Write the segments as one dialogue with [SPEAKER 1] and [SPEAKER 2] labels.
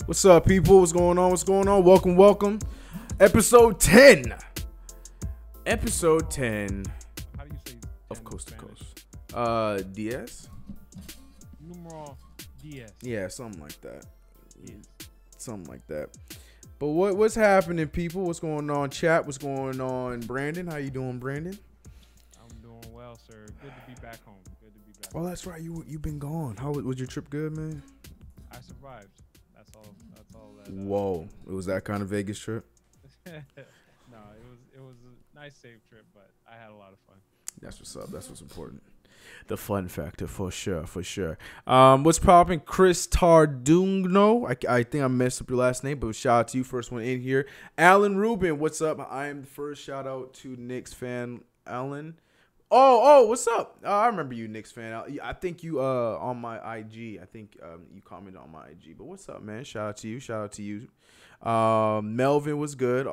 [SPEAKER 1] What's up, people? What's going on? What's going on? Welcome. Episode 10. Episode 10
[SPEAKER 2] How do you say 10
[SPEAKER 1] of
[SPEAKER 2] in
[SPEAKER 1] Coast to
[SPEAKER 2] Spanish?
[SPEAKER 1] Coast. DS?
[SPEAKER 2] Numeral 10.
[SPEAKER 1] Yeah, something like that.
[SPEAKER 2] Yes.
[SPEAKER 1] Something like that. But what's happening, people? What's going on, chat? What's going on, Brandon? How you doing, Brandon?
[SPEAKER 2] I'm doing well, sir. Good to be back home. Good to be back.
[SPEAKER 1] Oh, that's right. You've been gone. How was your trip? Good, man.
[SPEAKER 2] I survived. That's all. That.
[SPEAKER 1] Whoa, it was that kind of Vegas trip.
[SPEAKER 2] No, it was a nice, safe trip, but I had a lot of fun.
[SPEAKER 1] That's what's up. That's what's important. The fun factor, for sure. What's popping? Chris Tardugno. I think I messed up your last name, but shout out to you. First one in here. Alan Rubin, what's up? I am the first shout out to Knicks fan, Alan. Oh, what's up? I remember you, Knicks fan. I think you on my IG. I think you commented on my IG. But what's up, man? Shout out to you. Melvin was good.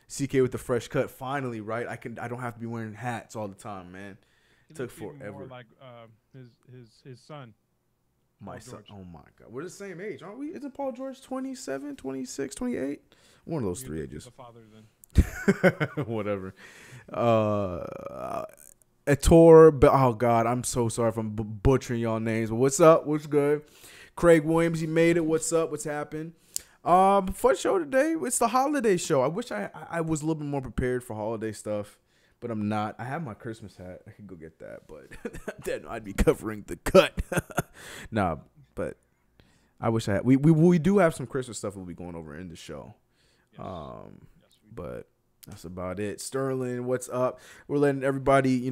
[SPEAKER 1] CK with the fresh cut. Finally, right? I don't have to be wearing hats all the time, man.
[SPEAKER 2] He
[SPEAKER 1] Took
[SPEAKER 2] looked even
[SPEAKER 1] forever.
[SPEAKER 2] More like his son.
[SPEAKER 1] My
[SPEAKER 2] Paul
[SPEAKER 1] son.
[SPEAKER 2] George.
[SPEAKER 1] Oh my God. We're the same age, aren't we? Isn't Paul George 27, 26, 28? One of those
[SPEAKER 2] You're
[SPEAKER 1] three
[SPEAKER 2] the
[SPEAKER 1] ages.
[SPEAKER 2] father then.
[SPEAKER 1] Whatever. Etor, but oh God, I'm so sorry if I'm butchering y'all names. But what's up? What's good? Craig Williams, he made it. What's up? What's happened? Fun show today. It's the holiday show. I wish I was a little bit more prepared for holiday stuff, but I'm not. I have my Christmas hat. I could go get that, but then I'd be covering the cut. Nah, but I wish I had. We do have some Christmas stuff we'll be going over in the show.
[SPEAKER 2] Yes. Yes, we do.
[SPEAKER 1] But that's about it. Sterling, what's up? We're letting everybody,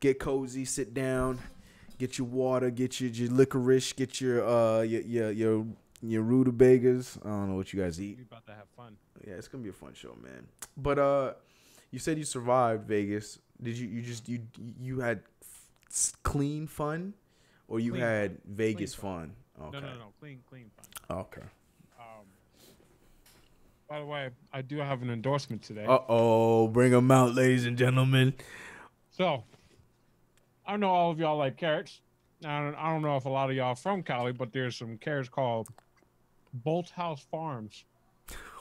[SPEAKER 1] get cozy, sit down, get your water, get your licorice, get your rutabagas. I don't know what you guys eat.
[SPEAKER 2] We're about to have fun.
[SPEAKER 1] Yeah, it's gonna be a fun show, man. But you said you survived Vegas. Did you had clean fun, or you
[SPEAKER 2] Clean
[SPEAKER 1] had
[SPEAKER 2] fun.
[SPEAKER 1] Vegas
[SPEAKER 2] Clean
[SPEAKER 1] fun? Okay.
[SPEAKER 2] No. Clean fun.
[SPEAKER 1] Okay.
[SPEAKER 2] By the way, I do have an endorsement today.
[SPEAKER 1] Bring them out, ladies and gentlemen.
[SPEAKER 2] So, I know all of y'all like carrots. I don't know if a lot of y'all are from Cali, but there's some carrots called Bolt House Farms.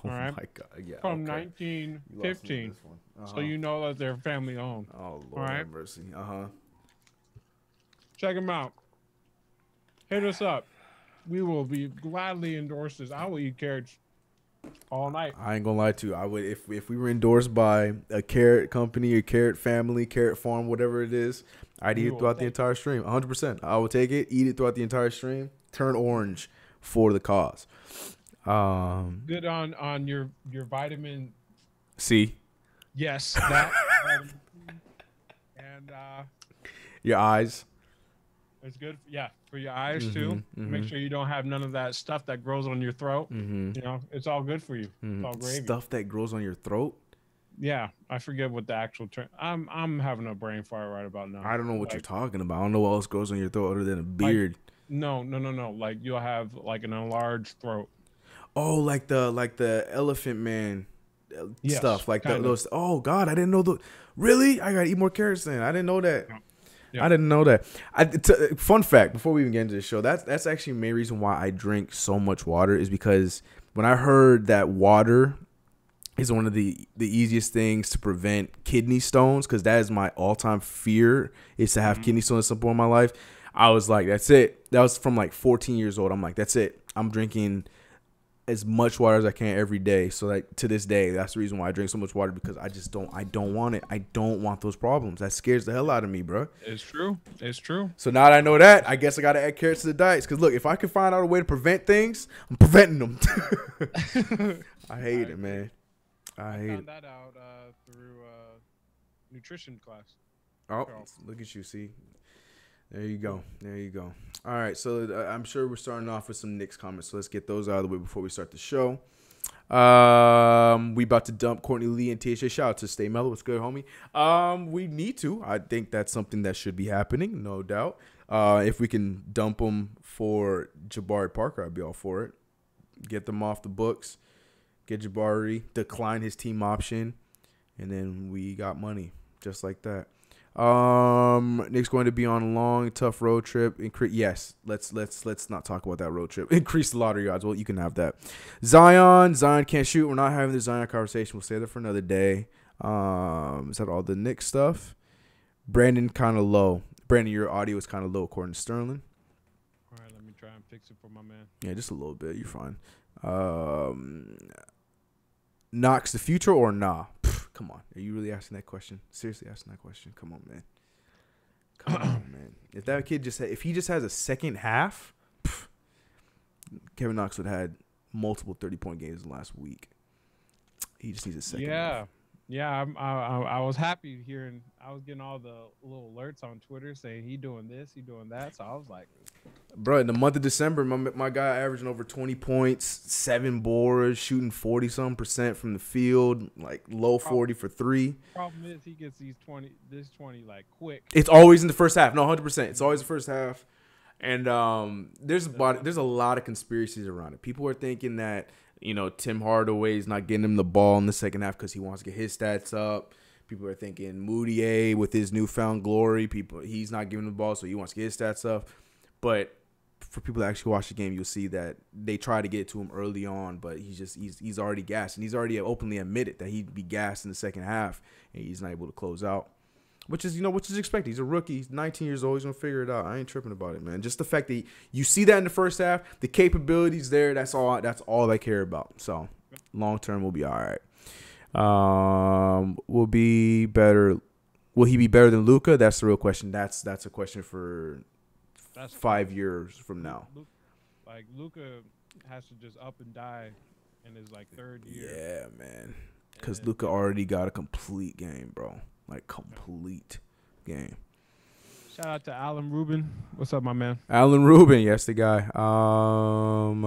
[SPEAKER 1] Oh
[SPEAKER 2] All right.
[SPEAKER 1] my God! Yeah.
[SPEAKER 2] From
[SPEAKER 1] okay.
[SPEAKER 2] 1915.
[SPEAKER 1] Uh-huh.
[SPEAKER 2] So you know that they're family owned.
[SPEAKER 1] Oh Lord
[SPEAKER 2] right.
[SPEAKER 1] have mercy.
[SPEAKER 2] Check them out. Hit us up. We will be gladly endorse this. I will eat carrots all night.
[SPEAKER 1] I ain't gonna lie to you. I would if we were endorsed by a carrot company, a carrot family, carrot farm, whatever it is. I'd eat it throughout the entire stream. 100%. I would take it, eat it throughout the entire stream, turn orange for the cause.
[SPEAKER 2] Good on your vitamin.
[SPEAKER 1] C.
[SPEAKER 2] Yes, that. And
[SPEAKER 1] Your eyes.
[SPEAKER 2] it's good. Yeah, for your eyes
[SPEAKER 1] Mm-hmm,
[SPEAKER 2] too. Make sure you don't have none of that stuff that grows on your throat.
[SPEAKER 1] Mm-hmm.
[SPEAKER 2] You know, it's all good for you. It's all gravy.
[SPEAKER 1] Stuff that grows on your throat.
[SPEAKER 2] Yeah, I forget what the actual term. I'm having a brain fart right about now.
[SPEAKER 1] I don't know what you're talking about. I don't know what else grows on your throat other than a beard.
[SPEAKER 2] No. Like you'll have like an enlarged throat.
[SPEAKER 1] Oh, like the Elephant Man stuff, like those. Oh God, I didn't know Really, I gotta eat more carrots then. I didn't know that.
[SPEAKER 2] Yeah.
[SPEAKER 1] I didn't know that. Fun fact: before we even get into the show, that's actually the main reason why I drink so much water is because when I heard that water is one of the easiest things to prevent kidney stones, because that is my all-time fear is to have kidney stones at some point in my life. I was like, that's it. That was from like 14 years old. I'm like, that's it. I'm drinking as much water as I can every day. So like to this day, that's the reason why I drink so much water, because I don't want it. I don't want those problems. That scares the hell out of me, bro.
[SPEAKER 2] It's true. So
[SPEAKER 1] now that I know that, I guess I got to add carrots to the diets. Because look, if I can find out a way to prevent things, I'm preventing them. I hate it, man. I
[SPEAKER 2] found that out through nutrition class.
[SPEAKER 1] Oh, look at you. See, there you go. All right, so I'm sure we're starting off with some Knicks comments. So let's get those out of the way before we start the show. We about to dump Courtney Lee and THA. Shout out to Stay Mellow. What's good, homie? We need to. I think that's something that should be happening, no doubt. If we can dump them for Jabari Parker, I'd be all for it. Get them off the books. Get Jabari, decline his team option, and then we got money just like that. Nick's going to be on a long, tough road trip. Yes, let's not talk about that road trip. Increase the lottery odds. Well, you can have that. Zion can't shoot. We're not having the Zion conversation. We'll save that for another day. Is that all the Nick stuff? Brandon kind of low. Brandon, your audio is kind of low according to Sterling.
[SPEAKER 2] All right, let me try and fix it for my man.
[SPEAKER 1] Yeah, just a little bit. You're fine. Knox the future or nah? Come on. Are you really asking that question? Seriously asking that question? Come on, man. Come on, man. If that kid if he just has a second half, Kevin Knox would have had multiple 30-point games in the last week. He just needs a second half.
[SPEAKER 2] Yeah, I was happy hearing. I was getting all the little alerts on Twitter saying he doing this, he doing that. So I was like,
[SPEAKER 1] bro, in the month of December, my guy averaging over 20 points, 7 boards, shooting 40-some% from the field, like low 40 for 3.
[SPEAKER 2] Problem is he gets this 20 like quick.
[SPEAKER 1] It's always in the first half. No, 100%. It's always the first half. And there's a lot of conspiracies around it. People are thinking that, Tim Hardaway's not getting him the ball in the second half because he wants to get his stats up. People are thinking Moutier with his newfound glory. He's not giving him the ball, so he wants to get his stats up. But for people that actually watch the game, you'll see that they try to get to him early on, but he's already gassed, and he's already openly admitted that he'd be gassed in the second half, and he's not able to close out. Which is expected. He's a rookie. He's 19 years old. He's going to figure it out. I ain't tripping about it, man. Just the fact that you see that in the first half, the capabilities there, that's all I care about. So, long term, we'll be all right. Will be better. Will he be better than Luka? That's the real question. That's a question for 5 years from now.
[SPEAKER 2] Like, Luka has to just up and die in his, third year.
[SPEAKER 1] Yeah, man. Because Luka already got a complete game, bro. Like, complete game.
[SPEAKER 2] Shout out to Alan Rubin. What's up, my man?
[SPEAKER 1] Alan Rubin, yes, the guy. All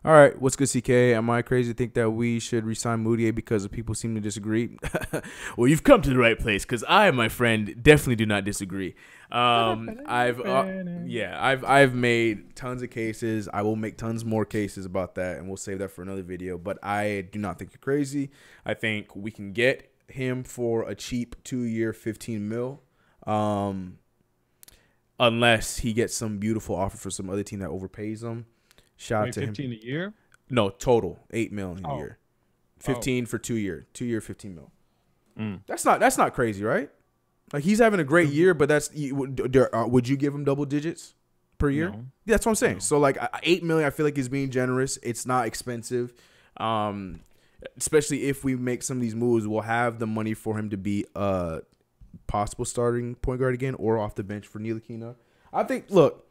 [SPEAKER 1] right, what's good, CK? Am I crazy to think that we should resign Moutier because people seem to disagree? Well, you've come to the right place because I, my friend, definitely do not disagree. I've made tons of cases. I will make tons more cases about that, and we'll save that for another video. But I do not think you're crazy. I think we can get him for a cheap 2-year, $15 million, unless he gets some beautiful offer for some other team that overpays him. Shout out to
[SPEAKER 2] 15
[SPEAKER 1] him.
[SPEAKER 2] a year?
[SPEAKER 1] No, total $8 million a year. 15 for 2 year, 2-year, $15 million. That's not crazy, right? Like, he's having a great year, but would you give him double digits per year?
[SPEAKER 2] No.
[SPEAKER 1] Yeah, that's what I'm saying.
[SPEAKER 2] No.
[SPEAKER 1] So like $8 million, I feel like is being generous. It's not expensive. Especially if we make some of these moves, we'll have the money for him to be a possible starting point guard again or off the bench for Ntilikina. I think, look.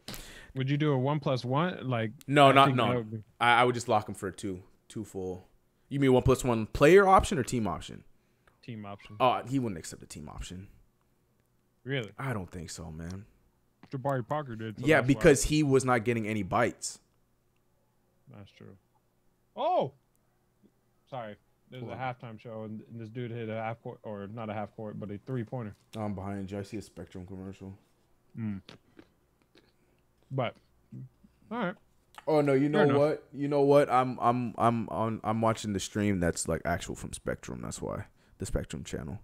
[SPEAKER 2] Would you do a 1+1? Like,
[SPEAKER 1] no. I would just lock him for a two full. You mean 1+1 player option or team option?
[SPEAKER 2] Team option.
[SPEAKER 1] Oh, he wouldn't accept a team option.
[SPEAKER 2] Really?
[SPEAKER 1] I don't think so, man.
[SPEAKER 2] Jabari Parker did. So
[SPEAKER 1] yeah, because he was not getting any bites.
[SPEAKER 2] That's true. Oh! Sorry. There's a halftime show, and this dude hit a half court, or not a half court, but a 3-pointer.
[SPEAKER 1] I'm behind you. I see a Spectrum commercial.
[SPEAKER 2] But, all right.
[SPEAKER 1] Oh no! You know what? You know what? I'm watching the stream that's like actual from Spectrum. That's why the Spectrum channel.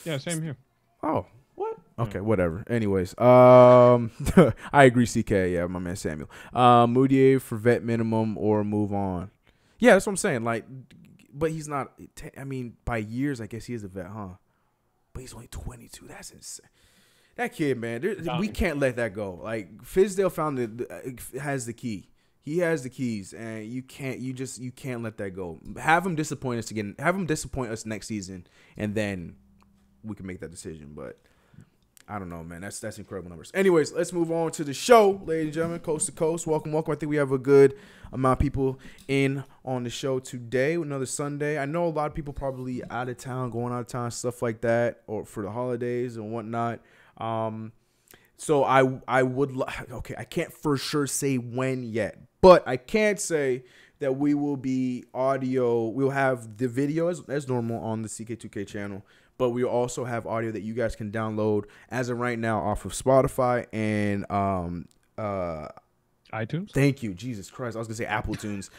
[SPEAKER 2] Yeah, same here.
[SPEAKER 1] Oh, what? Okay, whatever. Anyways, I agree. CK, yeah, my man Samuel. Moutier for vet minimum or move on. Yeah, that's what I'm saying. Like, but he's not. I mean, by years, I guess he is a vet, huh? But he's only 22. That's insane. That kid, man, we can't let that go. Like, Fizdale has the key. He has the keys, and you can't let that go. Have him disappoint us again. Have him disappoint us next season, and then we can make that decision. But I don't know, man. That's incredible numbers. Anyways, let's move on to the show, ladies and gentlemen, coast to coast. Welcome. I think we have a good amount of people in on the show today. Another Sunday. I know a lot of people probably going out of town, stuff like that, or for the holidays and whatnot. So I would I can't for sure say when yet, but I can say that we will be we'll have the video as normal on the CK2K channel, but we'll also have audio that you guys can download as of right now off of Spotify and
[SPEAKER 2] iTunes.
[SPEAKER 1] Thank you, Jesus Christ. I was gonna say Apple Tunes.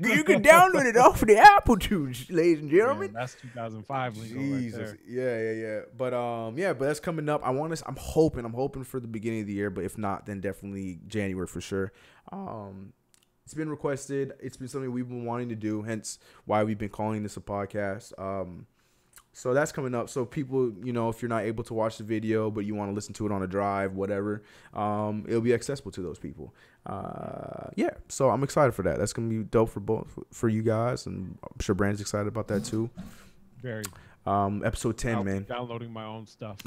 [SPEAKER 1] You can download it off of the Apple Tunes, ladies and gentlemen.
[SPEAKER 2] Yeah, that's 2005 lingo
[SPEAKER 1] Jesus,
[SPEAKER 2] right there.
[SPEAKER 1] yeah. But that's coming up. I'm hoping for the beginning of the year, but if not, then definitely January for sure. It's been requested. It's been something we've been wanting to do, hence why we've been calling this a podcast. So that's coming up. So people, if you're not able to watch the video, but you want to listen to it on a drive, whatever, it'll be accessible to those people. So I'm excited for that. That's going to be dope for you guys. And I'm sure Brandon's excited about that too.
[SPEAKER 2] Very.
[SPEAKER 1] Episode 10,
[SPEAKER 2] I'll
[SPEAKER 1] man.
[SPEAKER 2] be downloading my own stuff.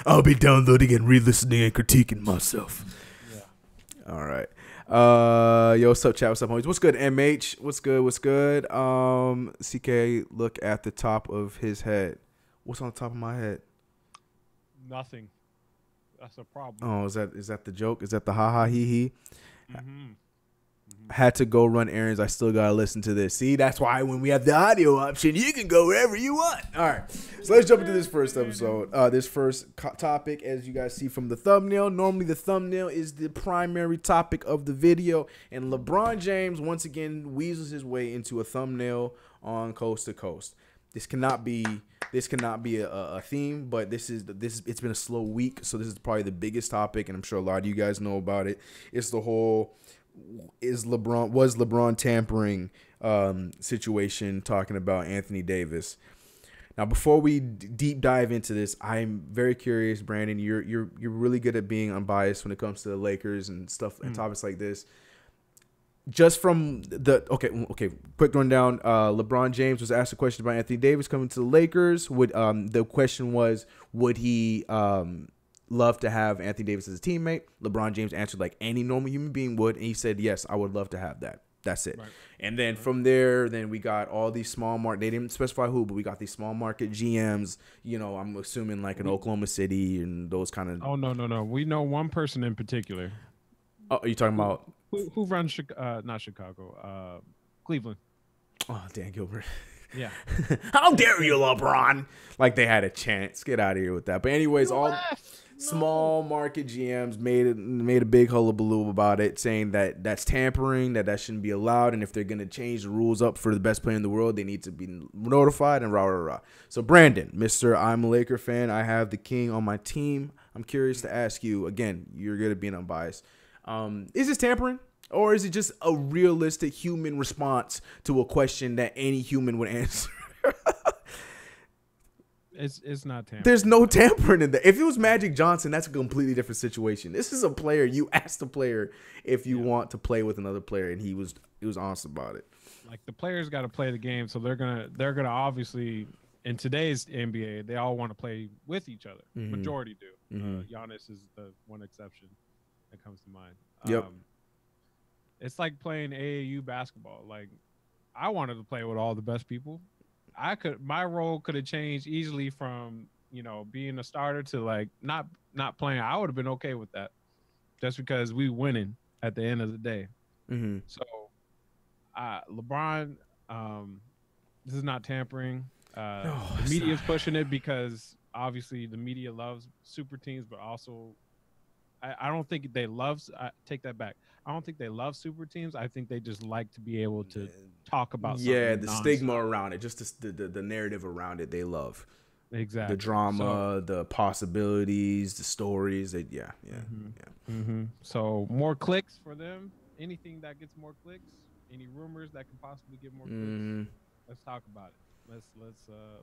[SPEAKER 1] I'll be downloading and re-listening and critiquing myself.
[SPEAKER 2] Yeah.
[SPEAKER 1] All right. Yo, what's up, chat? What's up, homies? What's good, MH? What's good? CK, look at the top of his head. What's on the top of my head?
[SPEAKER 2] Nothing. That's a problem.
[SPEAKER 1] Oh, is that the joke? Is that the ha he he?
[SPEAKER 2] Mm-hmm.
[SPEAKER 1] Had to go run errands. I still gotta listen to this. See, that's why when we have the audio option, you can go wherever you want. All right, so let's jump into this first episode. This first topic, as you guys see from the thumbnail. Normally, the thumbnail is the primary topic of the video, and LeBron James once again weasels his way into a thumbnail on Coast to Coast. This cannot be a theme, but this it's been a slow week, so this is probably the biggest topic, and I'm sure a lot of you guys know about it. It's the whole was LeBron tampering situation, talking about Anthony Davis. Now, before we deep dive into this, I'm very curious, Brandon. You're really good at being unbiased when it comes to the Lakers and stuff and topics like this. Just from the quick rundown. LeBron James was asked a question about Anthony Davis coming to the Lakers. The question was, would he love to have Anthony Davis as a teammate? LeBron James answered like any normal human being would, and he said, yes, I would love to have that. That's it. Right. And then from there, we got all these small market. They didn't specify who, but we got these small market GMs. I'm assuming like in Oklahoma City and those kind of.
[SPEAKER 2] Oh no. We know one person in particular.
[SPEAKER 1] Oh, are you talking about
[SPEAKER 2] who runs not Chicago, Cleveland?
[SPEAKER 1] Oh, Dan Gilbert.
[SPEAKER 2] Yeah.
[SPEAKER 1] How dare you, LeBron? Like they had a chance. Get out of here with that. But anyways, small market GMs made a big hullabaloo about it, saying that that's tampering, that shouldn't be allowed, and if they're gonna change the rules up for the best player in the world, they need to be notified and rah. So Brandon, Mr. I'm a Laker fan, I have the king on my team. I'm curious to ask you again. You're good at being unbiased. Is this tampering? Or is it just a realistic human response to a question that any human would answer?
[SPEAKER 2] It's not tampering.
[SPEAKER 1] There's no tampering in that. If it was Magic Johnson, that's a completely different situation. This is a player. You asked the player if you want to play with another player, and he was honest about it.
[SPEAKER 2] Like the players got to play the game, so they're gonna obviously in today's NBA they all want to play with each other. Mm-hmm. Majority do. Mm-hmm. Giannis is the one exception that comes to mind.
[SPEAKER 1] Yep.
[SPEAKER 2] It's like playing AAU basketball. Like I wanted to play with all the best people. My role could have changed easily from, being a starter to like not playing. I would have been okay with that just because we winning at the end of the day. Mm-hmm. So LeBron, this is not tampering. The media is pushing it because obviously the media loves super teams, but also I don't think they love. Take that back. I don't think they love super teams. I think they just like to be able to talk about.
[SPEAKER 1] Yeah, the stigma around it, just the narrative around it. They love
[SPEAKER 2] exactly
[SPEAKER 1] the drama, the possibilities, the stories.
[SPEAKER 2] Mm-hmm. So more clicks for them. Anything that gets more clicks. Any rumors that can possibly get more clicks. Let's talk about it.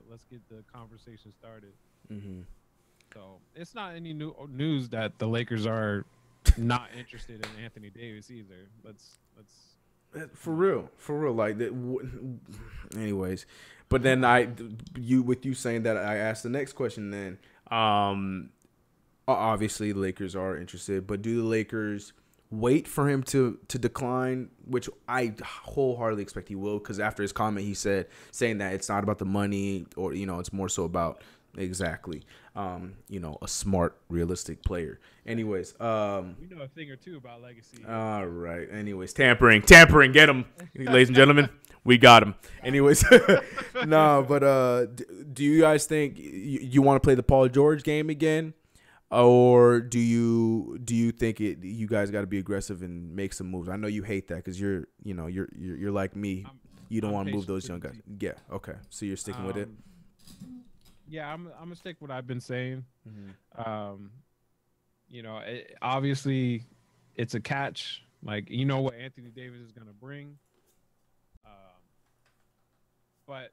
[SPEAKER 2] Let's get the conversation started. Mm-hmm. So it's not any news that the Lakers are not interested in Anthony Davis either. Let's
[SPEAKER 1] for real. Like that. Anyways, but then with you saying that, I asked the next question. Then, obviously the Lakers are interested, but do the Lakers wait for him to decline? Which I wholeheartedly expect he will, because after his comment, he saying that it's not about the money, or it's more so about. Exactly. A smart, realistic player. Anyways,
[SPEAKER 2] we know a thing or two about legacy.
[SPEAKER 1] All right. Anyways, tampering, get him, ladies and gentlemen. We got him. Anyways, no, but do you guys think you want to play the Paul George game again? or do you think you guys got to be aggressive and make some moves? I know you hate that because you're like me. You don't want to move those young guys. Yeah. Okay. So you're sticking with it.
[SPEAKER 2] Yeah, I'm gonna stick what I've been saying.
[SPEAKER 1] Mm-hmm.
[SPEAKER 2] Obviously, it's a catch. Like, you know what Anthony Davis is gonna bring, but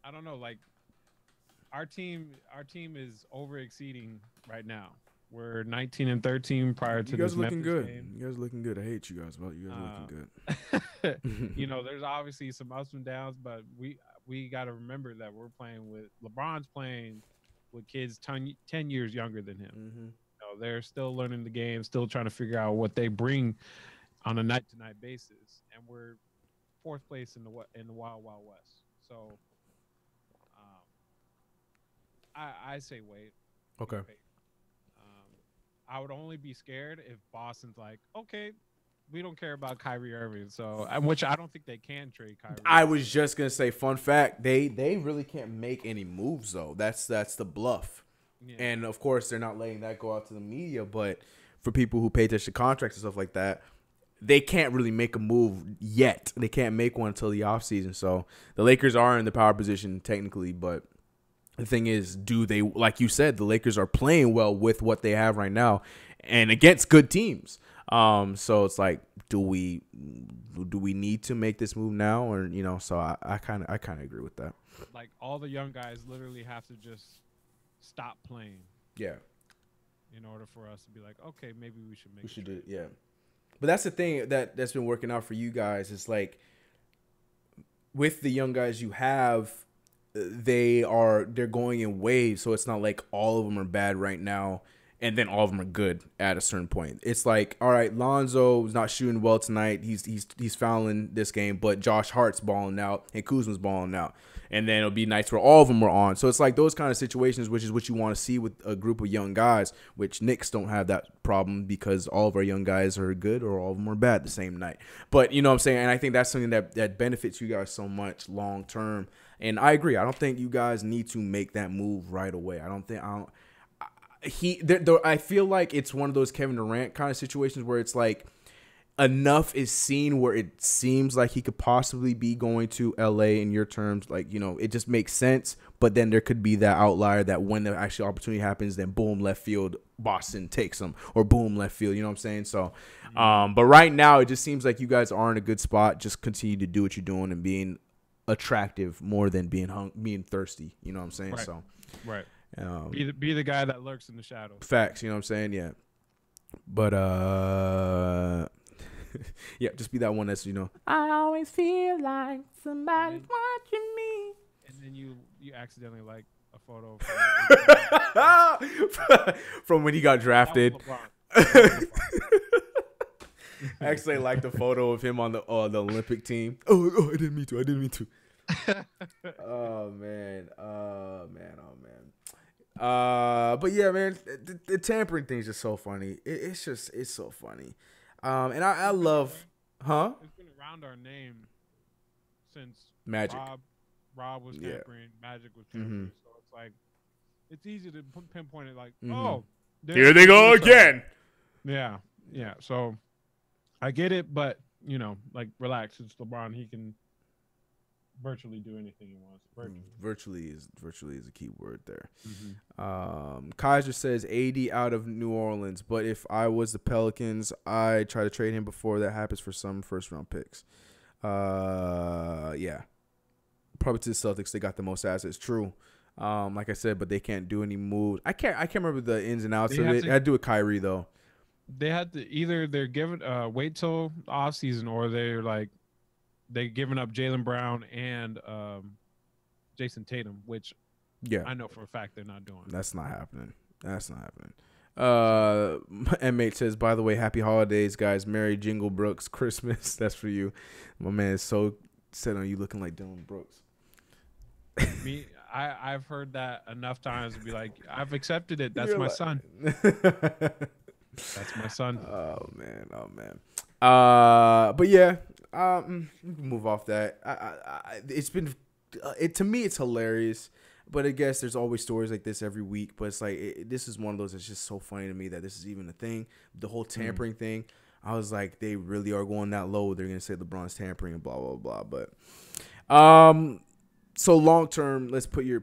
[SPEAKER 2] I don't know. Like, our team is over exceeding right now. We're 19-13 prior to
[SPEAKER 1] You guys
[SPEAKER 2] this
[SPEAKER 1] are looking
[SPEAKER 2] Memphis
[SPEAKER 1] good.
[SPEAKER 2] game.
[SPEAKER 1] You guys are looking good. I hate you guys, but you guys are looking good.
[SPEAKER 2] There's obviously some ups and downs, but we got to remember that we're playing with LeBron's playing with kids 10 years younger than him.
[SPEAKER 1] Mm-hmm.
[SPEAKER 2] They're still learning the game, still trying to figure out what they bring on a night-to-night basis, and we're fourth place in the Wild Wild West. So, I say wait.
[SPEAKER 1] Okay.
[SPEAKER 2] I would only be scared if Boston's like, okay, we don't care about Kyrie Irving, so which I don't think they can trade Kyrie.
[SPEAKER 1] I was just gonna say, fun fact, they really can't make any moves though. That's the bluff, and of course they're not letting that go out to the media. But for people who pay attention to contracts and stuff like that, they can't really make a move yet. They can't make one until the offseason. So the Lakers are in the power position technically, but the thing is, do they, like you said, the Lakers are playing well with what they have right now and against good teams. So it's like, do we need to make this move now, or so I kind of agree with that.
[SPEAKER 2] Like, all the young guys literally have to just stop playing.
[SPEAKER 1] Yeah.
[SPEAKER 2] In order for us to be like, okay, maybe we should make.
[SPEAKER 1] Do it. Yeah. But that's the thing that's been working out for you guys. It's like, with the young guys you have, they're going in waves, so it's not like all of them are bad right now and then all of them are good at a certain point. It's like, all right, Lonzo's not shooting well tonight. He's fouling this game, but Josh Hart's balling out and Kuzma's balling out. And then it'll be nights where all of them are on. So it's like those kind of situations, which is what you want to see with a group of young guys, which Knicks don't have that problem because all of our young guys are good or all of them are bad the same night. But you know what I'm saying? And I think that's something that benefits you guys so much long term. And I agree. I don't think you guys need to make that move right away. I feel like it's one of those Kevin Durant kind of situations where it's like enough is seen where it seems like he could possibly be going to LA in your terms. Like, it just makes sense. But then there could be that outlier that when the actual opportunity happens, then boom, left field, Boston takes him, or boom, left field. You know what I'm saying? So, but right now it just seems like you guys are in a good spot. Just continue to do what you're doing and being attractive more than being thirsty. You know what I'm saying?
[SPEAKER 2] Right.
[SPEAKER 1] So,
[SPEAKER 2] right. Be the guy that lurks in the shadows.
[SPEAKER 1] Facts, you know what I'm saying? Yeah. But yeah, just be that one that's, I always feel like somebody's watching me.
[SPEAKER 2] And then you accidentally like a photo
[SPEAKER 1] from when he got drafted. Actually, I like the photo of him on the Olympic team. Oh, I didn't mean to. Oh man. But yeah, man, the tampering thing is just so funny. It's so funny. And I love,
[SPEAKER 2] It's been around our name since
[SPEAKER 1] Magic.
[SPEAKER 2] Rob was tampering, Magic was tampering.
[SPEAKER 1] Mm-hmm.
[SPEAKER 2] So it's like, it's easy to pinpoint it. Like,
[SPEAKER 1] here they go again.
[SPEAKER 2] Yeah. So I get it, but like, relax. It's LeBron. He can virtually do anything he wants.
[SPEAKER 1] Virtually is a key word there.
[SPEAKER 2] Mm-hmm.
[SPEAKER 1] Kaiser says AD out of New Orleans, but if I was the Pelicans, I try to trade him before that happens for some first round picks. Yeah, probably to the Celtics. They got the most assets. True. Like I said, but they can't do any moves. I can't remember the ins and outs of it. I had to do with Kyrie though.
[SPEAKER 2] They had to either they're giving wait till the off season, or they're like they giving up Jaylen Brown and Jason Tatum, which I know for a fact they're not doing.
[SPEAKER 1] That's not happening. M8 says, by the way, happy holidays, guys. Merry Jingle Brooks Christmas. That's for you. My man is so set on you looking like Dylan Brooks.
[SPEAKER 2] I've heard that enough times to be like, I've accepted it. That's my son. That's my son.
[SPEAKER 1] Oh man. But yeah, we can move off that. It's been to me, it's hilarious. But I guess there's always stories like this every week. But it's like this is one of those that's just so funny to me that this is even a thing. The whole tampering thing. I was like, they really are going that low. They're gonna say LeBron's tampering and blah blah blah. But so long term, let's put your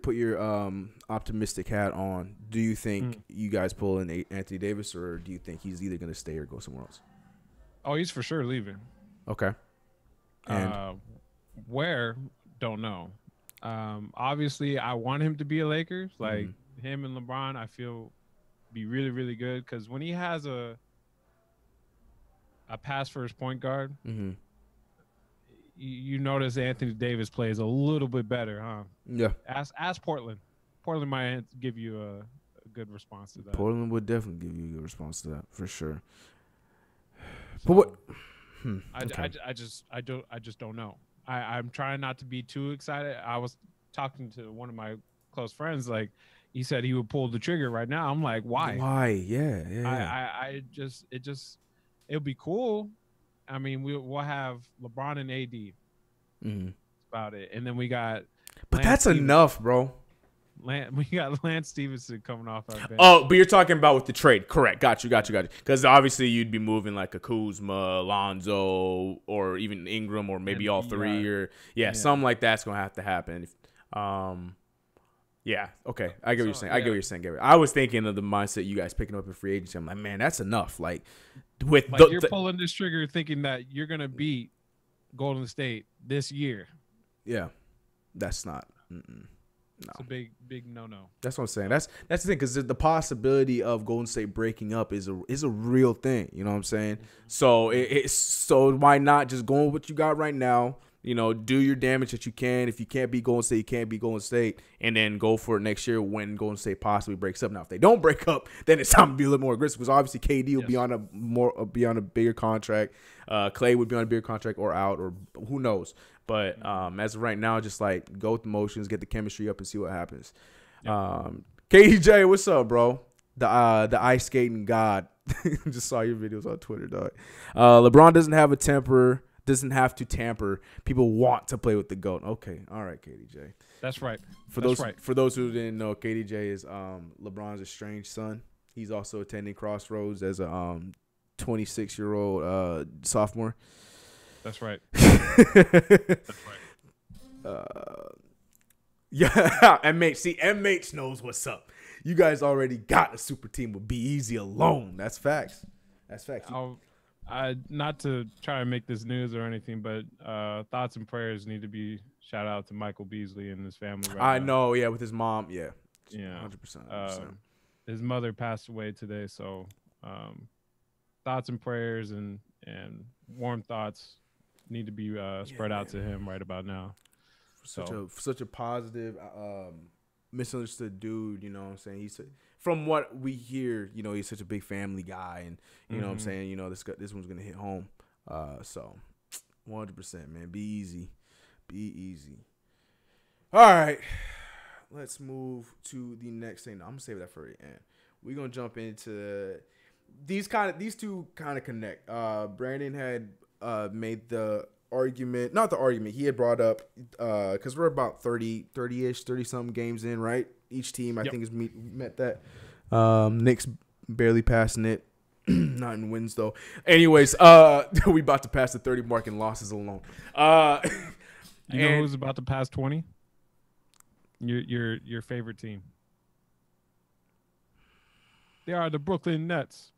[SPEAKER 1] optimistic hat on. Do you think you guys pull in Anthony Davis, or do you think he's either gonna stay or go somewhere else?
[SPEAKER 2] Oh, he's for sure leaving.
[SPEAKER 1] Okay. And
[SPEAKER 2] where? Don't know. Obviously, I want him to be a Lakers. Like him and LeBron, I feel be really, really good because when he has a pass first point guard, you notice Anthony Davis plays a little bit better, huh?
[SPEAKER 1] Yeah.
[SPEAKER 2] Ask Portland. Portland might give you a good response to that.
[SPEAKER 1] Portland would definitely give you a good response to that for sure. So, but what?
[SPEAKER 2] I just don't know. I'm trying not to be too excited. I was talking to one of my close friends, like he said he would pull the trigger right now. I'm like, why?
[SPEAKER 1] Why? Yeah.
[SPEAKER 2] It'll be cool. I mean, we'll have LeBron and AD. That's about it. And then we got.
[SPEAKER 1] But that's enough, bro.
[SPEAKER 2] We got Lance Stevenson coming off our bench.
[SPEAKER 1] Oh, but you're talking about with the trade. Correct. Got you. Because obviously you'd be moving like a Kuzma, Lonzo, or even Ingram, or maybe all three. Or something like that's going to have to happen. Yeah. Okay. I get what you're saying. I get what you're saying, Gary. I was thinking of the mindset you guys picking up in free agency. I'm like, man, that's enough. Like,
[SPEAKER 2] you're pulling this trigger thinking that you're going to beat Golden State this year.
[SPEAKER 1] Yeah. That's not. No.
[SPEAKER 2] It's a big no.
[SPEAKER 1] That's what I'm saying. That's the thing, because the possibility of Golden State breaking up is a real thing. You know what I'm saying? So so why not just go with what you got right now? You know, do your damage that you can. If you can't beat Golden State, you can't beat Golden State, and then go for it next year when Golden State possibly breaks up. Now, if they don't break up, then it's time to be a little more aggressive, because obviously KD will be on a bigger contract. Clay would be on a bigger contract or out, or who knows. But as of right now, just like go with the motions, get the chemistry up, and see what happens. Yep. KJ, what's up, bro? The ice skating god. Just saw your videos on Twitter, dog. LeBron doesn't have to tamper. People want to play with the GOAT. Okay, all right, KDJ.
[SPEAKER 2] That's right.
[SPEAKER 1] For those who didn't know, KDJ is LeBron's estranged son. He's also attending Crossroads as a 26-year-old sophomore.
[SPEAKER 2] That's right.
[SPEAKER 1] That's right. Yeah, MH. See, MH knows what's up. You guys already got a super team with Be Easy alone. That's facts.
[SPEAKER 2] Not to try and make this news or anything, but thoughts and prayers need to be shout out to Michael Beasley and his family.
[SPEAKER 1] I know, yeah, with his mom, yeah,
[SPEAKER 2] 100%. His mother passed away today, so thoughts and prayers and warm thoughts need to be spread out to him right about now.
[SPEAKER 1] Such a positive, misunderstood dude. You know what I'm saying? From what we hear, you know, he's such a big family guy, and you know what I'm saying. You know, this one's gonna hit home. So 100%, man. Be easy. All right, let's move to the next thing. I'm gonna save that for the end. We're gonna jump into these two kind of connect. Brandon had made the argument, not the argument, he had brought up, because we're about 30-ish, 30-something games in, right? Each team, I think, has met that. Knicks barely passing it. Not in wins, though. Anyways, we about to pass the 30 mark in losses alone.
[SPEAKER 2] You know who's about to pass 20? Your favorite team. They are the Brooklyn Nets.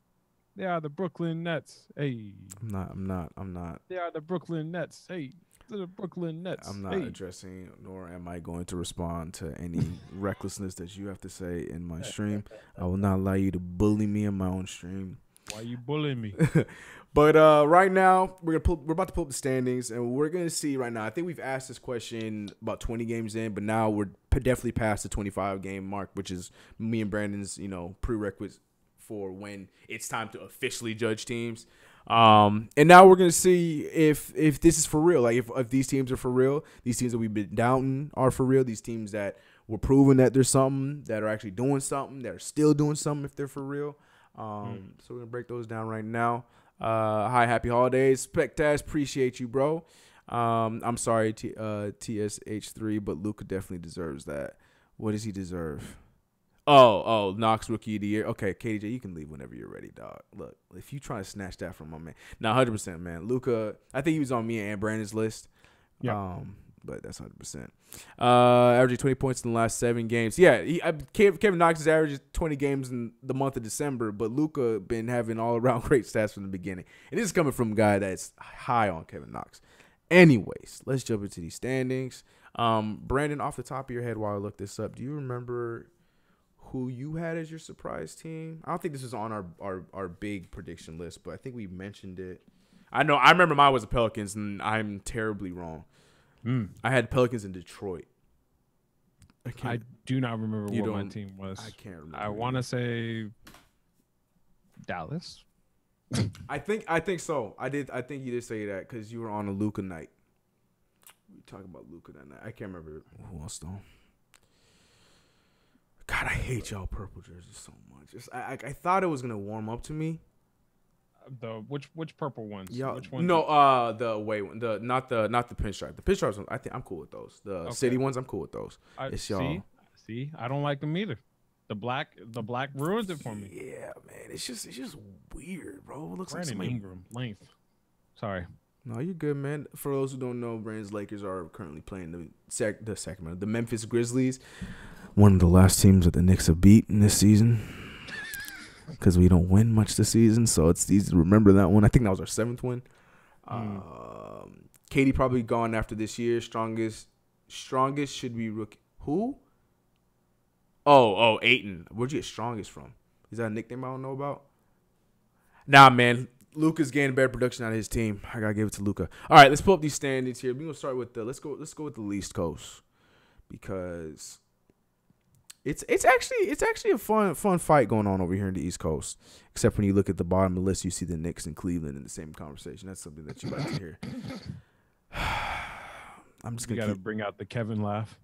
[SPEAKER 2] They are the Brooklyn Nets. Hey. I'm not. They are the Brooklyn Nets. Hey. They're the Brooklyn Nets.
[SPEAKER 1] I'm not addressing, nor am I going to respond to any recklessness that you have to say in my stream. I will not allow you to bully me in my own stream.
[SPEAKER 2] Why you bullying me?
[SPEAKER 1] But right now, we're about to pull up the standings, and we're gonna see right now. I think we've asked this question about 20 games in, but now we're definitely past the 25 game mark, which is me and Brandon's prerequisite for when it's time to officially judge teams. And now we're gonna see if this is for real. Like if these teams are for real, these teams that we've been doubting are for real. These teams that we're proving that there's something, that are actually doing something, that are still doing something if they're for real. So we're gonna break those down right now. Hi, happy holidays, Spectaz. Appreciate you, bro. I'm sorry, TSH3, but Luka definitely deserves that. What does he deserve? Oh, Knox Rookie of the Year. Okay, KDJ, you can leave whenever you're ready, dog. Look, if you trying to snatch that from my man, 100%, man. Luka, I think he was on me and Brandon's list.
[SPEAKER 2] Yeah.
[SPEAKER 1] But that's 100%. Averaging 20 points in the last 7 games. Yeah, Kevin Knox has averaged 20 games in the month of December, but Luka been having all around great stats from the beginning. And this is coming from a guy that's high on Kevin Knox. Anyways, let's jump into these standings. Brandon, off the top of your head, while I look this up, do you remember who you had as your surprise team? I don't think this is on our big prediction list, but I think we mentioned it. I remember mine was the Pelicans, and I'm terribly wrong. I had Pelicans in Detroit.
[SPEAKER 2] I do not remember what my team was.
[SPEAKER 1] I can't remember.
[SPEAKER 2] I want to say Dallas.
[SPEAKER 1] I think so. I think you did say that because you were on a Luka night. We talked about Luka that night. I can't remember who else though. God, I hate y'all purple jerseys so much. I thought it was gonna warm up to me.
[SPEAKER 2] Which purple ones?
[SPEAKER 1] Yeah,
[SPEAKER 2] which ones?
[SPEAKER 1] No, the away one. Not the pinstripe. The pinstripes. I think I'm cool with those. The city ones, I'm cool with those. It's y'all.
[SPEAKER 2] See, I don't like them either. The black ruins it for me.
[SPEAKER 1] Yeah, man. It's just weird, bro. It looks
[SPEAKER 2] Brandon
[SPEAKER 1] like
[SPEAKER 2] Ingram length. Sorry.
[SPEAKER 1] No, you're good, man. For those who don't know, Brandon's Lakers are currently playing the Memphis Grizzlies. One of the last teams that the Knicks have beat in this season. Because we don't win much this season, so it's easy to remember that one. I think that was our 7th win. Katie probably gone after this year. Strongest should be rookie. Who? Oh, Aiton. Where'd you get strongest from? Is that a nickname I don't know about? Nah, man. Luka's getting better production out of his team. I gotta give it to Luka. All right, let's pull up these standings here. We're gonna start with let's go with the least coast because it's actually a fun fight going on over here in the East Coast. Except when you look at the bottom of the list, you see the Knicks and Cleveland in the same conversation. That's something that you like to hear. I'm just gonna
[SPEAKER 2] bring out the Kevin laugh.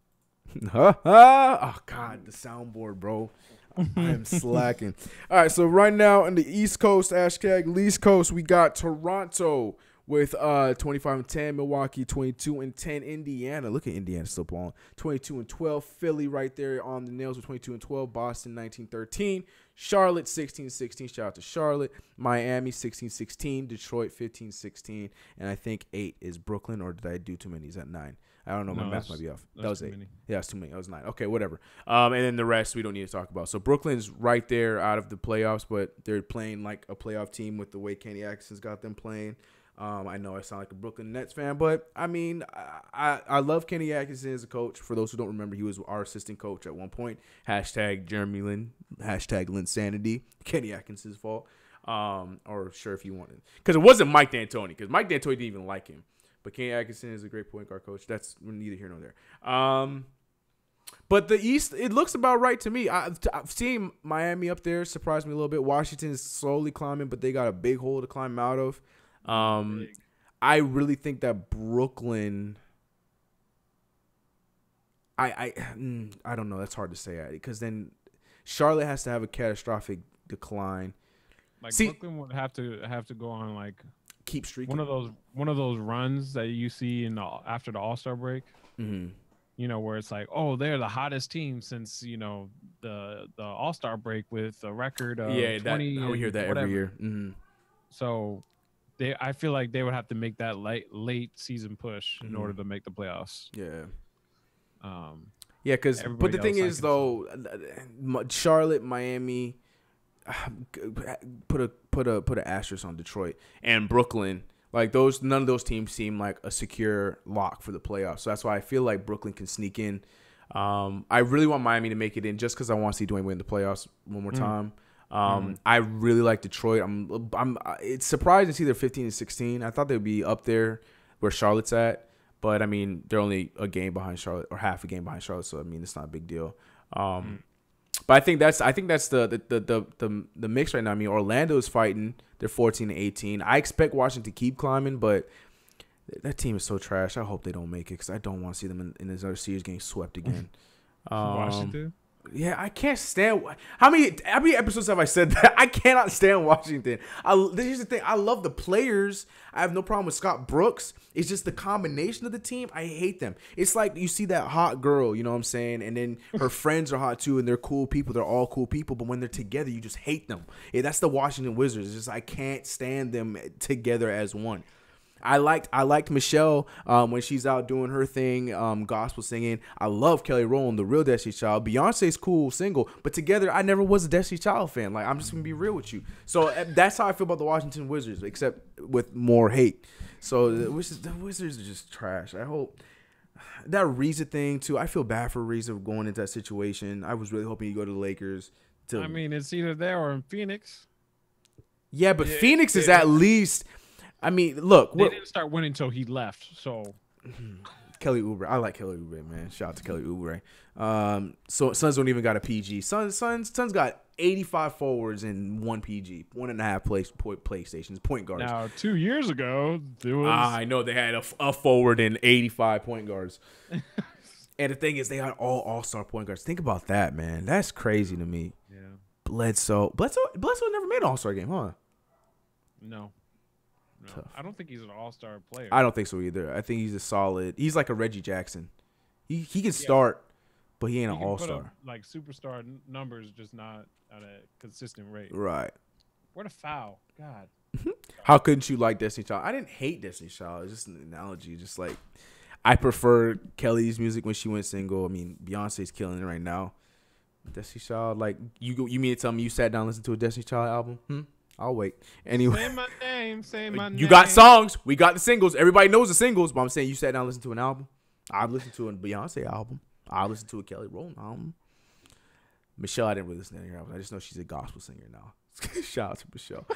[SPEAKER 1] Oh God, the soundboard, bro. I am slacking. All right, so right now in the East Coast, #least coast, we got Toronto with 25-10, Milwaukee 22-10, Indiana. Look at Indiana still balling. 22-12, Philly right there on the nails with 22-12, Boston 19-13, Charlotte 16-16. Shout out to Charlotte. Miami 16-16, Detroit 15-16, and I think 8 is Brooklyn, or did I do too many? Is that 9? I don't know. My math might be off. That was 8. Many. Yeah, it's too many. That was 9. Okay, whatever. And then the rest we don't need to talk about. So Brooklyn's right there out of the playoffs, but they're playing like a playoff team with the way Kenny Atkinson's got them playing. I know I sound like a Brooklyn Nets fan, but I mean, I love Kenny Atkinson as a coach. For those who don't remember, he was our assistant coach at one point. #Jeremy Lin. #Linsanity. Kenny Atkinson's fault. Or sure if you wanted, because it wasn't Mike D'Antoni, because Mike D'Antoni didn't even like him. But Kenny Atkinson is a great point guard coach. That's neither here nor there. But the East, it looks about right to me. I've seen Miami up there surprised me a little bit. Washington is slowly climbing, but they got a big hole to climb out of. I really think that Brooklyn. I don't know. That's hard to say, because then Charlotte has to have a catastrophic decline.
[SPEAKER 2] Brooklyn would have to go on like
[SPEAKER 1] keep streaking.
[SPEAKER 2] One of those runs that you see after the All-Star break.
[SPEAKER 1] Mm-hmm.
[SPEAKER 2] You know, where it's like, oh, they're the hottest team since, you know, the All-Star break with a record of 20.
[SPEAKER 1] We hear that every year. Mm-hmm.
[SPEAKER 2] So I feel like they would have to make that late season push in order to make the playoffs.
[SPEAKER 1] Yeah. But the thing is though, Charlotte, Miami, put an asterisk on Detroit and Brooklyn. Like none of those teams seem like a secure lock for the playoffs. So that's why I feel like Brooklyn can sneak in. I really want Miami to make it in just because I want to see Dwayne win the playoffs one more time. I really like Detroit. It's surprising to see they're 15-16. I thought they'd be up there where Charlotte's at, but I mean they're only a game behind Charlotte or half a game behind Charlotte. So I mean it's not a big deal. But I think that's the mix right now. I mean, Orlando is fighting. They're 14-18. I expect Washington to keep climbing, but that team is so trash. I hope they don't make it because I don't want to see them in this other series getting swept again.
[SPEAKER 2] Washington?
[SPEAKER 1] Yeah, I can't stand. How many episodes have I said that? I cannot stand Washington. Here's the thing. I love the players. I have no problem with Scott Brooks. It's just the combination of the team. I hate them. It's like you see that hot girl, you know what I'm saying? And then her friends are hot too, and they're cool people. They're all cool people. But when they're together, you just hate them. Yeah, that's the Washington Wizards. It's just I can't stand them together as one. I liked Michelle when she's out doing her thing, gospel singing. I love Kelly Rowland, the real Destiny's Child. Beyonce's cool single, but together I never was a Destiny's Child fan. Like, I'm just gonna be real with you. So that's how I feel about the Washington Wizards, except with more hate. So the Wizards are just trash. I hope that Reza thing too. I feel bad for Reza going into that situation. I was really hoping he'd go to the Lakers.
[SPEAKER 2] I mean, it's either there or in Phoenix.
[SPEAKER 1] Yeah, but Phoenix is at least. I mean, look.
[SPEAKER 2] They didn't start winning until he left, so.
[SPEAKER 1] Kelly Oubre. I like Kelly Oubre, man. Shout out to Kelly Oubre. So Suns don't even got a PG. Suns got 85 forwards and 1 PG, 1.5 PlayStations, point guards.
[SPEAKER 2] Now, 2 years ago, there was.
[SPEAKER 1] I know they had a forward and 85 point guards. And the thing is, they had all-star point guards. Think about that, man. That's crazy to me.
[SPEAKER 2] Yeah.
[SPEAKER 1] Bledsoe never made an all-star game, huh?
[SPEAKER 2] No. I don't think he's an all-star player.
[SPEAKER 1] I don't think so either. I think he's a solid. He's like a Reggie Jackson. He can start, but he ain't an all-star.
[SPEAKER 2] Put up, like superstar numbers, just not at a consistent rate.
[SPEAKER 1] Right.
[SPEAKER 2] What a foul! God.
[SPEAKER 1] How couldn't you like Destiny Child? I didn't hate Destiny Child. It's just an analogy. Just like I prefer Kelly's music when she went single. I mean, Beyonce's killing it right now. Destiny Child, like you mean to tell me you sat down and listened to a Destiny Child album? I'll wait. Anyway.
[SPEAKER 2] Say my name. Say my name.
[SPEAKER 1] You got songs. We got the singles. Everybody knows the singles, but I'm saying you sat down and listened to an album. I've listened to a Beyonce album. I listened to a Kelly Rowland album. Michelle, I didn't really listen to her album. I just know she's a gospel singer now. Shout out to Michelle.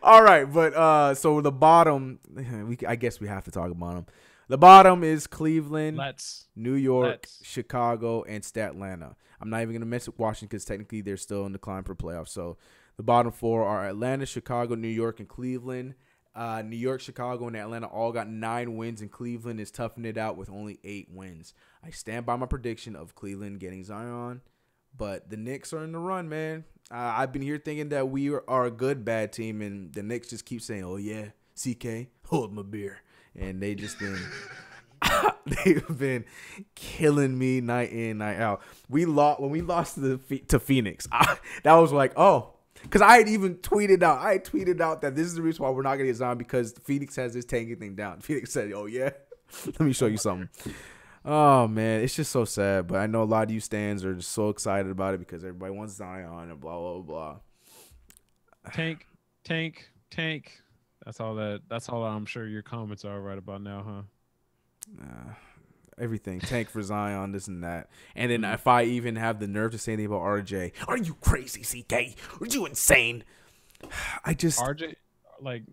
[SPEAKER 1] All right, but so the bottom, I guess we have to talk about them. The bottom is Cleveland, New York, Chicago, and Statlanta. I'm not even going to mention Washington because technically they're still in the climb for playoffs. So the bottom 4 are Atlanta, Chicago, New York, and Cleveland. New York, Chicago, and Atlanta all got 9 wins, and Cleveland is toughing it out with only 8 wins. I stand by my prediction of Cleveland getting Zion, but the Knicks are in the run, man. I've been here thinking that we are a good bad team, and the Knicks just keep saying, "Oh yeah, CK, hold my beer," and they just been. They've been killing me night in, night out. When we lost to Phoenix. That was like, oh, because I had even tweeted out. I tweeted out that this is the reason why we're not gonna get Zion because Phoenix has this tanking thing down. Phoenix said, "Oh yeah, let me show you something." Oh man, it's just so sad. But I know a lot of you stans are just so excited about it because everybody wants Zion and blah blah blah.
[SPEAKER 2] Tank. That's all I'm sure your comments are right about now, huh?
[SPEAKER 1] Everything tank for Zion, this and that. And then if I even have the nerve to say anything about RJ, are you crazy, CK? Are you insane? I just
[SPEAKER 2] RJ, like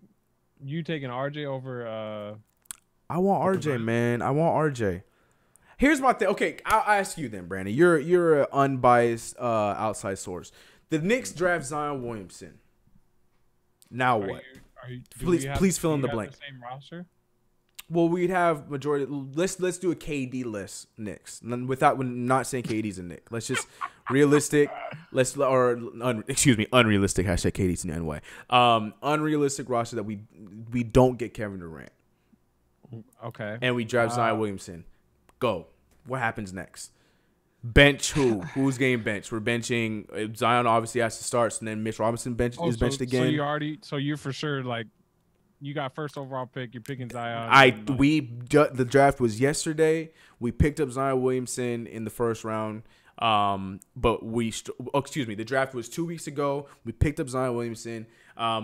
[SPEAKER 2] you taking RJ over.
[SPEAKER 1] I want RJ, man. I want RJ. Here's my thing. Okay, I'll ask you then, Brandon. You're an unbiased outside source. The Knicks draft Zion Williamson. Now what? Please fill in the blank.
[SPEAKER 2] The same roster?
[SPEAKER 1] Well, we'd have majority. Let's do a KD list, Knicks. Without not saying KD's a Knick. Let's just realistic. Unrealistic. Hashtag KD's in the way. Unrealistic roster that we don't get Kevin Durant.
[SPEAKER 2] Okay.
[SPEAKER 1] And we draft Zion Williamson. Go. What happens next? Bench who? Who's getting benched? We're benching Zion. Obviously has to start, and then Mitch Robinson is benched again.
[SPEAKER 2] So you're for sure like. You got first overall pick. You're picking Zion.
[SPEAKER 1] The draft was yesterday. We picked up Zion Williamson in the first round. But the draft was 2 weeks ago. We picked up Zion Williamson.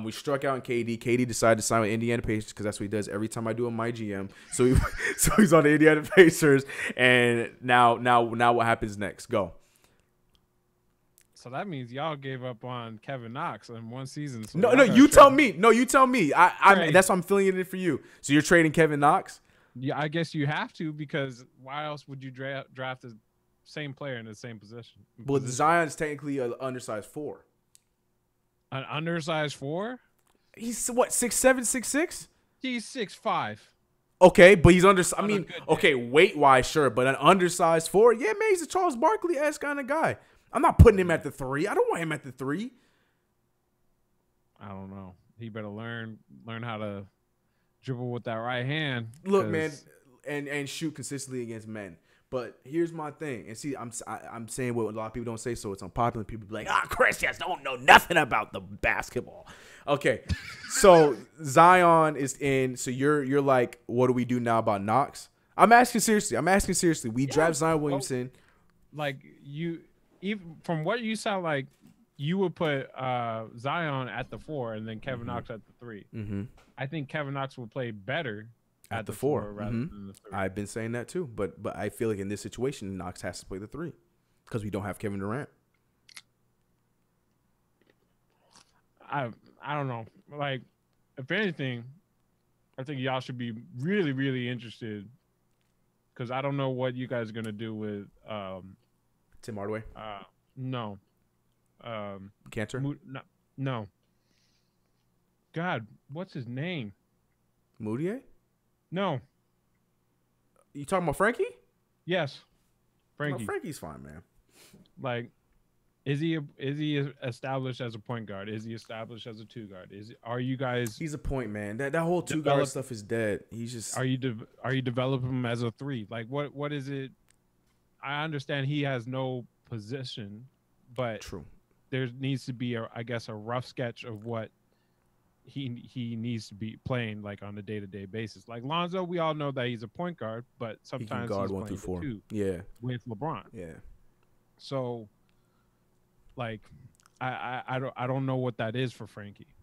[SPEAKER 1] We struck out in KD. KD decided to sign with Indiana Pacers because that's what he does every time I do a my GM. So he's on the Indiana Pacers. And now what happens next? Go.
[SPEAKER 2] So that means y'all gave up on Kevin Knox in one season. So
[SPEAKER 1] no, you tell me. No, you tell me. That's why I'm filling it in for you. So you're trading Kevin Knox?
[SPEAKER 2] Yeah, I guess you have to because why else would you draft the same player in the same position?
[SPEAKER 1] Well, Zion's technically an undersized 4.
[SPEAKER 2] An undersized 4?
[SPEAKER 1] He's what, 6'7", 6'6"?
[SPEAKER 2] He's 6'5".
[SPEAKER 1] Okay, but he's under. I
[SPEAKER 2] On a
[SPEAKER 1] mean,
[SPEAKER 2] good
[SPEAKER 1] okay,
[SPEAKER 2] day.
[SPEAKER 1] weight wise, sure, but an undersized four, yeah, man, he's a Charles Barkley-esque kind of guy. I'm not putting him at the 3. I don't want him at the 3.
[SPEAKER 2] I don't know. He better learn how to dribble with that right hand.
[SPEAKER 1] Look, man,
[SPEAKER 2] 'Cause
[SPEAKER 1] and shoot consistently against men. But here's my thing, and see, I'm saying what a lot of people don't say, so it's unpopular. People be like, Chris just don't know nothing about the basketball. Okay, so Zion is in. So you're like, what do we do now about Knox? I'm asking seriously. We draft Zion Williamson.
[SPEAKER 2] like even from what you sound like, you would put Zion at the 4 and then Kevin Knox at the 3.
[SPEAKER 1] Mm-hmm.
[SPEAKER 2] I think Kevin Knox will play better
[SPEAKER 1] At the 4
[SPEAKER 2] rather than the 3.
[SPEAKER 1] I've been saying that too, but I feel like in this situation, Knox has to play the 3 because we don't have Kevin Durant.
[SPEAKER 2] I don't know. Like, if anything, I think y'all should be really, really interested because I don't know what you guys are gonna do with
[SPEAKER 1] Tim Hardaway,
[SPEAKER 2] no,
[SPEAKER 1] Cantor,
[SPEAKER 2] no. God, what's his name?
[SPEAKER 1] Moutier.
[SPEAKER 2] No.
[SPEAKER 1] You talking about Frankie?
[SPEAKER 2] Yes, Frankie.
[SPEAKER 1] No, Frankie's fine, man.
[SPEAKER 2] Like, is he established as a point guard? Is he established as a 2 guard? Are you guys?
[SPEAKER 1] He's a point man. That whole 2 guard stuff is dead. He's just.
[SPEAKER 2] Are you developing him as a 3? Like, what is it? I understand he has no position, but
[SPEAKER 1] True.
[SPEAKER 2] There needs to be I guess a rough sketch of what he needs to be playing like on a day-to-day basis. Like Lonzo, we all know that he's a point guard, but sometimes
[SPEAKER 1] he can guard
[SPEAKER 2] he's
[SPEAKER 1] 1 through 4.
[SPEAKER 2] 2
[SPEAKER 1] Yeah.
[SPEAKER 2] with LeBron.
[SPEAKER 1] Yeah.
[SPEAKER 2] So, like, I don't know what that is for Frankie.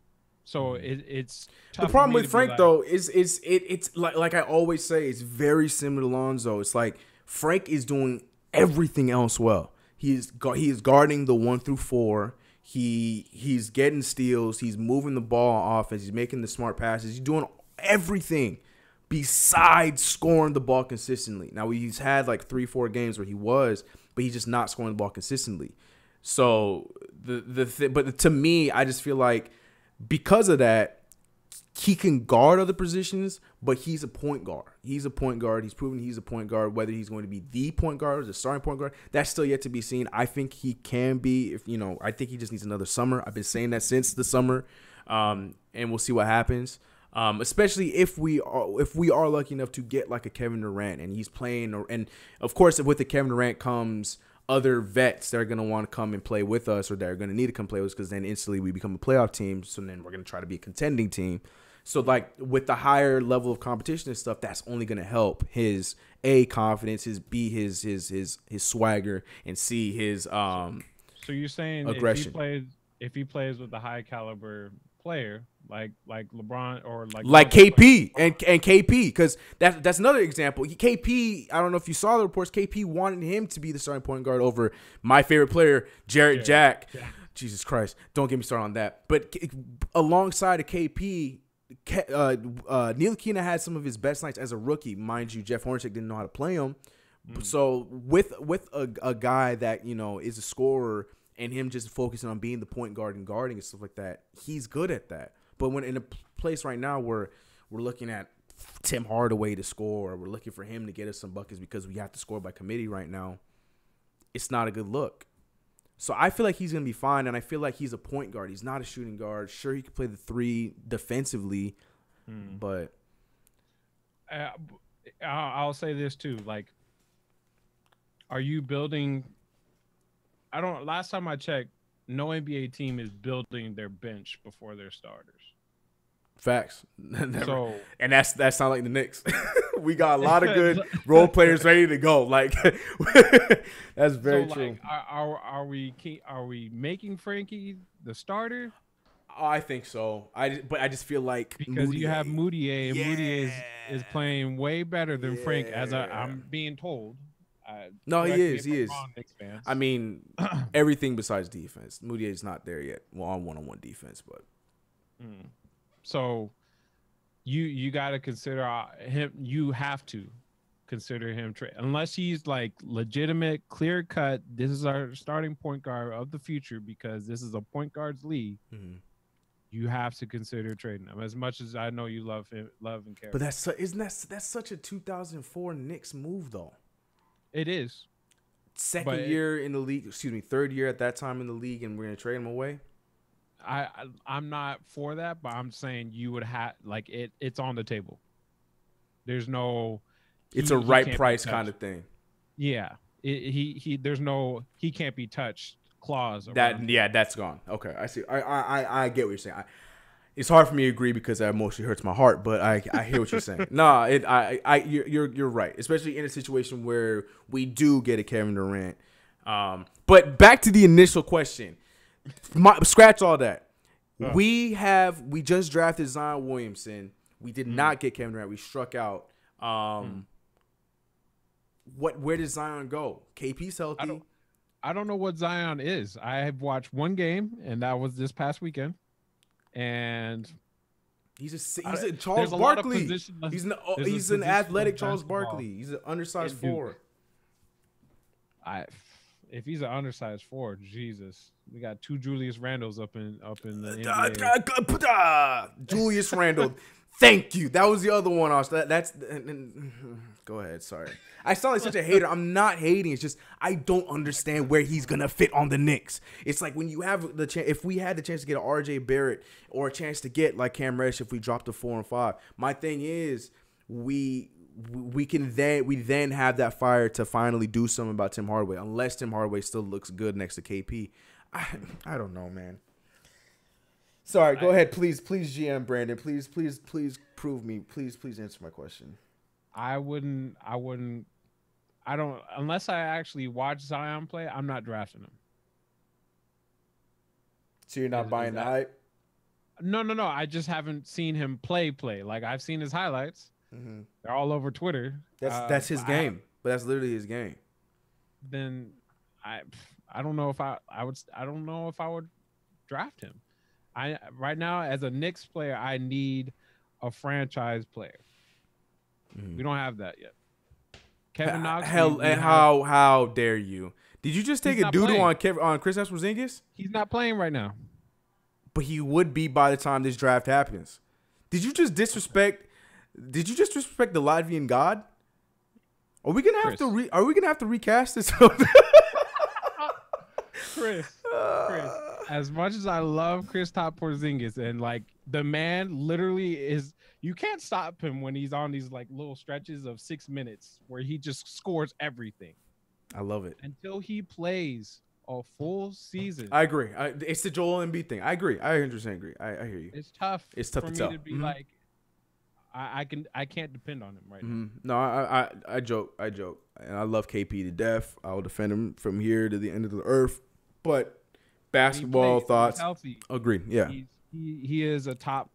[SPEAKER 2] So it's tough
[SPEAKER 1] The problem
[SPEAKER 2] for me
[SPEAKER 1] with
[SPEAKER 2] to be
[SPEAKER 1] Frank
[SPEAKER 2] like,
[SPEAKER 1] though is it's like I always say, it's very similar to Lonzo. It's like Frank is doing everything else well. He is guarding the 1 through 4. He's getting steals. He's moving the ball on offense. He's making the smart passes. He's doing everything besides scoring the ball consistently. Now he's had like 3-4 games where he was, but he's just not scoring the ball consistently. So but to me, I just feel like because of that, he can guard other positions, but he's a point guard. He's a point guard. He's proven he's a point guard. Whether he's going to be the point guard or the starting point guard, that's still yet to be seen. I think he can be. I think he just needs another summer. I've been saying that since the summer, and we'll see what happens. Especially if we are lucky enough to get like a Kevin Durant and he's playing, and of course with the Kevin Durant comes other vets that are going to want to come and play with us, or that are going to need to come play with us, because then instantly we become a playoff team. So then we're going to try to be a contending team. So like with the higher level of competition and stuff, that's only going to help his confidence, his his swagger, and C his
[SPEAKER 2] So you're saying
[SPEAKER 1] aggression.
[SPEAKER 2] if he plays with a high caliber player like LeBron or
[SPEAKER 1] like KP and KP, because that's another example. KP, I don't know if you saw the reports. KP wanted him to be the starting point guard over my favorite player, Jarrett Jack. Yeah. Jesus Christ, don't get me started on that. But alongside of KP, Ntilikina had some of his best nights as a rookie. Mind you, Jeff Hornacek didn't know how to play him. So with a guy that is a scorer and him just focusing on being the point guard and guarding and stuff like that, he's good at that. But when in a place right now where we're looking at Tim Hardaway to score, or we're looking for him to get us some buckets because we have to score by committee right now, it's not a good look. So I feel like he's going to be fine, and I feel like he's a point guard. He's not a shooting guard. Sure, he can play the 3 defensively, but
[SPEAKER 2] I'll say this too. Like, are you building? Last time I checked, no NBA team is building their bench before their starters.
[SPEAKER 1] Facts.
[SPEAKER 2] So,
[SPEAKER 1] and that's not like the Knicks. We got a lot of good role players ready to go. Like that's very true.
[SPEAKER 2] Like, are we making Frankie the starter?
[SPEAKER 1] I think so. But I just feel like
[SPEAKER 2] because you have Moutier, and Moutier is playing way better than Frank, as I'm being told.
[SPEAKER 1] No, he is. I mean, everything besides defense. Moutier is not there yet. Well, on one-on-one defense, but.
[SPEAKER 2] So, you got to consider him. You have to consider him unless he's like legitimate, clear cut. This is our starting point guard of the future because this is a point guard's league. you have to consider trading him. As much as I know you love him, love and care.
[SPEAKER 1] But that's such a 2004 Knicks move though.
[SPEAKER 2] It is.
[SPEAKER 1] Second year in the league, excuse me, third year at that time in the league, and we're gonna trade him away.
[SPEAKER 2] I'm not for that, but I'm saying you would have like it's on the table. There's no.
[SPEAKER 1] It's a right price kind of thing.
[SPEAKER 2] Yeah, there's no he can't be touched clause.
[SPEAKER 1] That's gone. Okay, I see. I get what you're saying. It's hard for me to agree because that emotionally hurts my heart, but I hear what you're saying. You're right, especially in a situation where we do get a Kevin Durant. But back to the initial question. Scratch all that. We just drafted Zion Williamson. We did not get Kevin Durant. We struck out. Where does Zion go? KP's healthy.
[SPEAKER 2] I don't know what Zion is. I have watched one game, and that was this past weekend. And
[SPEAKER 1] he's a Charles Barkley. He's an athletic Charles Barkley. He's an undersized four.
[SPEAKER 2] If he's an undersized four, Jesus, we got two Julius Randles up in the NBA.
[SPEAKER 1] Julius Randle. Thank you. That was the other one. Go ahead. Sorry. I sound like such a hater. I'm not hating. It's just I don't understand where he's gonna fit on the Knicks. It's like when you have the chance. If we had the chance to get an RJ Barrett or a chance to get like Cam Reddish, if we dropped to 4 and 5, my thing is we then have that fire to finally do something about Tim Hardaway. Unless Tim Hardaway still looks good next to KP, I don't know, man. Sorry, go ahead, please, GM Brandon, please prove me, please answer my question.
[SPEAKER 2] I don't unless I actually watch Zion play. I'm not drafting him.
[SPEAKER 1] So you're not buying the hype?
[SPEAKER 2] No. I just haven't seen him play. Like I've seen his highlights. Mm-hmm. They're all over Twitter.
[SPEAKER 1] That's his game, but that's literally his game.
[SPEAKER 2] Then I don't know if I don't know if I would draft him. Right now, as a Knicks player, I need a franchise player. Mm-hmm. We don't have that yet. Kevin Knox.
[SPEAKER 1] How dare you? Did you just take a doodle on Kristaps Porzingis?
[SPEAKER 2] He's not playing right now.
[SPEAKER 1] But he would be by the time this draft happens. Did you just disrespect the Latvian god? Are we gonna have to recast this?
[SPEAKER 2] Chris. As much as I love Kristaps Porzingis and like the man literally is, you can't stop him when he's on these like little stretches of 6 minutes where he just scores everything.
[SPEAKER 1] I love it.
[SPEAKER 2] Until he plays a full season.
[SPEAKER 1] I agree. It's the Joel Embiid thing. I agree. I 100% agree. I hear you.
[SPEAKER 2] It's tough.
[SPEAKER 1] It's tough
[SPEAKER 2] for
[SPEAKER 1] to
[SPEAKER 2] me
[SPEAKER 1] tell.
[SPEAKER 2] To be like, I can't depend on him right now.
[SPEAKER 1] No, I joke, and I love KP to death. I will defend him from here to the end of the earth. But basketball thoughts. Agreed. Yeah.
[SPEAKER 2] He is a top.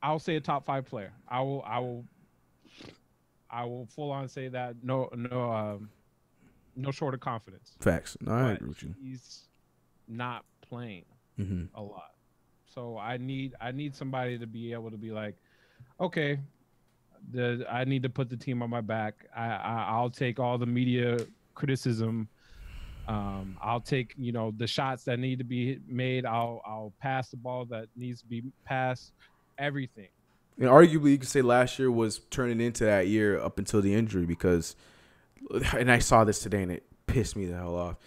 [SPEAKER 2] I'll say a top 5 player. I will full on say that. No short of confidence.
[SPEAKER 1] Facts. No, I agree with you.
[SPEAKER 2] He's not playing a lot, so I need somebody to be able to be like, okay, I need to put the team on my back. I'll take all the media criticism. I'll take, the shots that need to be made. I'll pass the ball that needs to be passed. Everything.
[SPEAKER 1] And arguably, you could say last year was turning into that year up until the injury because, and I saw this today and it pissed me the hell off.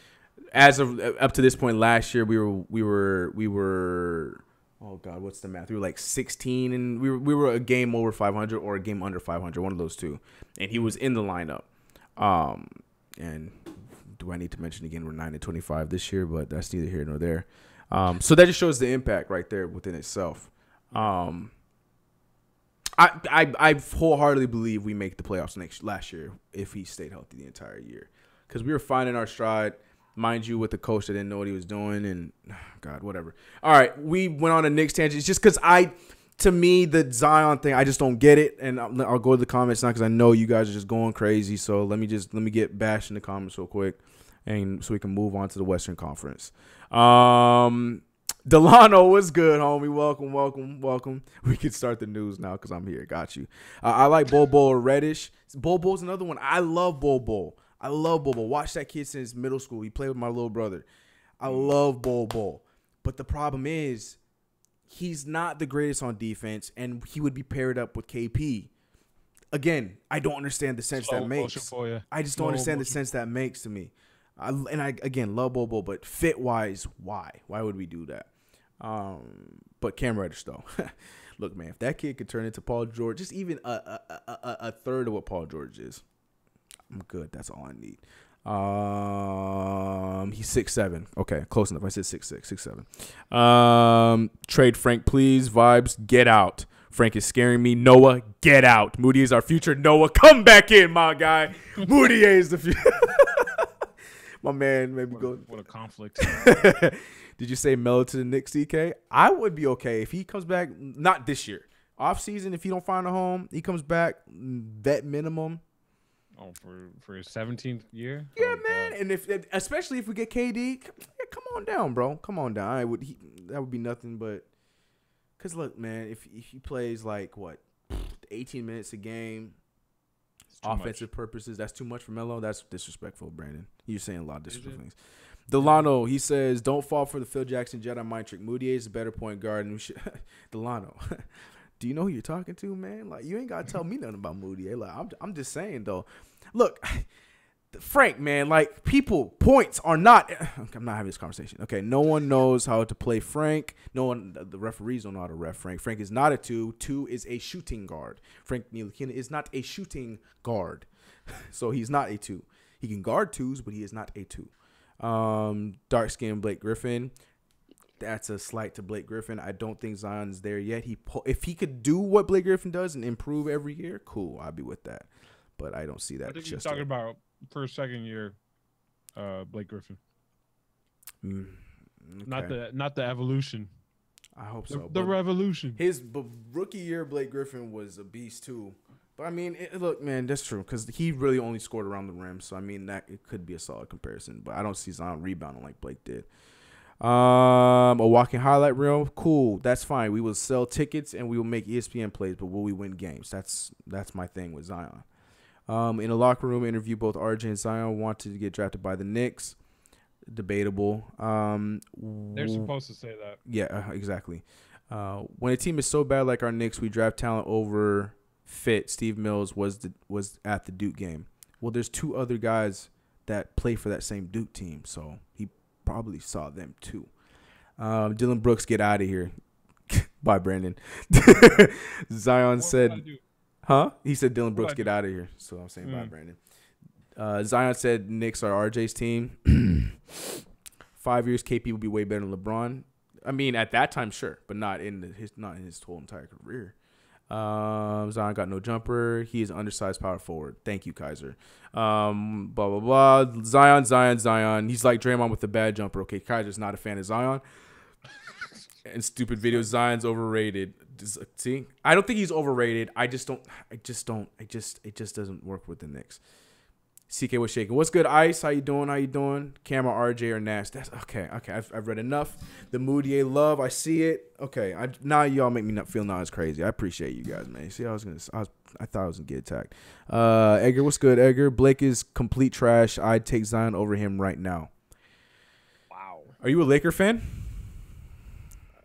[SPEAKER 1] As of up to this point last year, we were. Oh God, what's the math? We were like 16, and we were a game over 500 or a game under 500, one of those two. And he was in the lineup. And do I need to mention again? We're 9-25 this year, but that's neither here nor there. So that just shows the impact right there within itself. I wholeheartedly believe we make the playoffs last year if he stayed healthy the entire year, because we were finding our stride. Mind you, with the coach that didn't know what he was doing, and God, whatever. All right, we went on a Knicks tangent. It's just because to me, the Zion thing, I just don't get it, and I'll go to the comments now because I know you guys are just going crazy. So let me get bashed in the comments real quick, and so we can move on to the Western Conference. Delano, what's good, homie? Welcome. We can start the news now because I'm here. Got you. I like Bobo or Reddish. Bobo's another one. I love Bobo. Watch that kid since middle school. He played with my little brother. I love Bobo. But the problem is he's not the greatest on defense, and he would be paired up with KP. Again, I don't understand the sense that makes. I just don't understand the sense that makes to me. I again love Bobo, but fit wise, why? Why would we do that? But Cam Reddish though, look, man, if that kid could turn into Paul George, just even a third of what Paul George is, I'm good. That's all I need. He's 6'7". Okay, close enough. I said 6'6", 6'7". Trade Frank, please. Vibes, get out. Frank is scaring me. Noah, get out. Moody is our future. Noah, come back in, my guy. Moody is the future. My man, maybe go.
[SPEAKER 2] What a conflict.
[SPEAKER 1] Did you say Melo to the Knicks, CK? I would be okay if he comes back. Not this year. Off season, if he don't find a home, he comes back. Vet minimum.
[SPEAKER 2] Oh, for his 17th year?
[SPEAKER 1] Yeah, man. And especially if we get KD, come on down, bro. Come on down. That would be nothing but. Because, look, man, if he plays like, 18 minutes a game, offensive purposes, that's too much for Melo. That's disrespectful, Brandon. You're saying a lot of disrespectful things. Delano, he says, don't fall for the Phil Jackson Jedi mind trick. Moutier is a better point guard. And Delano, do you know who you're talking to, man? Like, you ain't got to tell me nothing about Moutier. Like, I'm just saying, though. Look, Frank, man, like, points are not. I'm not having this conversation. Okay, no one knows how to play Frank. No one, the referees don't know how to ref Frank. Frank is not a 2. 2 is a shooting guard. Frank Ntilikina is not a shooting guard. So he's not a 2. He can guard 2s, but he is not a 2. Dark-skinned Blake Griffin. That's a slight to Blake Griffin. I don't think Zion's there yet. If he could do what Blake Griffin does and improve every year, cool, I'd be with that. But I don't see that.
[SPEAKER 2] I think you're talking about first, second year, Blake Griffin. Okay. Not the evolution.
[SPEAKER 1] I hope so.
[SPEAKER 2] The revolution.
[SPEAKER 1] His rookie year, Blake Griffin was a beast too. But I mean, look, man, that's true because he really only scored around the rim. So I mean, it could be a solid comparison. But I don't see Zion rebounding like Blake did. A walking highlight reel, cool. That's fine. We will sell tickets and we will make ESPN plays, but will we win games? That's my thing with Zion. In a locker room interview, both RJ and Zion wanted to get drafted by the Knicks. Debatable.
[SPEAKER 2] They're supposed to say that.
[SPEAKER 1] Yeah, exactly. When a team is so bad like our Knicks, we draft talent over fit. Steve Mills was at the Duke game. Well, there's 2 other guys that play for that same Duke team, so he probably saw them too. Dylan Brooks, get out of here. Bye, Brandon. Zion said. Huh? He said Dylan Brooks, get out of here. So I'm saying bye, Brandon. Zion said Knicks are RJ's team. 5 years, KP will be way better than LeBron. I mean, at that time, sure, but not in his whole entire career. Zion got no jumper. He is an undersized power forward. Thank you, Kaiser. Blah, blah, blah. Zion. He's like Draymond with the bad jumper. Okay, Kaiser's not a fan of Zion. And stupid video, Zion's overrated. See, I don't think he's overrated. It just doesn't work with the Knicks. CK was shaking. What's good, Ice? How you doing? Camera, RJ, or Nash? That's okay. I've read enough. The Moutier love, I see it. Okay, now y'all make me not feel not as crazy. I appreciate you guys, man. See, I thought I was gonna get attacked. Edgar, what's good, Edgar? Blake is complete trash. I'd take Zion over him right now.
[SPEAKER 2] Wow.
[SPEAKER 1] Are you a Laker fan?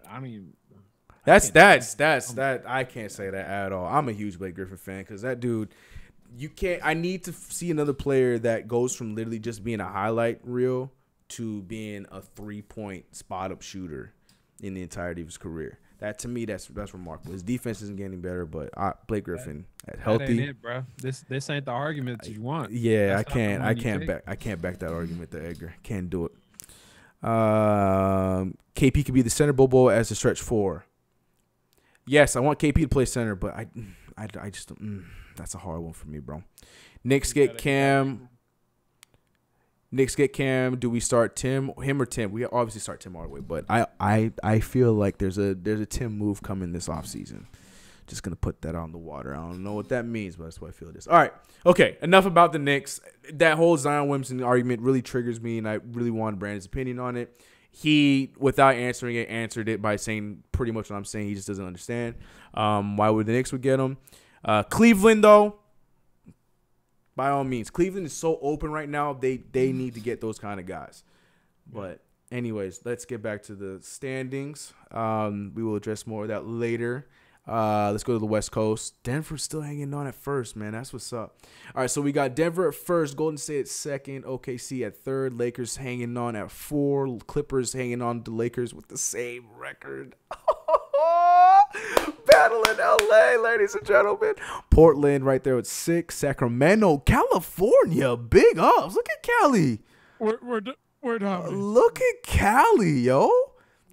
[SPEAKER 2] I mean,
[SPEAKER 1] that's that. I can't say that at all. I'm a huge Blake Griffin fan because that dude. I need to see another player that goes from literally just being a highlight reel to being a 3-point spot up shooter in the entirety of his career. That to me, that's remarkable. His defense isn't getting better, but Blake Griffin healthy.
[SPEAKER 2] That ain't it, bro. This ain't the argument that you want.
[SPEAKER 1] Yeah, I can't back that argument there, Edgar. Can't do it. KP could be the center, Bobo as a stretch 4. Yes, I want KP to play center, but I just don't. That's a hard one for me, bro. Knicks get Cam. Do we start him or Tim? We obviously start Tim Hardaway, but I feel like there's a Tim move coming this offseason. Just gonna put that on the water. I don't know what that means, but that's what I feel it is. All right, okay. Enough about the Knicks. That whole Zion Williamson argument really triggers me, and I really wanted Brandon's opinion on it. He, without answering it, answered it by saying pretty much what I'm saying. He just doesn't understand why would the Knicks would get him. Cleveland, though, by all means, Cleveland is so open right now. They need to get those kind of guys. But Anyways, let's get back to the standings. We will address more of that later. Let's go to the West Coast. Denver's still hanging on at first, man. That's what's up. All right, so we got Denver at first, Golden State at second, OKC at third, Lakers hanging on at 4, Clippers hanging on to Lakers with the same record. Battle in LA, ladies and gentlemen. Portland right there with 6, Sacramento, California, big ups. Look at Cali.
[SPEAKER 2] We're dominant.
[SPEAKER 1] Look at Cali, yo.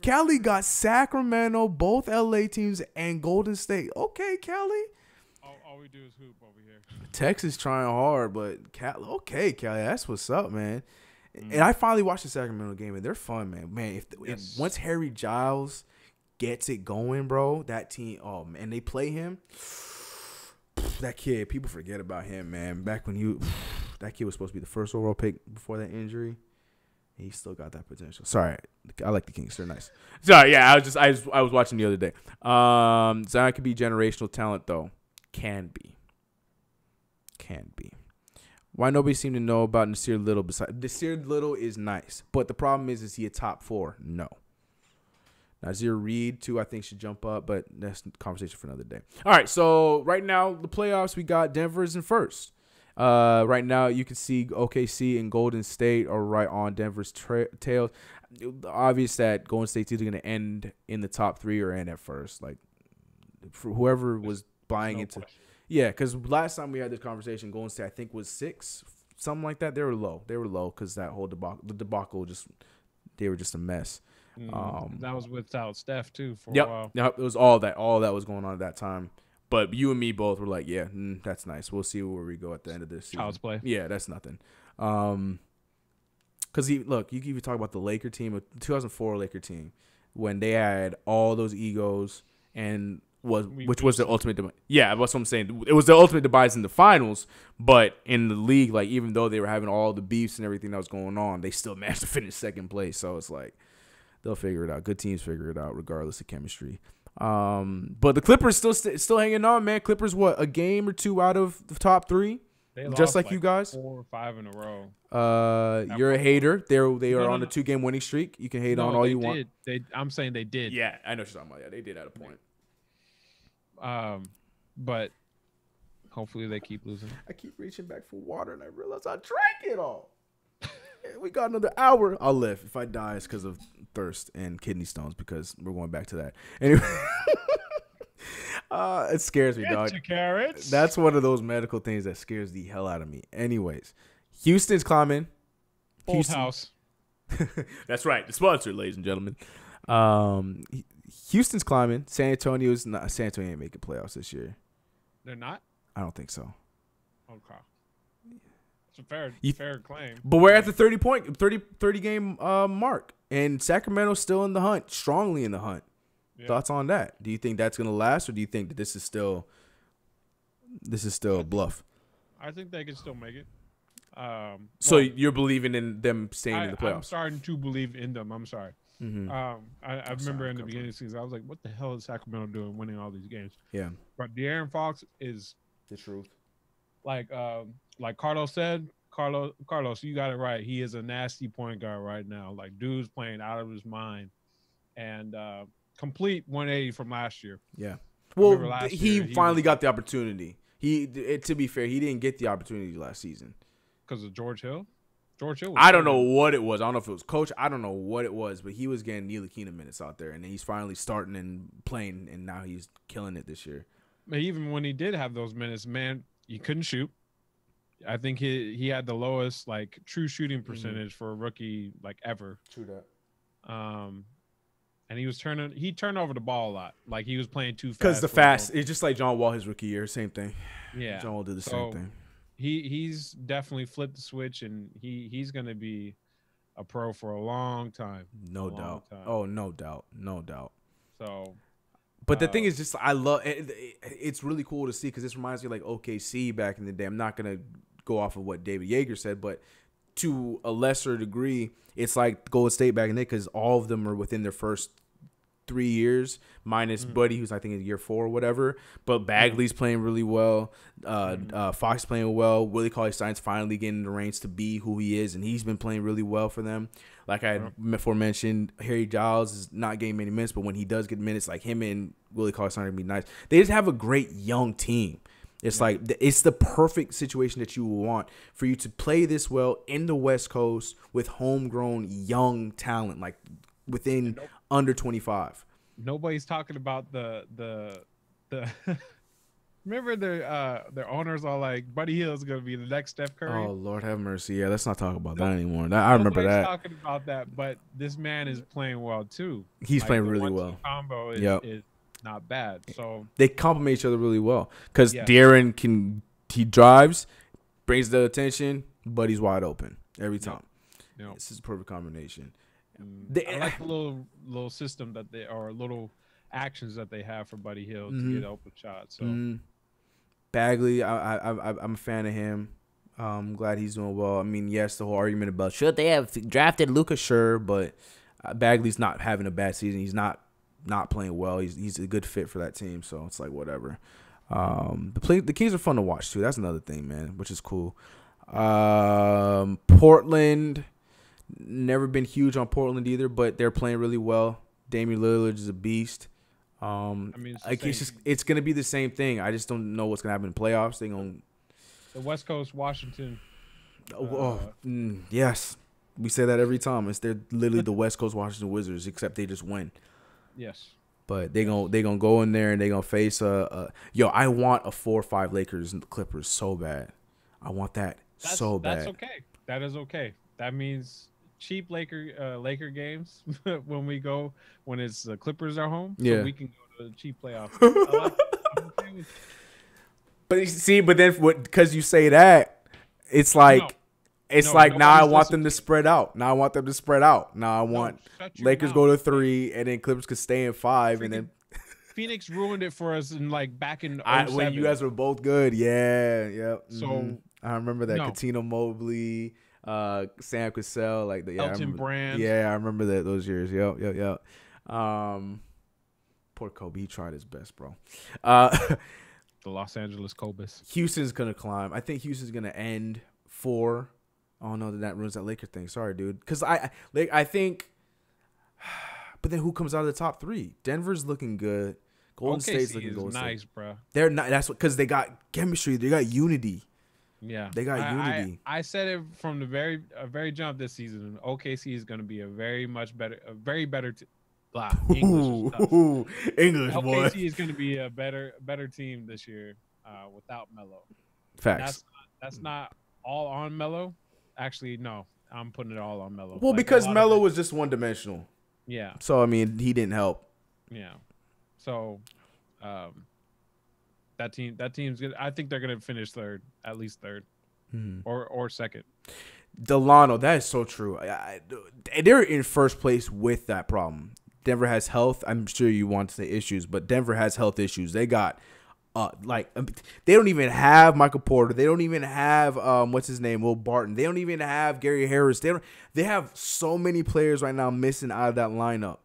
[SPEAKER 1] Cali got Sacramento, both LA teams, and Golden State. Okay, Cali.
[SPEAKER 2] All we do is hoop over here.
[SPEAKER 1] Texas trying hard, but Cali. Okay, Cali, that's what's up, man. And I finally watched the Sacramento game, and they're fun, man. Man, if once Harry Giles gets it going, bro, that team. Oh man, they play him. That kid, people forget about him, man. Back when that kid was supposed to be the first overall pick before that injury. He still got that potential. Sorry, I like the Kings. They're nice. Sorry, yeah, I was watching the other day. Zion could be generational talent though. Can be. Why nobody seem to know about Nasir Little? Besides, Nasir Little is nice, but the problem is he a top 4? No. Nazir Reed too, I think should jump up, but that's a conversation for another day. All right, so right now the playoffs, we got Denver's in first. Right now, you can see OKC and Golden State are right on Denver's tail. Obvious that Golden State's either going to end in the top 3 or end at first. Like, for whoever was buying into – yeah, because last time we had this conversation, Golden State, I think, was 6, something like that. They were low because that whole debacle they were just a mess.
[SPEAKER 2] That was without Steph, too, for
[SPEAKER 1] a
[SPEAKER 2] while.
[SPEAKER 1] Yep, it was all that was going on at that time. But you and me both were like, yeah, that's nice. We'll see where we go at the end of this season.
[SPEAKER 2] Child's play.
[SPEAKER 1] Yeah, that's nothing. Because, look, you can even talk about the Laker team, the 2004 Laker team, when they had all those egos and which was the ultimate demise. Yeah, that's what I'm saying. It was the ultimate demise in the finals, but in the league, like, even though they were having all the beefs and everything that was going on, they still managed to finish second place. So it's like they'll figure it out. Good teams figure it out regardless of chemistry. But the Clippers still hanging on, man. Clippers, what, a game or 2 out of the top 3, just like you guys.
[SPEAKER 2] 4 or 5 in a row.
[SPEAKER 1] You're a hater. They are on a 2-game winning streak. You can hate on all you want.
[SPEAKER 2] I'm saying they did.
[SPEAKER 1] Yeah, I know what you're talking about. Yeah, they did at a point.
[SPEAKER 2] But hopefully they keep losing.
[SPEAKER 1] I keep reaching back for water and I realize I drank it all. We got another hour. I'll live. If I die, it's because of thirst and kidney stones, because we're going back to that. Anyway, it scares me, dog.
[SPEAKER 2] Carrots.
[SPEAKER 1] That's one of those medical things that scares the hell out of me. Anyways, Houston's climbing.
[SPEAKER 2] Old house.
[SPEAKER 1] That's right. The sponsor, ladies and gentlemen. Houston's climbing. San Antonio ain't making playoffs this year.
[SPEAKER 2] They're not?
[SPEAKER 1] I don't think so.
[SPEAKER 2] Okay. It's a fair claim.
[SPEAKER 1] But we're at the 30 game mark, and Sacramento's still in the hunt, strongly in the hunt. Yeah. Thoughts on that? Do you think that's going to last, or do you think that this is still a bluff?
[SPEAKER 2] I think they can still make it.
[SPEAKER 1] So you're believing in them staying in the playoffs?
[SPEAKER 2] I'm starting to believe in them. I'm sorry. Mm-hmm. I remember in the beginning of the season, I was like, what the hell is Sacramento doing winning all these games?
[SPEAKER 1] Yeah.
[SPEAKER 2] But De'Aaron Fox is
[SPEAKER 1] the truth.
[SPEAKER 2] Like Carlos said, Carlos, you got it right. He is a nasty point guard right now. Like, dude's playing out of his mind. And complete 180 from last year.
[SPEAKER 1] Yeah. Well, he finally got the opportunity. To be fair, he didn't get the opportunity last season.
[SPEAKER 2] Because of George Hill? George Hill.
[SPEAKER 1] I don't know what it was. I don't know if it was coach. I don't know what it was, but he was getting Ntilikina minutes out there, and then he's finally starting and playing, and now he's killing it this year.
[SPEAKER 2] But even when he did have those minutes, man, he couldn't shoot. I think he had the lowest like true shooting percentage for a rookie like ever.
[SPEAKER 1] True that.
[SPEAKER 2] And he turned over the ball a lot. Like he was playing too fast.
[SPEAKER 1] Because it's just like John Wall his rookie year, same thing.
[SPEAKER 2] Yeah.
[SPEAKER 1] John Wall did the same thing.
[SPEAKER 2] He's definitely flipped the switch, and he's going to be a pro for a long time.
[SPEAKER 1] No doubt. Oh, no doubt. No doubt.
[SPEAKER 2] So,
[SPEAKER 1] but the thing is, just I love it. It's really cool to see, because this reminds me of like OKC back in the day. I'm not going to go off of what David Yeager said, but to a lesser degree, it's like Golden State back in the day, because all of them are within their first 3 years, minus Buddy, who's I think in year 4 or whatever. But Bagley's playing really well. Fox playing well. Willie Cauley-Stein's finally getting the reins to be who he is, and he's been playing really well for them. Like I had before mentioned, Harry Giles is not getting many minutes, but when he does get minutes, like him and Willie Cauley-Stein are going to be nice. They just have a great young team. It's like it's the perfect situation that you want for you to play this well in the West Coast with homegrown young talent, like within under 25.
[SPEAKER 2] Nobody's talking about the remember their owners are like Buddy Hield's gonna be the next Steph Curry.
[SPEAKER 1] Oh Lord have mercy. Yeah, let's not talk about that anymore. I remember that.
[SPEAKER 2] Nobody's talking about that, but this man is playing well too.
[SPEAKER 1] He's playing really well.
[SPEAKER 2] Combo is not bad. So
[SPEAKER 1] they complement each other really well because De'Aaron he drives, brings the attention, but he's wide open every time. This is a perfect combination.
[SPEAKER 2] I like the little system that they or little actions that they have for Buddy Hield to get open shots. So
[SPEAKER 1] Bagley, I'm a fan of him. I'm glad he's doing well. I mean, yes, the whole argument about should they have drafted Luka, sure, but Bagley's not having a bad season. He's not playing well. He's a good fit for that team, so it's like whatever. The Kings are fun to watch too. That's another thing, man, which is cool. Portland, never been huge on Portland either, but they're playing really well. Damian Lillard is a beast. I mean, it's gonna be the same thing. I just don't know what's gonna happen in playoffs.
[SPEAKER 2] The West Coast, Washington.
[SPEAKER 1] Yes, we say that every time. They're literally the West Coast Washington Wizards, except they just win.
[SPEAKER 2] Yes.
[SPEAKER 1] But they gonna go in there and they gonna face I want a 4-5 Lakers and Clippers so bad. I want that so bad.
[SPEAKER 2] That's okay. That is okay. That means cheap Laker games when it's the Clippers are home. So we can go to the cheap playoffs. I'm okay with
[SPEAKER 1] but then because you say that, it's like now I want them to spread out. Now I want them to spread out. Now I want Lakers go to 3 and then Clippers could stay in 5 and then
[SPEAKER 2] Phoenix ruined it for us back in 07.
[SPEAKER 1] When you guys were both good. Yeah.
[SPEAKER 2] So
[SPEAKER 1] I remember that Katino Mobley, Sam Cassell,
[SPEAKER 2] Elton Brand.
[SPEAKER 1] Yeah, I remember those years. Yep. Poor Kobe, he tried his best, bro.
[SPEAKER 2] The Los Angeles Cobras.
[SPEAKER 1] Houston's gonna climb. I think Houston's gonna end 4. Oh no, that ruins that Laker thing. Sorry, dude. Because I think, but then who comes out of the top 3? Denver's looking good. Golden State's looking good.
[SPEAKER 2] Nice, bro.
[SPEAKER 1] They're not. That's because they got chemistry. They got unity.
[SPEAKER 2] Yeah,
[SPEAKER 1] they got unity.
[SPEAKER 2] I said it from the very jump this season. OKC is going to be a very better. English boy. OKC is going to be a better team this year without Melo.
[SPEAKER 1] Facts.
[SPEAKER 2] That's not all on Melo. Actually, no, I'm putting it all on Melo.
[SPEAKER 1] Well, because Melo was just one dimensional.
[SPEAKER 2] Yeah.
[SPEAKER 1] So I mean, he didn't help.
[SPEAKER 2] Yeah. So, that team's good. I think they're gonna finish third, at least third, or second.
[SPEAKER 1] Delano, that is so true. They're in first place with that problem. Denver has health. I'm sure you want to say issues, but Denver has health issues. They got they don't even have Michael Porter. They don't even have what's his name, Will Barton. They don't even have Gary Harris. They have so many players right now missing out of that lineup.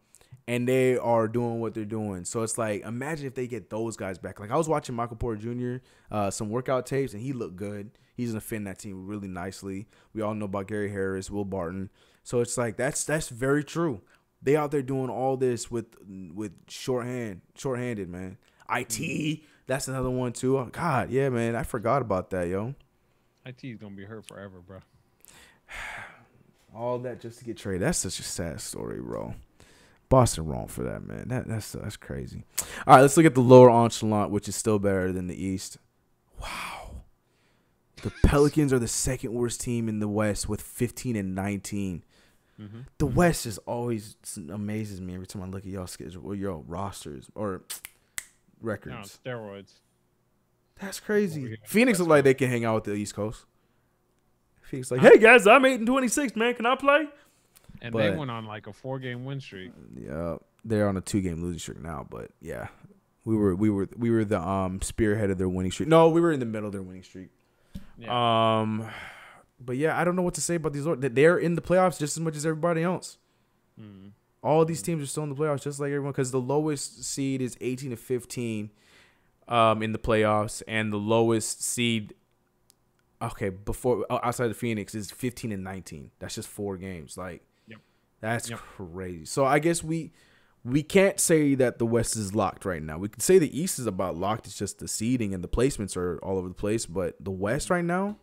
[SPEAKER 1] And they are doing what they're doing. So it's like, imagine if they get those guys back. Like, I was watching Michael Porter Jr., some workout tapes, and he looked good. He's going to fit in that team really nicely. We all know about Gary Harris, Will Barton. So it's like, that's very true. They out there doing all this with shorthanded, man. IT, that's another one, too. Oh, God, yeah, man. I forgot about that, yo.
[SPEAKER 2] IT is going to be hurt forever, bro.
[SPEAKER 1] All that just to get traded. That's such a sad story, bro. Boston wrong for that, man. That's crazy. All right, let's look at the lower echelon, which is still better than the East. Wow. The Pelicans are the second worst team in the West with 15-19. The West just always amazes me every time I look at y'all schedule or your rosters or records.
[SPEAKER 2] No, steroids.
[SPEAKER 1] That's crazy. Phoenix looks like they can hang out with the East Coast. Phoenix like, hey guys, I'm 8-26, man. Can I play?
[SPEAKER 2] And they went on like a 4-game win streak.
[SPEAKER 1] Yeah, they're on a 2-game losing streak now. But yeah, we were the spearhead of their winning streak. No, we were in the middle of their winning streak. Yeah. But yeah, I don't know what to say about these. They're in the playoffs just as much as everybody else. All these teams are still in the playoffs, just like everyone, because the lowest seed is 18 to 15 in the playoffs, and the lowest seed, before outside of Phoenix, is 15 and 19. That's just 4 games. Like, that's crazy. So I guess we can't say that the West is locked right now. We could say the East is about locked. It's just the seeding and the placements are all over the place. But the West right now,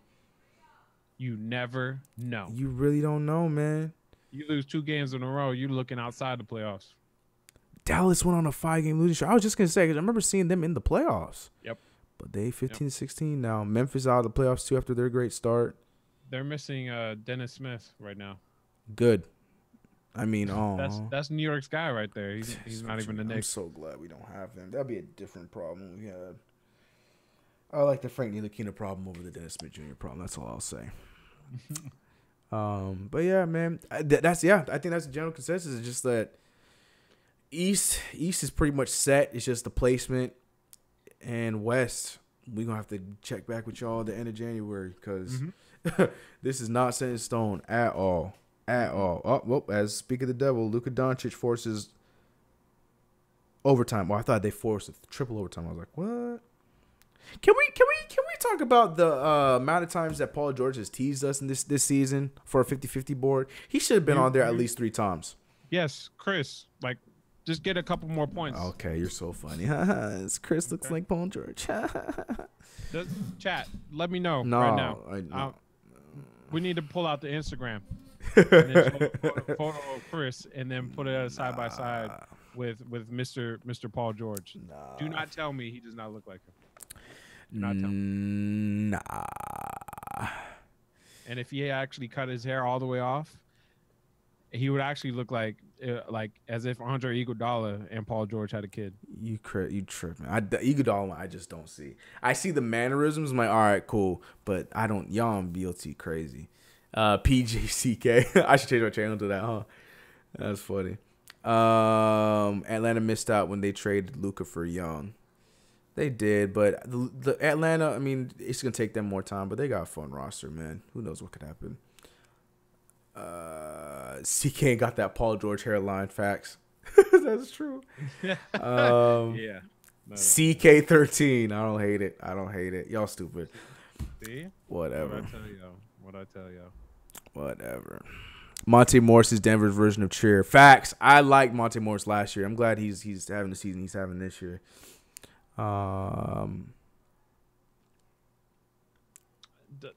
[SPEAKER 2] you never know.
[SPEAKER 1] You really don't know, man.
[SPEAKER 2] You lose 2 games in a row, you're looking outside the playoffs.
[SPEAKER 1] Dallas went on a 5-game losing streak. I was just gonna say, because I remember seeing them in the playoffs.
[SPEAKER 2] Yep.
[SPEAKER 1] But they 15-16 now. Memphis out of the playoffs too after their great start.
[SPEAKER 2] They're missing Dennis Smith right now.
[SPEAKER 1] Good. I mean,
[SPEAKER 2] that's New York's guy right there. He's not even the Knicks.
[SPEAKER 1] I'm so glad we don't have him. That'd be a different problem we had. I like the Frank Ntilikina problem over the Dennis Smith Jr. problem. That's all I'll say. But yeah, man, I think that's the general consensus. It's just that East is pretty much set. It's just the placement, and West, we're gonna have to check back with y'all at the end of January because this is not set in stone at all. Oh, well, as speak of the devil, Luka Doncic forces overtime. Well, I thought they forced a triple overtime. I was like, what? Can we talk about the amount of times that Paul George has teased us in this season for a 50-50 board? He should have been on there at least 3 times.
[SPEAKER 2] Yes, Chris. Like, just get a couple more points.
[SPEAKER 1] Okay, you're so funny. Chris looks like Paul George.
[SPEAKER 2] Just chat. Let me know right now. We need to pull out the Instagram. And then show a photo of Chris and then put it side by side with Mr. Paul George. Do not tell me he does not look like him. Nah. And if he actually cut his hair all the way off, he would actually look like as if Andre Iguodala and Paul George had a kid.
[SPEAKER 1] You tripping? Iguodala, I just don't see. I see the mannerisms. I'm like, all right, cool, but I don't. Y'all on BLT crazy. PJCK. I should change my channel to that, huh? That's funny. Atlanta missed out when they traded Luka for Young. They did, but the Atlanta, I mean, it's going to take them more time, but they got a fun roster, man. Who knows what could happen. CK got that Paul George hairline, facts. That's true. Yeah. CK13. I don't hate it. Y'all stupid.
[SPEAKER 2] See?
[SPEAKER 1] Whatever.
[SPEAKER 2] What I tell y'all.
[SPEAKER 1] Whatever. Monte Morris is Denver's version of Trier. Facts. I liked Monte Morris last year. I'm glad he's having the season he's having this year.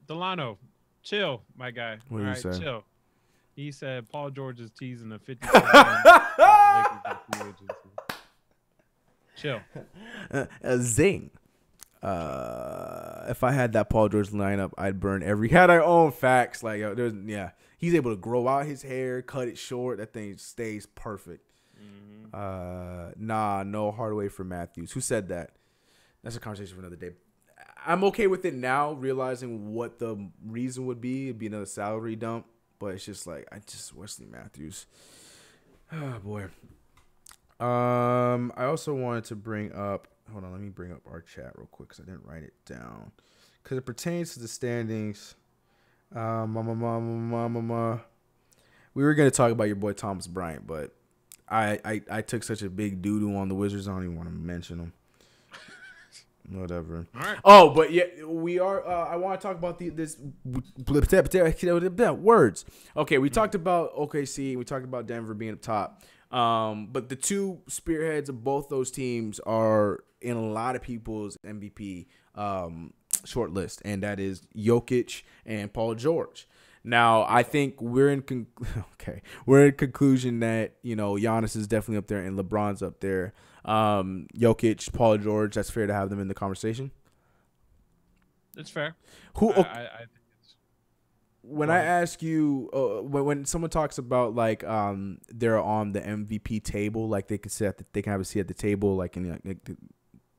[SPEAKER 2] Delano, chill, my guy.
[SPEAKER 1] What did he say?
[SPEAKER 2] Chill. He said Paul George is teasing a 50. Chill.
[SPEAKER 1] Zing. If I had that Paul George lineup, I'd burn every. Had I own facts, like he's able to grow out his hair, cut it short. That thing stays perfect. No Hardaway for Matthews. Who said that? That's a conversation for another day. I'm okay with it now, realizing what the reason would be. It'd be another salary dump, but it's just like Wesley Matthews. Oh boy. I also wanted to bring up. Hold on, let me bring up our chat real quick because I didn't write it down. Because it pertains to the standings. We were going to talk about your boy Thomas Bryant, but I took such a big doo-doo on the Wizards, I don't even want to mention him. Whatever. All right. Oh, but yeah, we are. I want to talk about this words. Okay, we talked about OKC. We talked about Denver being up top. But the 2 spearheads of both those teams are in a lot of people's MVP short list, and that is Jokic and Paul George. Now, I think we're in conclusion that, Giannis is definitely up there and LeBron's up there. Jokic, Paul George, that's fair to have them in the conversation.
[SPEAKER 2] It's fair.
[SPEAKER 1] Who?
[SPEAKER 2] I think it's.
[SPEAKER 1] When I ask you, when someone talks about like they're on the MVP table, like they can they can have a seat at the table, like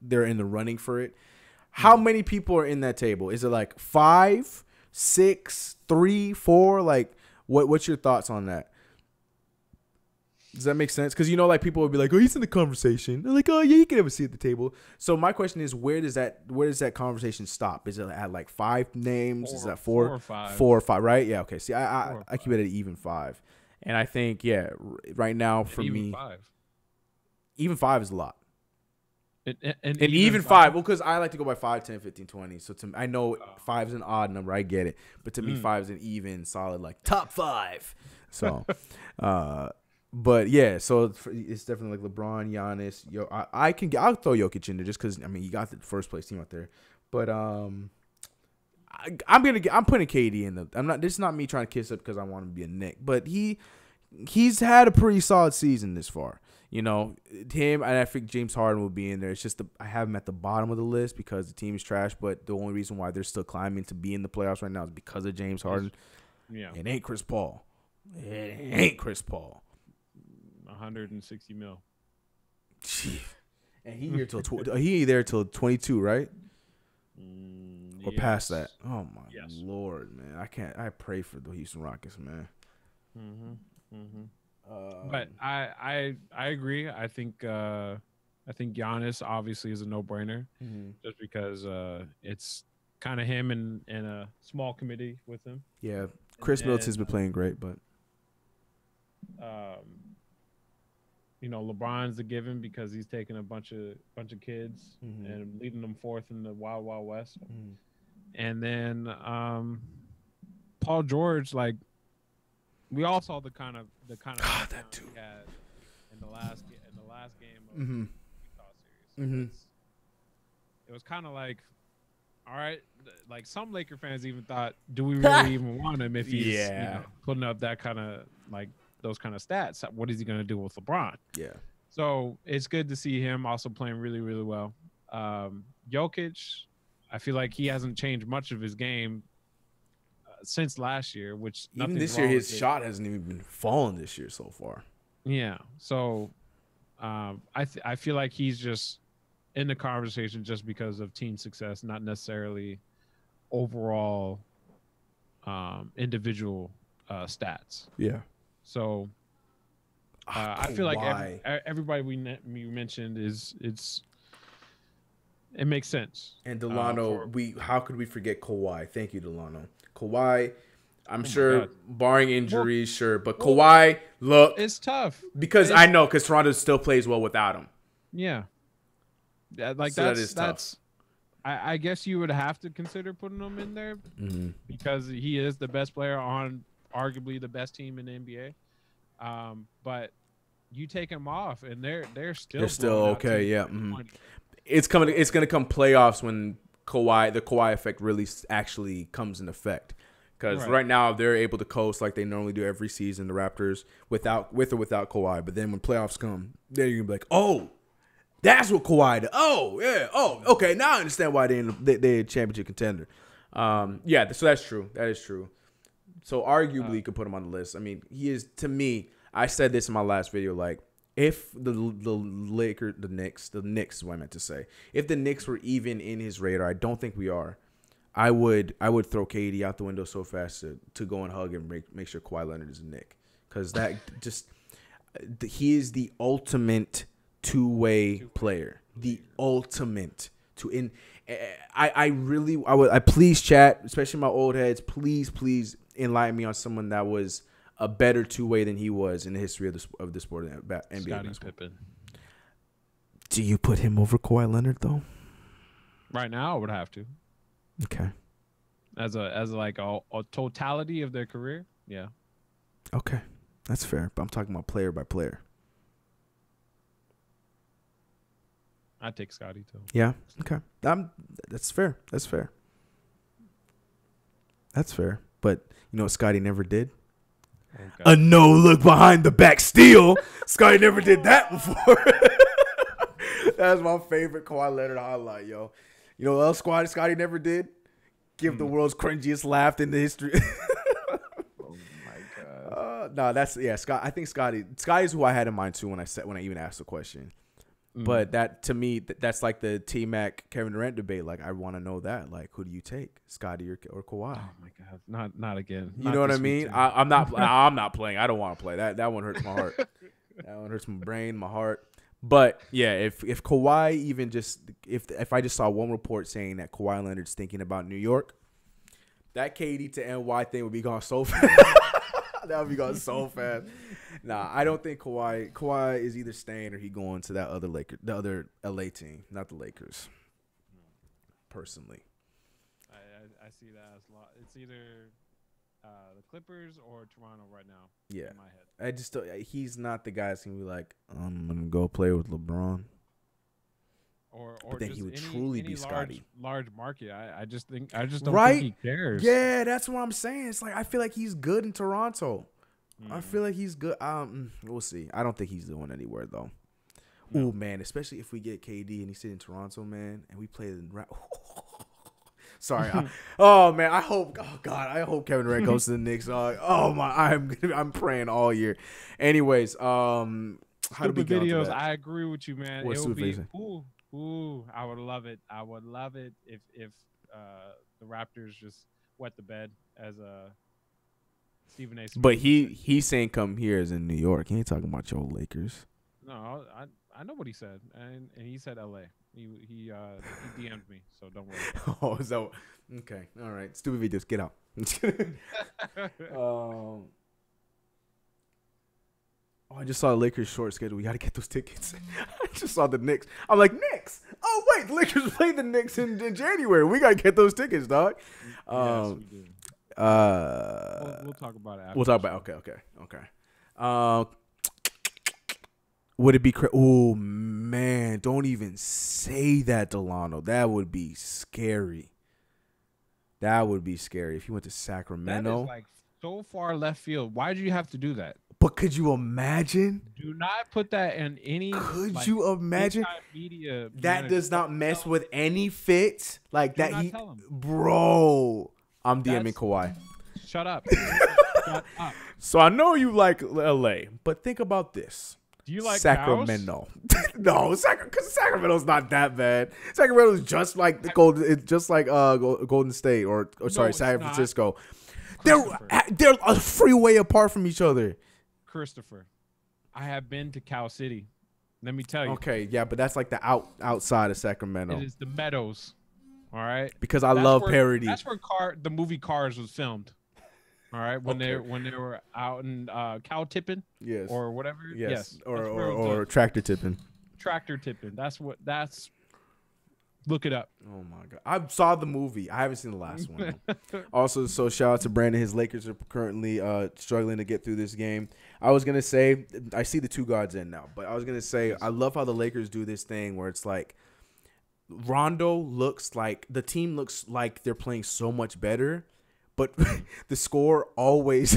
[SPEAKER 1] they're in the running for it. How many people are in that table? Is it like 5, 6, 3, 4? Like, what's your thoughts on that? Does that make sense? Because like people would be like, "Oh, he's in the conversation." They're like, "Oh, yeah, you can have a seat at the table." So my question is, where does that conversation stop? Is it at like 5 names? Is that 4?
[SPEAKER 2] 4 or 5.
[SPEAKER 1] 4 or 5, right? Yeah. Okay. See, I keep it at even 5, And I think, right now for
[SPEAKER 2] even
[SPEAKER 1] me,
[SPEAKER 2] 5.
[SPEAKER 1] even 5 is a lot.
[SPEAKER 2] And
[SPEAKER 1] even 5, well, because I like to go by 5, 10, 15, 20. So I know 5 is an odd number. I get it. But to me, 5 is an even, solid, like, top 5. So, but, yeah, so it's definitely like LeBron, Giannis. I'll throw Jokic in there just because, I mean, you got the first place team out there. But I'm putting KD in this is not me trying to kiss up because I want him to be a Knick. But he's had a pretty solid season this far. You know, him, and I think James Harden will be in there. It's just I have him at the bottom of the list because the team is trash, but the only reason why they're still climbing to be in the playoffs right now is because of James Harden.
[SPEAKER 2] Yeah.
[SPEAKER 1] It ain't Chris Paul. It ain't Chris Paul.
[SPEAKER 2] 160 mil.
[SPEAKER 1] Gee. And he there till 22, right? Or past that. Oh, my Lord, man. I pray for the Houston Rockets, man.
[SPEAKER 2] But I agree. I think Giannis obviously is a no-brainer, just because it's kind of him and a small committee with him.
[SPEAKER 1] Yeah, Chris Middleton's been playing great, but
[SPEAKER 2] LeBron's a given because he's taking a bunch of kids and leading them forth in the Wild Wild West. And then Paul George, like, we all saw the kind of
[SPEAKER 1] that dude
[SPEAKER 2] he had in the last game of the Utah series. So it was kind of like, all right, like some Laker fans even thought, do we really even want him if he's putting up that kind of like those kind of stats? What is he going to do with LeBron?
[SPEAKER 1] Yeah.
[SPEAKER 2] So it's good to see him also playing really, really well. Jokic, I feel like he hasn't changed much of his game since last year, which
[SPEAKER 1] even this year his shot hasn't even been falling this year so far.
[SPEAKER 2] Yeah, so I feel like he's just in the conversation just because of team success, not necessarily overall individual stats.
[SPEAKER 1] Yeah.
[SPEAKER 2] So I feel like everybody we mentioned it makes sense.
[SPEAKER 1] And Delano, how could we forget Kawhi? Thank you, Delano. Kawhi, I'm sure, barring injuries, sure. But Kawhi, look.
[SPEAKER 2] It's tough.
[SPEAKER 1] Because Toronto still plays well without him.
[SPEAKER 2] Yeah. Like, so that is tough. I guess you would have to consider putting him in there because he is the best player on arguably the best team in the NBA. But you take him off, and they're still okay. Yeah.
[SPEAKER 1] It's going to come playoffs when the Kawhi effect really actually comes in effect. Because right now they're able to coast like they normally do every season, the Raptors, with or without Kawhi. But then when playoffs come, then you're going to be like, oh, that's what Kawhi did. Oh, yeah. Oh, okay. Now I understand why they're a championship contender. Yeah, so that's true. That is true. So arguably you could put him on the list. I mean, he is, to me, I said this in my last video, like, if the Knicks is what I meant to say. If the Knicks were even in his radar, I don't think we are. I would throw KD out the window so fast to go and hug and make sure Kawhi Leonard is a Knick, because that he is the ultimate two-way player, the ultimate I please chat, especially my old heads, please enlighten me on someone that was a better two-way than he was in the history of the sport of NBA.
[SPEAKER 2] Scottie Pippen.
[SPEAKER 1] Do you put him over Kawhi Leonard though?
[SPEAKER 2] Right now, I would have to.
[SPEAKER 1] Okay.
[SPEAKER 2] As like a totality of their career, yeah.
[SPEAKER 1] Okay, that's fair. But I'm talking about player by player.
[SPEAKER 2] I'd take Scottie too.
[SPEAKER 1] Yeah. Okay. That's fair. That's fair. That's fair. But you know what Scottie never did? A no look behind the back steal. Scottie never did that before. That's my favorite Kawhi Leonard highlight, yo. You know what else Scottie never did? Give the world's cringiest laugh in the history.
[SPEAKER 2] Oh my god.
[SPEAKER 1] No, Scott. I think Scottie's who I had in mind too when I even asked the question. But that, to me, that's like the T-Mac Kevin Durant debate. Like, I want to know that. Like, who do you take, Scottie or Kawhi?
[SPEAKER 2] Oh my god, not again.
[SPEAKER 1] You know what I mean? I'm not playing. I don't want to play. That one hurts my heart. That one hurts my brain, my heart. But yeah, if Kawhi even just if I just saw one report saying that Kawhi Leonard's thinking about New York, that KD to NY thing would be gone so fast. That I'll be gone so fast. Nah, I don't think Kawhi is either staying or he going to that other the other LA team, not the Lakers. Personally,
[SPEAKER 2] I see that as it's either the Clippers or Toronto right now.
[SPEAKER 1] Yeah,
[SPEAKER 2] in my head.
[SPEAKER 1] I just he's not the guy that's gonna be like, I'm gonna go play with LeBron.
[SPEAKER 2] Or
[SPEAKER 1] But then
[SPEAKER 2] just
[SPEAKER 1] he would truly be Scotty.
[SPEAKER 2] Large market. I just don't
[SPEAKER 1] Right?
[SPEAKER 2] think he cares.
[SPEAKER 1] Yeah, that's what I'm saying. It's like I feel like he's good in Toronto. I feel like he's good. We'll see. I don't think he's going anywhere though. No. Ooh, man, especially if we get KD and he's sitting in Toronto, man, and we play the. Sorry. Man, I hope. Oh God, I hope Kevin Durant goes to the Knicks. Oh my, I'm praying all year. Anyways, how do we get
[SPEAKER 2] videos? I agree with you, man.
[SPEAKER 1] What's
[SPEAKER 2] it would be ooh, I would love it. I would love it if the Raptors just wet the bed as Stephen A. Smith.
[SPEAKER 1] But he's saying come here as in New York. He ain't talking about your Lakers.
[SPEAKER 2] No, I know what he said, and he said L.A. He DM'd me, so don't worry.
[SPEAKER 1] Oh, so okay, all right. Stupid videos, get out. I just saw the Lakers short schedule. We got to get those tickets. I just saw the Knicks. I'm like, Knicks? Oh, wait. The Lakers played the Knicks in January. We got to get those tickets, dog.
[SPEAKER 2] Yes, we do. We'll talk about it after.
[SPEAKER 1] We'll talk about it. Okay. Would it be oh, man. Don't even say that, Delano. That would be scary. That would be scary if you went to Sacramento.
[SPEAKER 2] That is like so far left field. Why do you have to do that?
[SPEAKER 1] But could you imagine?
[SPEAKER 2] Do not put that in any.
[SPEAKER 1] Could you imagine?
[SPEAKER 2] Media
[SPEAKER 1] that does not mess with any fits like
[SPEAKER 2] do
[SPEAKER 1] that.
[SPEAKER 2] tell him.
[SPEAKER 1] Bro, I'm DMing Kawhi.
[SPEAKER 2] Shut up. Shut up.
[SPEAKER 1] So I know you like LA, but think about this.
[SPEAKER 2] Do you like
[SPEAKER 1] Sacramento? No, because Sacramento's not that bad. Sacramento's just like the It's just like Golden State or sorry, San Francisco. They're a freeway apart from each other.
[SPEAKER 2] Christopher, I have been to Cal City. Let me tell you.
[SPEAKER 1] Okay, yeah, but that's like the outside of Sacramento.
[SPEAKER 2] It is the Meadows. All right.
[SPEAKER 1] Because that's love parody.
[SPEAKER 2] That's where the movie Cars was filmed. All right, when they were out in cow tipping,
[SPEAKER 1] yes,
[SPEAKER 2] or whatever, yes,
[SPEAKER 1] or tractor tipping.
[SPEAKER 2] Tractor tipping. That's. Look it up.
[SPEAKER 1] Oh my God, I saw the movie. I haven't seen the last one. Also, so shout out to Brandon. His Lakers are currently struggling to get through this game. I was gonna say I see the two guards in now, but I was gonna say I love how the Lakers do this thing where it's like Rondo looks like the team looks like they're playing so much better. But the score always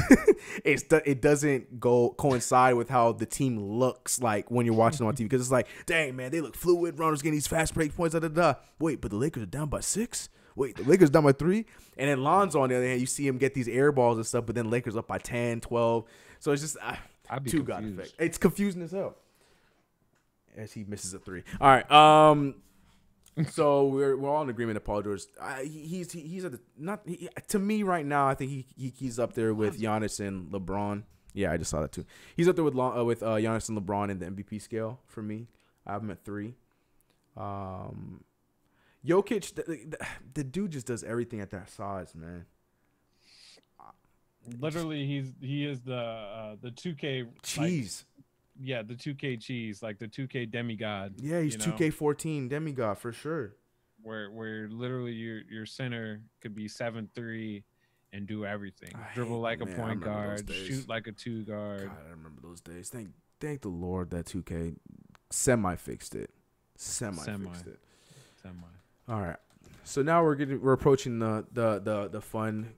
[SPEAKER 1] it doesn't coincide with how the team looks like when you're watching them on TV, because it's like, dang man, they look fluid. Rondo's getting these fast break points. Wait, but the Lakers are down by 6. Wait, the Lakers down by 3. And then Lonzo on the other hand, you see him get these air balls and stuff, but then Lakers up by 10, 12. So it's just two god effect. It's confusing as hell. As he misses a 3. All right. So we're all in agreement that Paul George. He's at the to me right now. I think he's up there with Giannis and LeBron. Yeah, I just saw that too. He's up there with Giannis and LeBron in the MVP scale for me. I have him at 3. Jokic, the dude just does everything at that size, man.
[SPEAKER 2] Literally, he is the 2K
[SPEAKER 1] cheese.
[SPEAKER 2] Yeah, the 2K cheese, like the 2K demigod.
[SPEAKER 1] Yeah, he's 2K14 demigod for sure.
[SPEAKER 2] Where literally your center could be 7'3" and do everything. Dribble like a point guard, shoot like a 2 guard.
[SPEAKER 1] God, I remember those days. Thank the Lord that 2K semi fixed it. Semi fixed it. All right. So now we're approaching the fun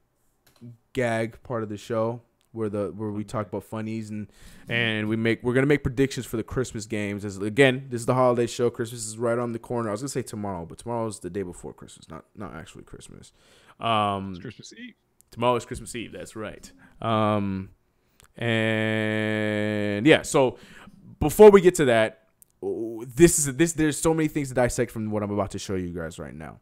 [SPEAKER 1] gag part of the show. Where we talk about funnies and we're gonna make predictions for the Christmas games. Again, this is the holiday show. Christmas is right on the corner. I was gonna say tomorrow, but tomorrow is the day before Christmas, not actually Christmas.
[SPEAKER 2] It's Christmas Eve.
[SPEAKER 1] Tomorrow is Christmas Eve. That's right. And yeah. So before we get to that, there's so many things to dissect from what I'm about to show you guys right now.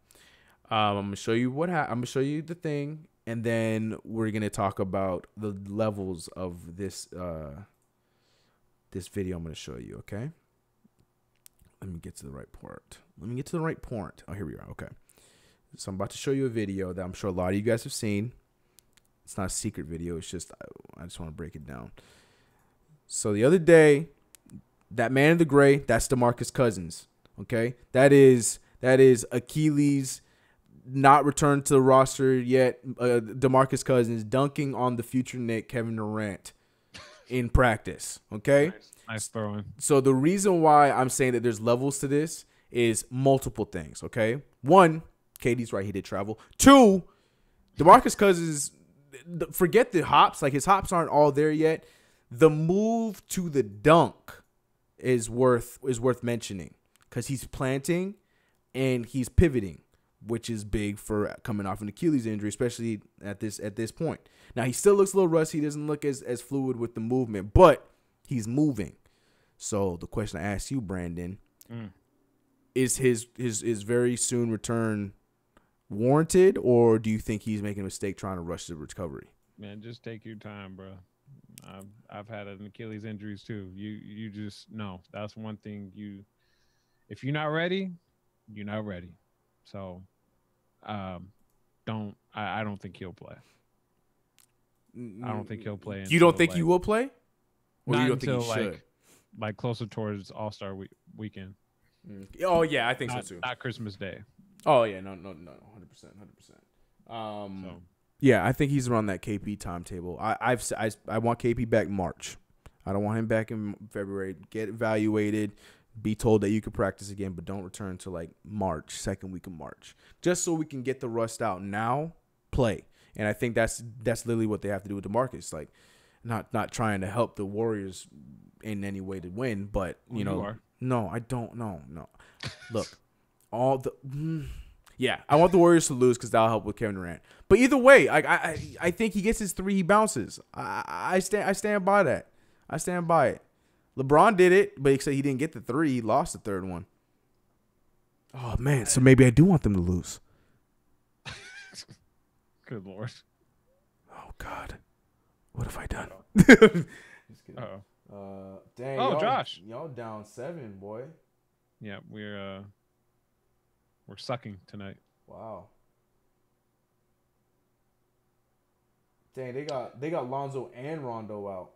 [SPEAKER 1] I'm gonna show you I'm gonna show you the thing. And then we're gonna talk about the levels of this this video I'm gonna show you. Okay. Let me get to the right part. Oh, here we are. Okay. So I'm about to show you a video that I'm sure a lot of you guys have seen. It's not a secret video. It's just I just want to break it down. So the other day, that man in the gray, that's DeMarcus Cousins. Okay, that is Achilles not returned to the roster yet. DeMarcus Cousins dunking on the future Knick Kevin Durant in practice. Okay,
[SPEAKER 2] nice throwing.
[SPEAKER 1] So the reason why I'm saying that there's levels to this is multiple things. Okay, one, KD's right, he did travel. Two, DeMarcus Cousins, forget the hops. Like, his hops aren't all there yet. The move to the dunk is worth mentioning because he's planting and he's pivoting, which is big for coming off an Achilles injury, especially at this point. Now, he still looks a little rusty. He doesn't look as fluid with the movement, but he's moving. So the question I ask you, Brandon, is his very soon return warranted, or do you think he's making a mistake trying to rush the recovery?
[SPEAKER 2] Man, just take your time, bro. I've had an Achilles injuries too. You just no. That's one thing. If you're not ready, you're not ready. So, I don't think he'll play. I don't think he'll play.
[SPEAKER 1] You don't think he will play? Or you don't think he should?
[SPEAKER 2] Like closer towards All-Star weekend.
[SPEAKER 1] Oh yeah, I think so too.
[SPEAKER 2] Not Christmas Day.
[SPEAKER 1] Oh yeah, no, 100%. Yeah, I think he's around that KP timetable. I want KP back March. I don't want him back in February. Get evaluated, be told that you could practice again, but don't return until like March, second week of March, just so we can get the rust out now. Play, and I think that's literally what they have to do with DeMarcus. Like, not trying to help the Warriors in any way to win, but no, I don't. No. Look, yeah, I want the Warriors to lose because that'll help with Kevin Durant. But either way, I think he gets his three, he bounces. I stand by that. I stand by it. LeBron did it, but he said he didn't get the three. He lost the third one. Oh man, so maybe I do want them to lose.
[SPEAKER 2] Good Lord.
[SPEAKER 1] Oh God, what have I done? Just kidding. Dang.
[SPEAKER 2] Oh, Josh,
[SPEAKER 1] y'all down 7, boy.
[SPEAKER 2] Yeah, we're sucking tonight.
[SPEAKER 1] Wow. Dang, they got Lonzo and Rondo out.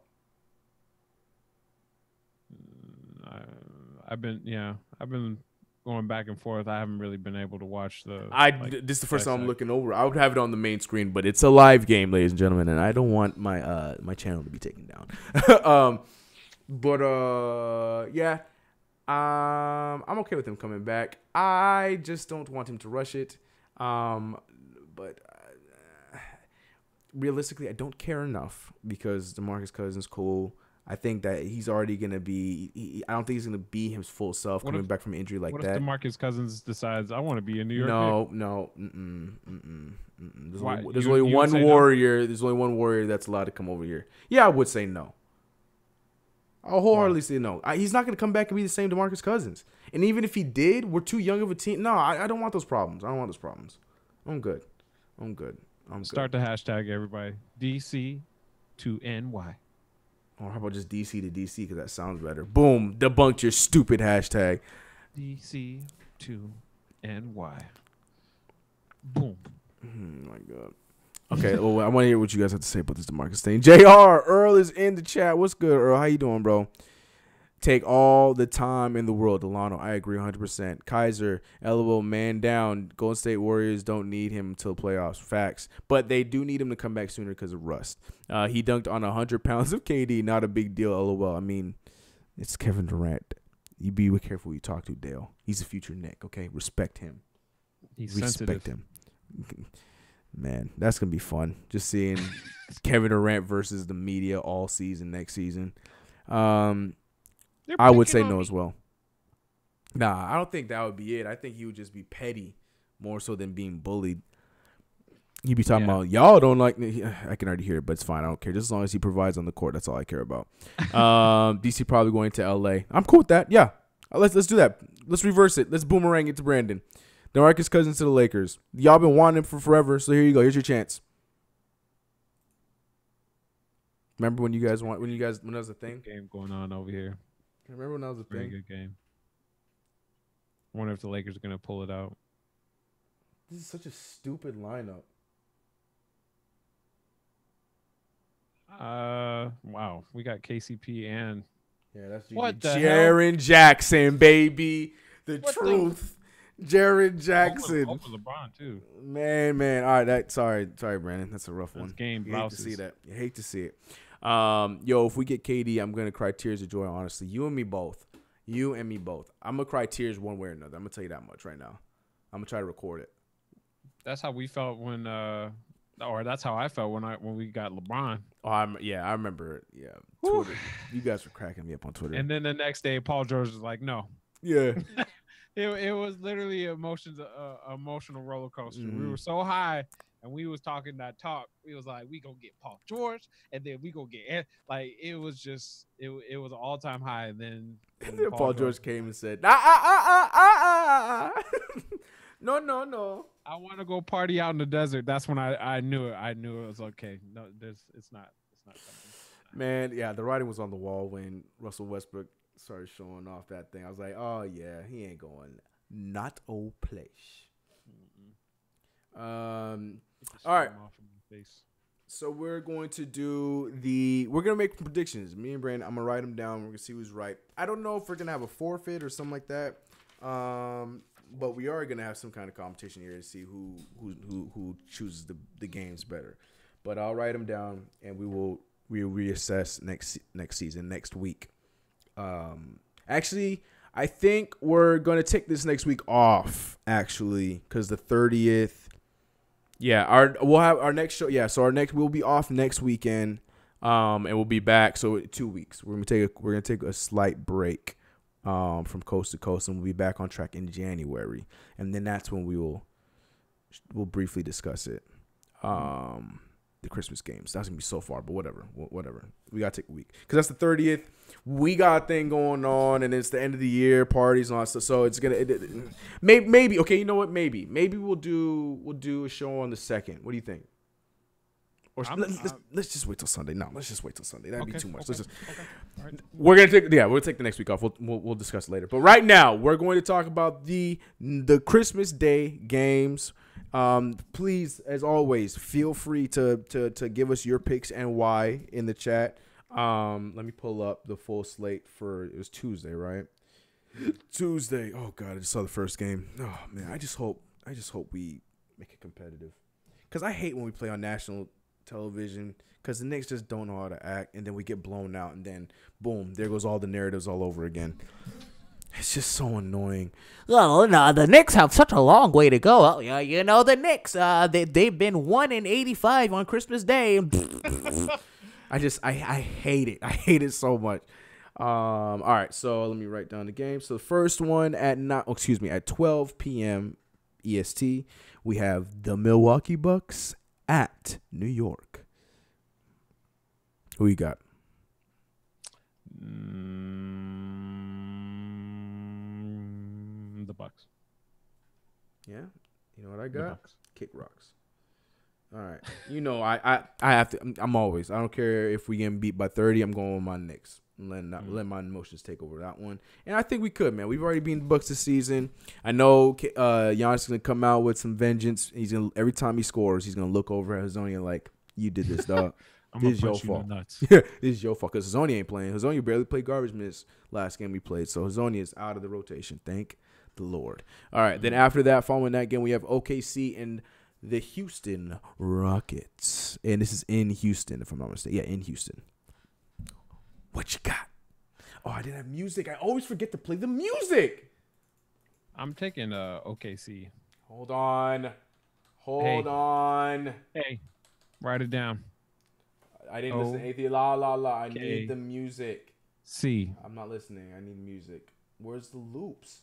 [SPEAKER 2] I've been going back and forth. I haven't really been able to watch the.
[SPEAKER 1] This is the first time I'm looking over. I would have it on the main screen, but it's a live game, ladies and gentlemen, and I don't want my my channel to be taken down. Yeah. I'm okay with him coming back. I just don't want him to rush it. But realistically, I don't care enough because DeMarcus Cousins cool. I think that he's already gonna be. I don't think he's gonna be his full self coming back from injury like that. What
[SPEAKER 2] if DeMarcus Cousins decides I want to be in New York?
[SPEAKER 1] No. There's only one warrior. No? There's only one warrior that's allowed to come over here. Yeah, I would say no. I'll wholeheartedly say no. He's not going to come back and be the same DeMarcus Cousins. And even if he did, we're too young of a team. No, I don't want those problems. I'm good.
[SPEAKER 2] Start the hashtag, everybody. DC to NY.
[SPEAKER 1] Or how about just DC to DC, because that sounds better. Boom. Debunked your stupid hashtag.
[SPEAKER 2] DC to NY. Boom.
[SPEAKER 1] Oh, my God. Okay, well, I want to hear what you guys have to say about this DeMarcus thing. JR, Earl is in the chat. What's good, Earl? How you doing, bro? Take all the time in the world, Delano. I agree 100%. Kaiser, LOL, man down. Golden State Warriors don't need him until playoffs. Facts. But they do need him to come back sooner because of rust. He dunked on 100 pounds of KD. Not a big deal, LOL. I mean, it's Kevin Durant. You be careful who you talk to, Dale. He's a future Knick, okay? Respect him.
[SPEAKER 2] Respect
[SPEAKER 1] him. Man, that's going to be fun. Just seeing Kevin Durant versus the media all season next season. I would say no as well. Nah, I don't think that would be it. I think he would just be petty more so than being bullied. He'd be talking about, y'all don't like me. I can already hear it, but it's fine. I don't care. Just as long as he provides on the court, that's all I care about. DC probably going to LA. I'm cool with that. Yeah. Let's do that. Let's reverse it. Let's boomerang it to Brandon. DeMarcus Cousins to the Lakers. Y'all been wanting him for forever, so here you go. Here's your chance. Remember when that was a thing?
[SPEAKER 2] Game going on over here.
[SPEAKER 1] Remember when that was a
[SPEAKER 2] Very
[SPEAKER 1] thing?
[SPEAKER 2] Good game. I wonder if the Lakers are going to pull it out.
[SPEAKER 1] This is such a stupid lineup.
[SPEAKER 2] Wow, we got KCP and
[SPEAKER 1] Yeah, that's
[SPEAKER 2] what the hell?
[SPEAKER 1] Jaren Jackson, baby. The
[SPEAKER 2] What
[SPEAKER 1] truth. Jaren
[SPEAKER 2] over
[SPEAKER 1] Jackson.
[SPEAKER 2] LeBron too.
[SPEAKER 1] Man. All right, sorry, Brandon. That's a rough
[SPEAKER 2] That's
[SPEAKER 1] one.
[SPEAKER 2] game
[SPEAKER 1] You hate to see
[SPEAKER 2] blouses.
[SPEAKER 1] that. You hate to see it. Yo, if we get KD, I'm gonna cry tears of joy. Honestly, you and me both. You and me both. I'm gonna cry tears one way or another. I'm gonna tell you that much right now. I'm gonna try to record it.
[SPEAKER 2] That's how we felt when or that's how I felt when we got LeBron.
[SPEAKER 1] Oh, I remember it. Yeah, Twitter. You guys were cracking me up on Twitter.
[SPEAKER 2] And then the next day, Paul George was like, "No."
[SPEAKER 1] Yeah.
[SPEAKER 2] It was literally emotional roller coaster. We
[SPEAKER 1] Mhm.
[SPEAKER 2] were so high, and we was talking that talk. We was like, "We gonna get Paul George, and then we gonna get like it was just it was an all time high." And then
[SPEAKER 1] And
[SPEAKER 2] when
[SPEAKER 1] then Paul George came and said, No.
[SPEAKER 2] I want to go party out in the desert. That's when I knew it. I knew it was okay. No, it's not coming.
[SPEAKER 1] Man, yeah, the writing was on the wall when Russell Westbrook started showing off that thing. I was like, oh, yeah, he ain't going not o place. All right. So we're going to we're going to make predictions. Me and Brandon, I'm going to write them down. We're going to see who's right. I don't know if we're going to have a forfeit or something like that. But we are going to have some kind of competition here to see who chooses the games better. But I'll write them down, and we'll reassess next season, next week. Actually, I think we're going to take this next week off, actually, because the 30th. Yeah, we'll have our next show. Yeah, so we'll be off next weekend, and we'll be back. So 2 weeks. We're gonna take a slight break, from coast to coast, and we'll be back on track in January, and then that's when we'll briefly discuss it. The Christmas games. That's gonna be so far, but whatever. We gotta take a week because that's the 30th. We got a thing going on, and it's the end of the year parties and all that stuff. So it's gonna maybe okay. You know what? Maybe we'll do a show on the 2nd. What do you think? Or let's just wait till Sunday. No, let's just wait till Sunday. That'd be too much. Let's just.
[SPEAKER 2] All right.
[SPEAKER 1] We'll take the next week off. We'll discuss it later. But right now, we're going to talk about the Christmas Day games. Please, as always, feel free to give us your picks and why in the chat. Let me pull up the full slate it was Tuesday, right? Tuesday. Oh God, I just saw the first game. Oh man, I just hope we make it competitive. Cause I hate when we play on national television. Cause the Knicks just don't know how to act, and then we get blown out, and then boom, there goes all the narratives all over again. It's just so annoying.
[SPEAKER 3] Oh, no, the Knicks have such a long way to go. Well, yeah, you know, the Knicks, they've been 1-85 on Christmas Day.
[SPEAKER 1] I hate it. I hate it so much. All right, so let me write down the game. So the first one at 12 p.m. EST, we have the Milwaukee Bucks at New York. Who you got?
[SPEAKER 2] The Bucks.
[SPEAKER 1] Yeah, you know what I got? Kick rocks. All right, I have to. I don't care if we get beat by 30. I'm going with my Knicks. Let my emotions take over that one. And I think we could, man. We've already beaten the Bucks this season. I know Giannis is gonna come out with some vengeance. He's gonna every time he scores, he's gonna look over at Hazonia like, "You did this, dog. This is your fault." Yeah, this is your fault because Hazonia ain't playing. Hazonia barely played garbage minutes last game we played, so Hazonia is out of the rotation. Thank the Lord. All right, then after that, following that game, we have OKC and the Houston Rockets, and this is in Houston, if I'm not mistaken. Yeah, in Houston. What you got? Oh, I didn't have music. I always forget to play the music.
[SPEAKER 2] I'm taking OKC.
[SPEAKER 1] Hold on.
[SPEAKER 2] Hey, write it down.
[SPEAKER 1] I didn't listen to anything. La. I need the music.
[SPEAKER 2] C.
[SPEAKER 1] I'm not listening. I need music. Where's the loops?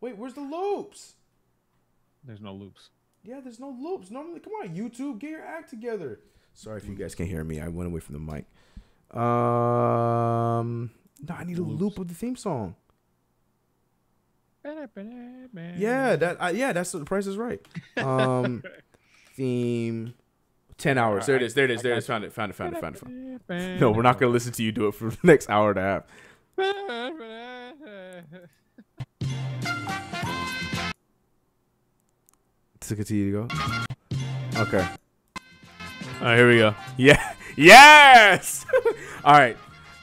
[SPEAKER 1] Wait, where's the loops?
[SPEAKER 2] There's no loops.
[SPEAKER 1] Yeah, there's no loops. Normally, come on, YouTube, get your act together. Sorry if you guys can't hear me. I went away from the mic. No, I need a loop of the theme song. Yeah, that's the Price is Right. Theme. 10 hours. There it is. Found it. No, we're not gonna listen to you do it for the next hour and a half. To continue to go. Okay. All right, here we go. Yeah. Yes. All right.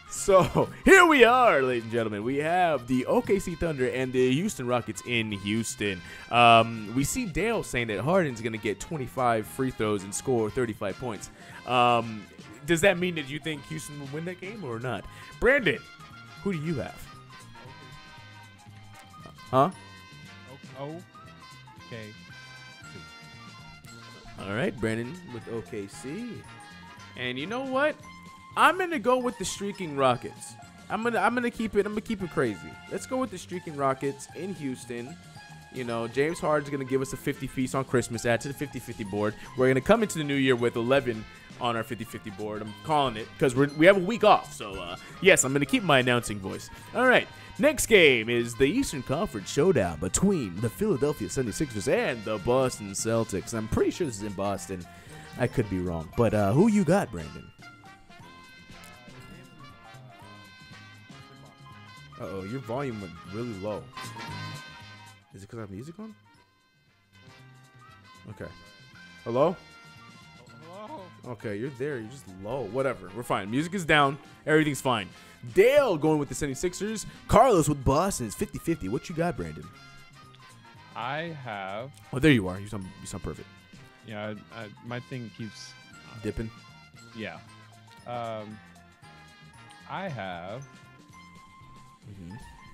[SPEAKER 1] So here we are, ladies and gentlemen. We have the OKC Thunder and the Houston Rockets in Houston. We see Dale saying that Harden's going to get 25 free throws and score 35 points. Does that mean that you think Houston will win that game or not? Brandon, who do you have? Huh?
[SPEAKER 2] Okay.
[SPEAKER 1] All right, Brandon with OKC. And you know what? I'm gonna go with the streaking Rockets. I'm gonna keep it crazy. Let's go with the streaking Rockets in Houston. You know, James Harden's gonna give us a 50 feast on Christmas, add to the 50-50 board. We're gonna come into the new year with 11 on our 50-50 board. I'm calling it because we have a week off. So yes, I'm gonna keep my announcing voice. All right. Next game is the Eastern Conference showdown between the Philadelphia 76ers and the Boston Celtics. I'm pretty sure this is in Boston. I could be wrong. But who you got, Brandon? Uh-oh, your volume went really low. Is it because I have music on? Okay. Hello?
[SPEAKER 2] Hello?
[SPEAKER 1] Okay, you're there. You're just low. Whatever. We're fine. Music is down. Everything's fine. Dale going with the 76ers. Carlos with Boston. It's 50-50. What you got, Brandon?
[SPEAKER 2] I have.
[SPEAKER 1] Oh, there you are. You sound perfect.
[SPEAKER 2] Yeah, my thing keeps
[SPEAKER 1] Dipping.
[SPEAKER 2] Yeah. I have.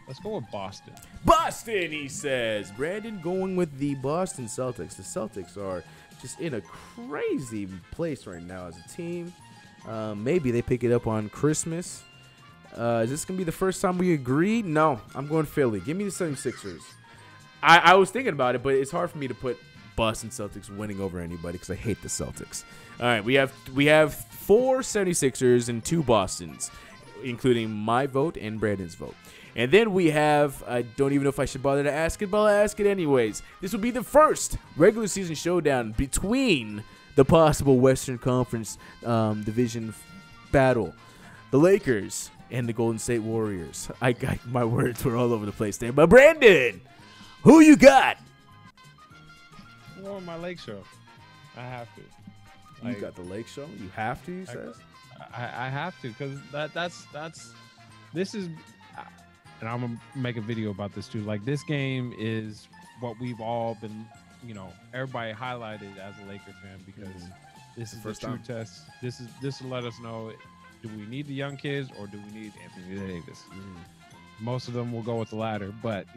[SPEAKER 2] Let's go with Boston.
[SPEAKER 1] Boston, he says. Brandon going with the Boston Celtics. The Celtics are just in a crazy place right now as a team. Maybe they pick it up on Christmas. Is this going to be the first time we agree? No, I'm going Philly. Give me the 76ers. I was thinking about it, but it's hard for me to put Boston Celtics winning over anybody because I hate the Celtics. All right, we have 4 76ers and 2 Bostons, including my vote and Brandon's vote. And then we have, I don't even know if I should bother to ask it, but I'll ask it anyways. This will be the first regular season showdown between the possible Western Conference division battle. The Lakers and the Golden State Warriors. My words were all over the place there. But Brandon, who you got?
[SPEAKER 2] I'm going with my Lake Show. I have to.
[SPEAKER 1] You got the Lake Show? You have to, you says?
[SPEAKER 2] I have to because this is, and I'm gonna make a video about this too. Like, this game is what we've all been, everybody highlighted as a Laker fan because this is the true test. This will let us know, do we need the young kids or do we need Anthony Davis? Most of them will go with the latter, but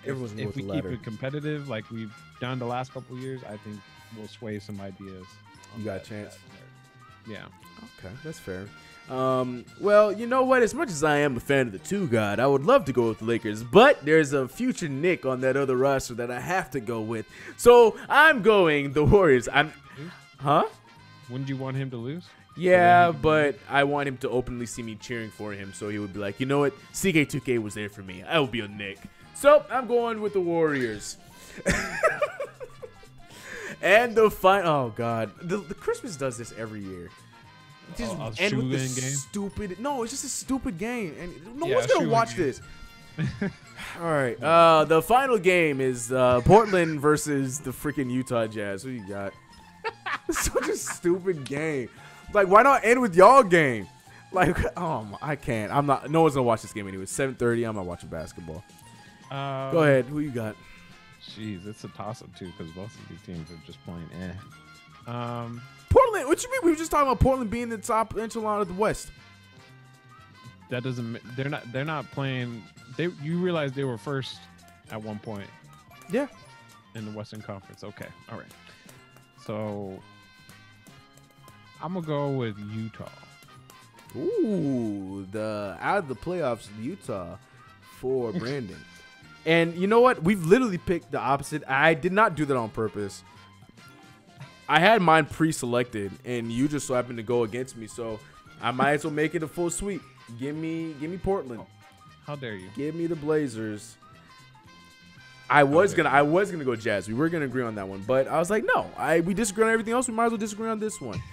[SPEAKER 2] if we keep it competitive like we've done the last couple of years, I think we'll sway some ideas.
[SPEAKER 1] You got a chance?
[SPEAKER 2] Yeah.
[SPEAKER 1] Okay, that's fair. Well, you know what? As much as I am a fan of the two God, I would love to go with the Lakers, but there's a future Nick on that other roster that I have to go with. So I'm going the Warriors. Huh?
[SPEAKER 2] Wouldn't you want him to lose?
[SPEAKER 1] Yeah, but I want him to openly see me cheering for him, so he would be like, you know what? CK2K was there for me. I will be a Nick. So I'm going with the Warriors. And the final. Oh God, the Christmas does this every year. Just end with the stupid. No, it's just a stupid game, and no one's gonna watch this. All right. The final game is Portland versus the freaking Utah Jazz. Who you got? It's such a stupid game. Like, why not end with y'all game? Like, I can't. I'm not. No one's gonna watch this game anyway. 7:30. I'm not watching basketball. Go ahead. Who you got?
[SPEAKER 2] Jeez, it's a toss-up too because both of these teams are just playing.
[SPEAKER 1] Portland. What you mean? We were just talking about Portland being the top echelon of the West.
[SPEAKER 2] That doesn't. They're not playing. You realize they were first at one point.
[SPEAKER 1] Yeah.
[SPEAKER 2] In the Western Conference. Okay. All right. So I'm gonna go with Utah.
[SPEAKER 1] Ooh, out of the playoffs, Utah for Brandon. And you know what? We've literally picked the opposite. I did not do that on purpose. I had mine pre-selected, and you just so happened to go against me. So I might as well make it a full sweep. Give me Portland.
[SPEAKER 2] How dare you?
[SPEAKER 1] Give me the Blazers. I was gonna go Jazz. We were gonna agree on that one, but I was like, no. We disagree on everything else. We might as well disagree on this one.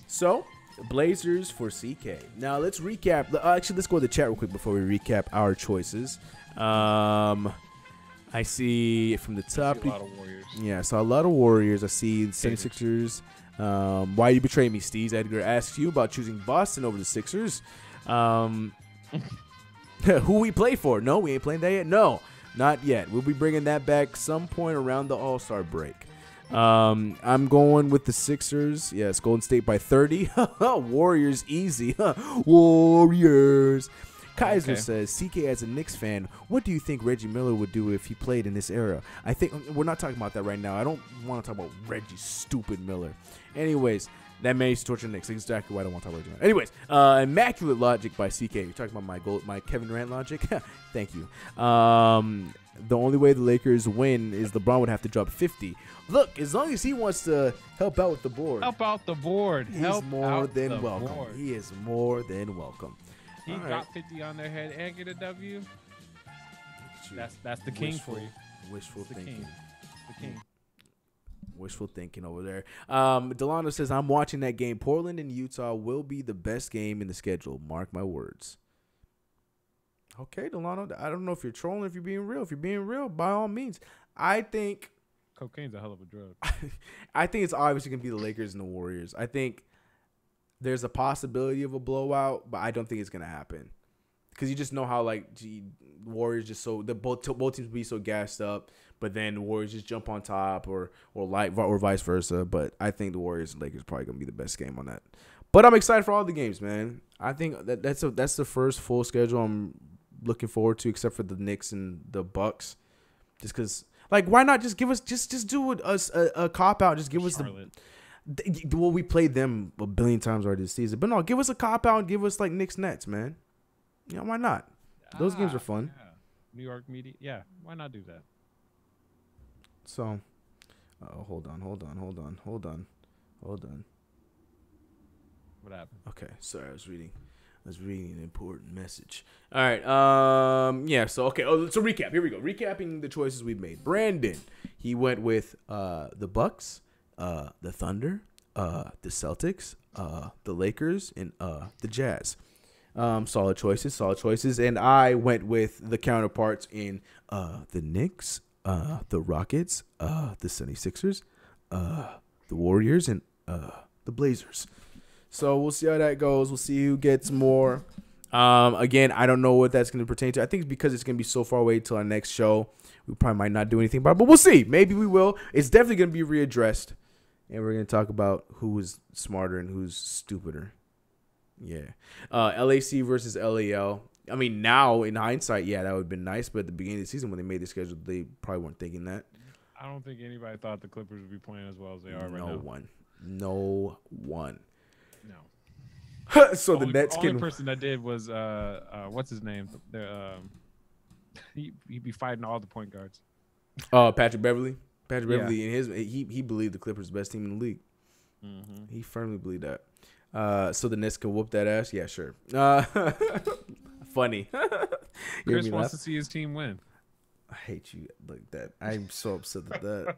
[SPEAKER 1] So Blazers for CK. Now let's recap. Actually, let's go to the chat real quick before we recap our choices. I see from the top.
[SPEAKER 2] A lot of Warriors.
[SPEAKER 1] Yeah, so a lot of Warriors. I see the 76ers. Why you betray me, Steez? Edgar asks you about choosing Boston over the Sixers. Who we play for? No, we ain't playing that yet. No, not yet. We'll be bringing that back some point around the All-Star break. I'm going with the Sixers. Yes, Golden State by 30. Warriors easy. Warriors. Kaiser says, CK, as a Knicks fan, what do you think Reggie Miller would do if he played in this era? I think we're not talking about that right now. I don't want to talk about Reggie stupid Miller. Anyways, that man used to torture Knicks. That's exactly why I don't want to talk about Reggie Miller. Anyways, Immaculate Logic by CK. You're talking about my Kevin Durant logic? Thank you. The only way the Lakers win is LeBron would have to drop 50. Look, as long as he wants to help out with the board.
[SPEAKER 2] Help out the board.
[SPEAKER 1] He's more than welcome. He is more than welcome.
[SPEAKER 2] He got 50 on their head and get a W. That's the king for you.
[SPEAKER 1] Wishful thinking.
[SPEAKER 2] The king.
[SPEAKER 1] Wishful thinking over there. Delano says, I'm watching that game. Portland and Utah will be the best game in the schedule. Mark my words. Okay, Delano. I don't know if you're trolling, if you're being real. If you're being real, by all means. I think
[SPEAKER 2] cocaine's a hell of a drug.
[SPEAKER 1] I think it's obviously going to be the Lakers and the Warriors. I think there's a possibility of a blowout, but I don't think it's going to happen. Because you just know how, Warriors just both teams be so gassed up, but then the Warriors just jump on top or vice versa. But I think the Warriors and Lakers are probably going to be the best game on that. But I'm excited for all the games, man. I think that's the first full schedule I'm looking forward to, except for the Knicks and the Bucks. Just because, why not just give us just do a cop out? Just give us well, we played them a billion times already this season, but no, give us a cop out and give us Knicks Nets, man. Why not? Those games are fun.
[SPEAKER 2] Yeah. New York media, yeah. Why not do that?
[SPEAKER 1] So, hold on.
[SPEAKER 2] What happened?
[SPEAKER 1] Okay, sorry, I was reading an important message. All right, yeah. So okay, so recap. Here we go. Recapping the choices we've made. Brandon, he went with the Bucks, the Thunder, the Celtics, the Lakers, and the Jazz. Solid choices. And I went with the counterparts in the Knicks, the Rockets, the 76ers, the Warriors, and the Blazers. So we'll see how that goes. We'll see who gets more. Again, I don't know what that's going to pertain to. I think it's because it's going to be so far away till our next show. We probably might not do anything about it, but we'll see. Maybe we will. It's definitely going to be readdressed. And we're going to talk about who is smarter and who's stupider. Yeah. LAC versus LAL. I mean, now in hindsight, yeah, that would have been nice. But at the beginning of the season when they made the schedule, they probably weren't thinking that.
[SPEAKER 2] I don't think anybody thought the Clippers would be playing as well as they are right now.
[SPEAKER 1] No one.
[SPEAKER 2] No.
[SPEAKER 1] So the Nets
[SPEAKER 2] can. The only person that did was what's his name? He'd be fighting all the point guards.
[SPEAKER 1] Patrick Beverly. Beverly he believed the Clippers the best team in the league.
[SPEAKER 2] Mm-hmm.
[SPEAKER 1] He firmly believed that. So the Nets can whoop that ass. Yeah, sure. Funny.
[SPEAKER 2] Chris wants to see his team win.
[SPEAKER 1] I hate you like that. I'm so upset at that.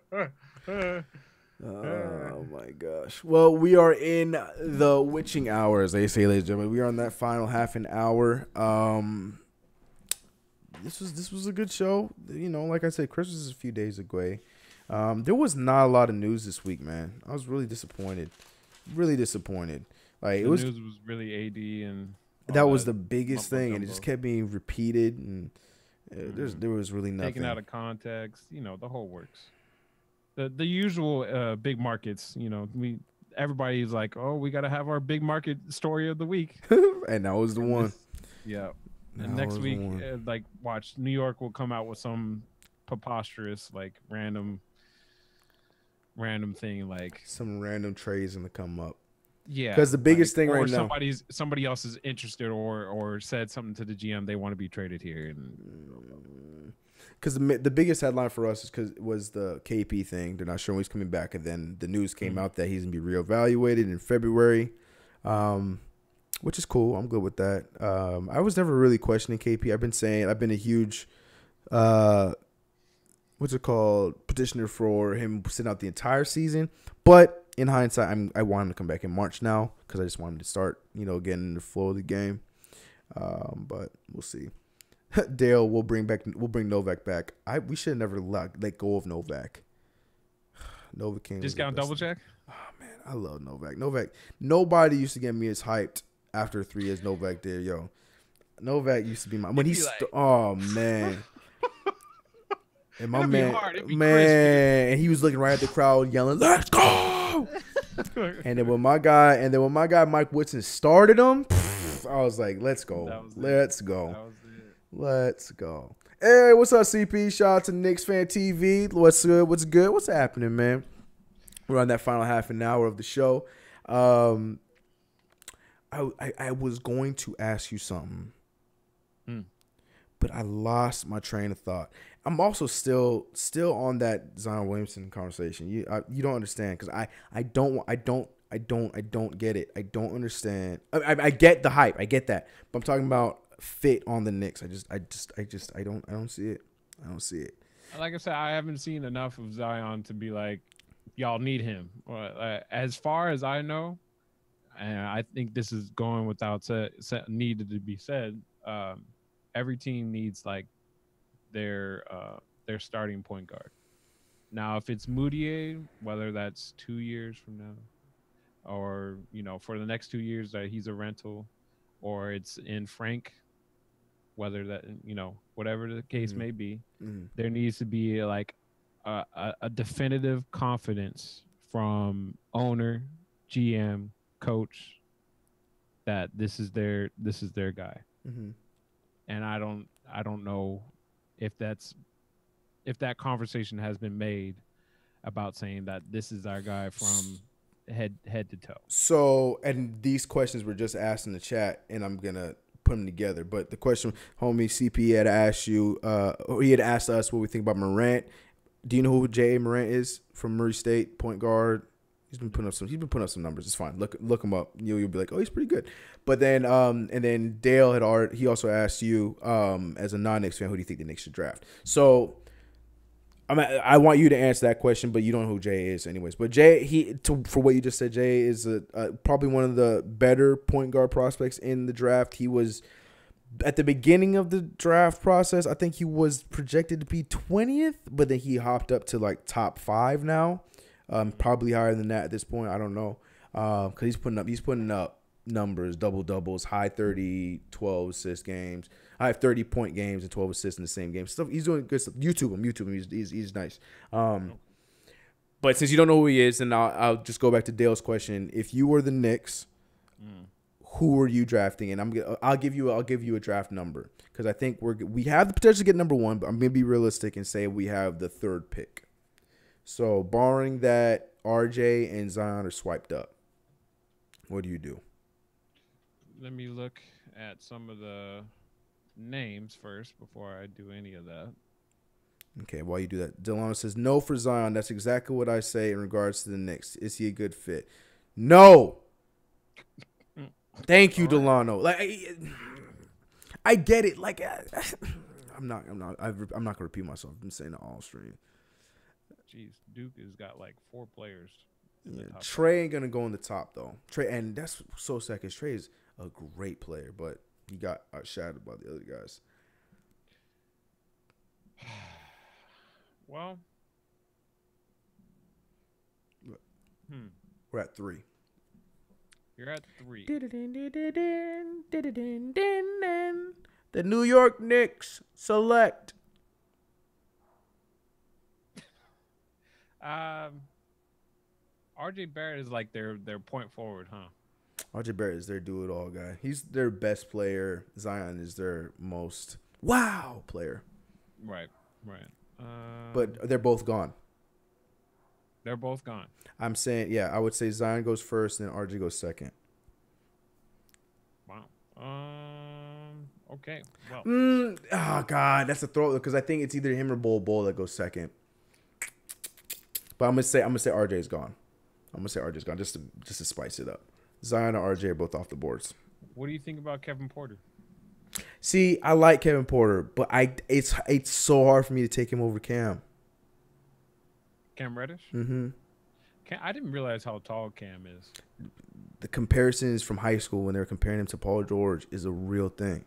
[SPEAKER 1] Oh my gosh. Well, we are in the witching hour, as they say, ladies and gentlemen. We are on that final half an hour. This was a good show. Like I said, Christmas is a few days away. There was not a lot of news this week, man. I was really disappointed. Like,
[SPEAKER 2] news was really AD and
[SPEAKER 1] that was the biggest thing, and it just kept being repeated, and there was really nothing
[SPEAKER 2] taken out of context. The whole works. The usual big markets. Everybody's like, oh, we got to have our big market story of the week,
[SPEAKER 1] and that was the one.
[SPEAKER 2] Yeah. And next week, watch, New York will come out with some preposterous, random thing,
[SPEAKER 1] some random trades gonna come up.
[SPEAKER 2] Yeah,
[SPEAKER 1] because the biggest thing right now,
[SPEAKER 2] somebody else is interested or said something to the GM they want to be traded here, and
[SPEAKER 1] because the biggest headline for us was the KP thing. They're not sure when he's coming back, and then the news came out that he's gonna be reevaluated in February. Which is cool. I'm good with that. I was never really questioning KP. I've been a huge, petitioner for him sitting out the entire season. But in hindsight, I want him to come back in March now because I just want him to start, getting in the flow of the game. But we'll see. Dale, we'll bring Novak back. We should have never let go of Novak. Nova King.
[SPEAKER 2] Discount double check.
[SPEAKER 1] Oh man, I love Novak. Novak. Nobody used to get me as hyped after 3 years. Novak did, yo. Novak used to be my when he. Oh man. And my man, and he was looking right at the crowd, yelling, "Let's go!" and then when my guy Mike Woodson started him, I was like, "Let's go, let's go, let's go." Hey, what's up, CP? Shout out to Knicks Fan TV. What's good? What's good? What's happening, man? We're on that final half an hour of the show. I was going to ask you something, but I lost my train of thought. I'm also still on that Zion Williamson conversation. You don't understand because I don't get it. I don't understand. I get the hype. I get that. But I'm talking about fit on the Knicks. I don't see it. I don't see it.
[SPEAKER 2] Like I said, I haven't seen enough of Zion to be like, y'all need him. As far as I know, and I think this is going without needed to be said. Every team needs like their starting point guard. Now, if it's Moutier, whether that's 2 years from now, or for the next 2 years that he's a rental, or it's in Frank, whether that whatever the case may be, there needs to be like a definitive confidence from owner, GM, coach that this is their guy. And I don't know if that conversation has been made about saying that this is our guy from head to toe.
[SPEAKER 1] So, and these questions were just asked in the chat, and I'm gonna put them together. But the question, homie CP had asked you, he had asked us what we think about Morant. Do you know who J.A. Morant is from Murray State, point guard? He's been putting up some numbers. It's fine. Look him up. You'll be like, oh, he's pretty good. But then and then Dale he also asked you as a non-Knicks fan, who do you think the Knicks should draft? So I want you to answer that question, but you don't know who Jay is anyways. But Jay, for what you just said, Jay is probably one of the better point guard prospects in the draft. He was at the beginning of the draft process, I think he was projected to be 20th, but then he hopped up to like top 5 now. Probably higher than that at this point. I don't know. Because he's putting up numbers, double doubles, high 30, 12 assist games. I have 30-point games and 12 assists in the same game. Stuff he's doing good stuff. YouTube him. He's nice. But since you don't know who he is, then I'll just go back to Dale's question. If you were the Knicks, who are you drafting? And I'll give you a draft number because I think we have the potential to get number 1, but I'm gonna be realistic and say we have the 3rd pick. So barring that, RJ and Zion are swiped up. What do you do?
[SPEAKER 2] Let me look at some of the names first before I do any of that.
[SPEAKER 1] Okay, while you do that, Delano says no for Zion. That's exactly what I say in regards to the Knicks. Is he a good fit? No. Thank you, Delano. Like, I get it. Like, I'm not gonna repeat myself. I've been saying it all stream.
[SPEAKER 2] Jeez, Duke has got like 4 players.
[SPEAKER 1] Yeah, Trey ain't gonna go in the top though. Trey, and that's so sad because Trey is a great player, but he got outshadowed by the other guys.
[SPEAKER 2] Well,
[SPEAKER 1] we're at 3.
[SPEAKER 2] You're at 3.
[SPEAKER 1] The New York Knicks select.
[SPEAKER 2] RJ Barrett is like their point forward, huh?
[SPEAKER 1] RJ Barrett is their do-it-all guy. He's their best player. Zion is their most wow player.
[SPEAKER 2] Right.
[SPEAKER 1] But they're both gone.
[SPEAKER 2] They're both gone.
[SPEAKER 1] I'm saying, yeah, I would say Zion goes first and then RJ goes second.
[SPEAKER 2] Wow. Okay. Well.
[SPEAKER 1] Oh, God. That's a throw because I think it's either him or Bol that goes second. But I'm gonna say RJ's gone. Just to spice it up. Zion and RJ are both off the boards.
[SPEAKER 2] What do you think about Kevin Porter?
[SPEAKER 1] See, I like Kevin Porter, but it's so hard for me to take him over Cam.
[SPEAKER 2] Cam Reddish?
[SPEAKER 1] Mm-hmm.
[SPEAKER 2] I didn't realize how tall Cam is.
[SPEAKER 1] The comparisons from high school when they were comparing him to Paul George is a real thing.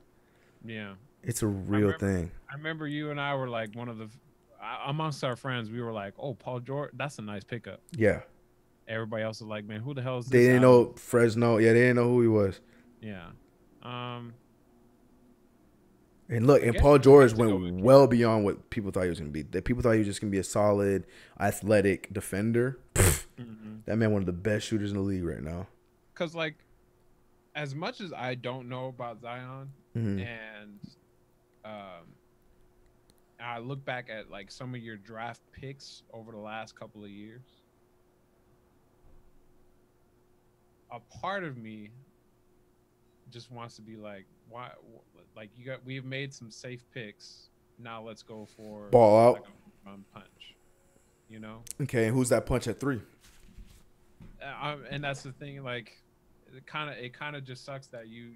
[SPEAKER 2] Yeah.
[SPEAKER 1] It's a real thing.
[SPEAKER 2] I remember you and I were like amongst our friends, we were like, "Oh, Paul George, that's a nice pickup."
[SPEAKER 1] Yeah.
[SPEAKER 2] Everybody else was like, "Man, who the hell is this?"
[SPEAKER 1] They didn't know Fresno. Yeah, they didn't know who he was.
[SPEAKER 2] Yeah.
[SPEAKER 1] And look, and Paul George went well beyond what people thought he was going to be. That people thought he was just going to be a solid, athletic defender. That man, one of the best shooters in the league right now.
[SPEAKER 2] Because, like, as much as I don't know about Zion, and I look back at, like, some of your draft picks over the last couple of years, a part of me just wants to be like, why? Like, we've made some safe picks. Now let's go for
[SPEAKER 1] ball out,
[SPEAKER 2] like a run punch. You know?
[SPEAKER 1] Okay, and who's that punch at 3?
[SPEAKER 2] And that's the thing. Like, it kind of just sucks that you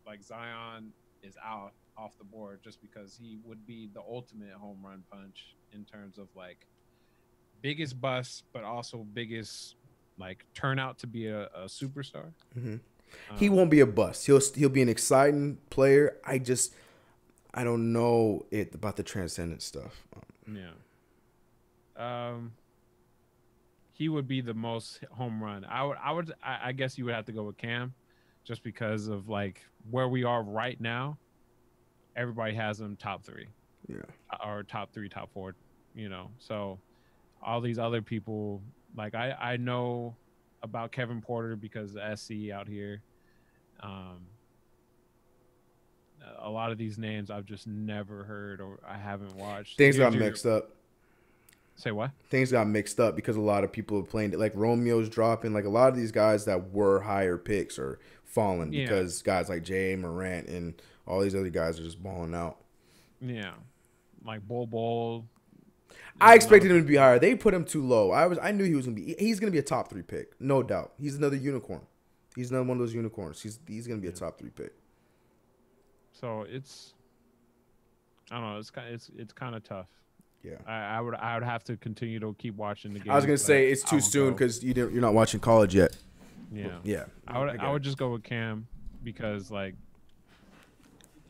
[SPEAKER 2] like Zion is out off the board just because he would be the ultimate home run punch in terms of like biggest bust, but also biggest like turnout to be a superstar.
[SPEAKER 1] He won't be a bust. He'll be an exciting player. I don't know about the transcendent stuff.
[SPEAKER 2] Yeah. He would be the most home run. I guess you would have to go with Cam, just because of like where we are right now. Everybody has him top 3.
[SPEAKER 1] Yeah.
[SPEAKER 2] Or top 3, top 4. You know, so all these other people, like I know about Kevin Porter because of SC out here. A lot of these names I've just never heard or I haven't watched.
[SPEAKER 1] Things got mixed up.
[SPEAKER 2] Say what?
[SPEAKER 1] Things got mixed up because a lot of people are playing it. Like Romeo's dropping. Like a lot of these guys that were higher picks are falling because guys like Jay Morant and all these other guys are just balling out.
[SPEAKER 2] Yeah, like Bol.
[SPEAKER 1] I expected him to be higher. They put him too low. I knew he was gonna be. He's gonna be a top 3 pick, no doubt. He's another unicorn. He's another one of those unicorns. He's gonna be a top 3 pick.
[SPEAKER 2] So I don't know. It's kind of tough.
[SPEAKER 1] Yeah,
[SPEAKER 2] I would have to continue to keep watching the game.
[SPEAKER 1] I was gonna say it's too soon because you're not watching college yet.
[SPEAKER 2] Yeah. I would just go with Cam because like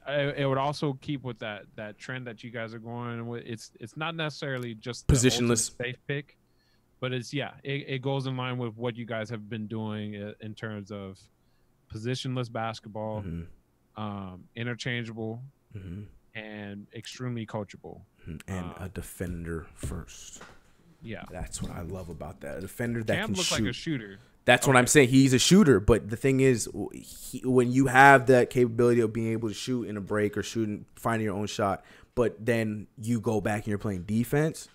[SPEAKER 2] it would also keep with that trend that you guys are going with. It's not necessarily just
[SPEAKER 1] positionless
[SPEAKER 2] safe pick, but it goes in line with what you guys have been doing in terms of positionless basketball, interchangeable, and extremely coachable.
[SPEAKER 1] And a defender first.
[SPEAKER 2] Yeah,
[SPEAKER 1] that's what I love about that. A defender that can
[SPEAKER 2] look
[SPEAKER 1] shoot.
[SPEAKER 2] like a shooter.
[SPEAKER 1] That's what I'm saying. He's a shooter, but the thing is, when you have that capability of being able to shoot in a break or shooting, finding your own shot, but then you go back and you're playing defense,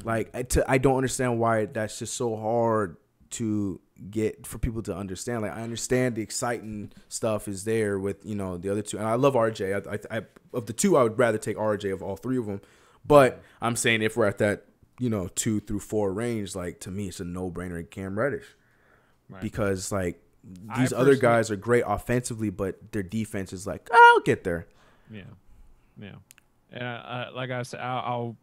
[SPEAKER 1] like I don't understand why that's just so hard to get for people to understand. Like I understand the exciting stuff is there with the other two, and I love RJ. I of the two, I would rather take RJ of all 3 of them, but I'm saying if we're at that 2 through 4 range, like to me, it's a no-brainer in Cam Reddish. Right. Because like these other guys are great offensively, but their defense is like, I'll get there.
[SPEAKER 2] Yeah. And like I said, I'll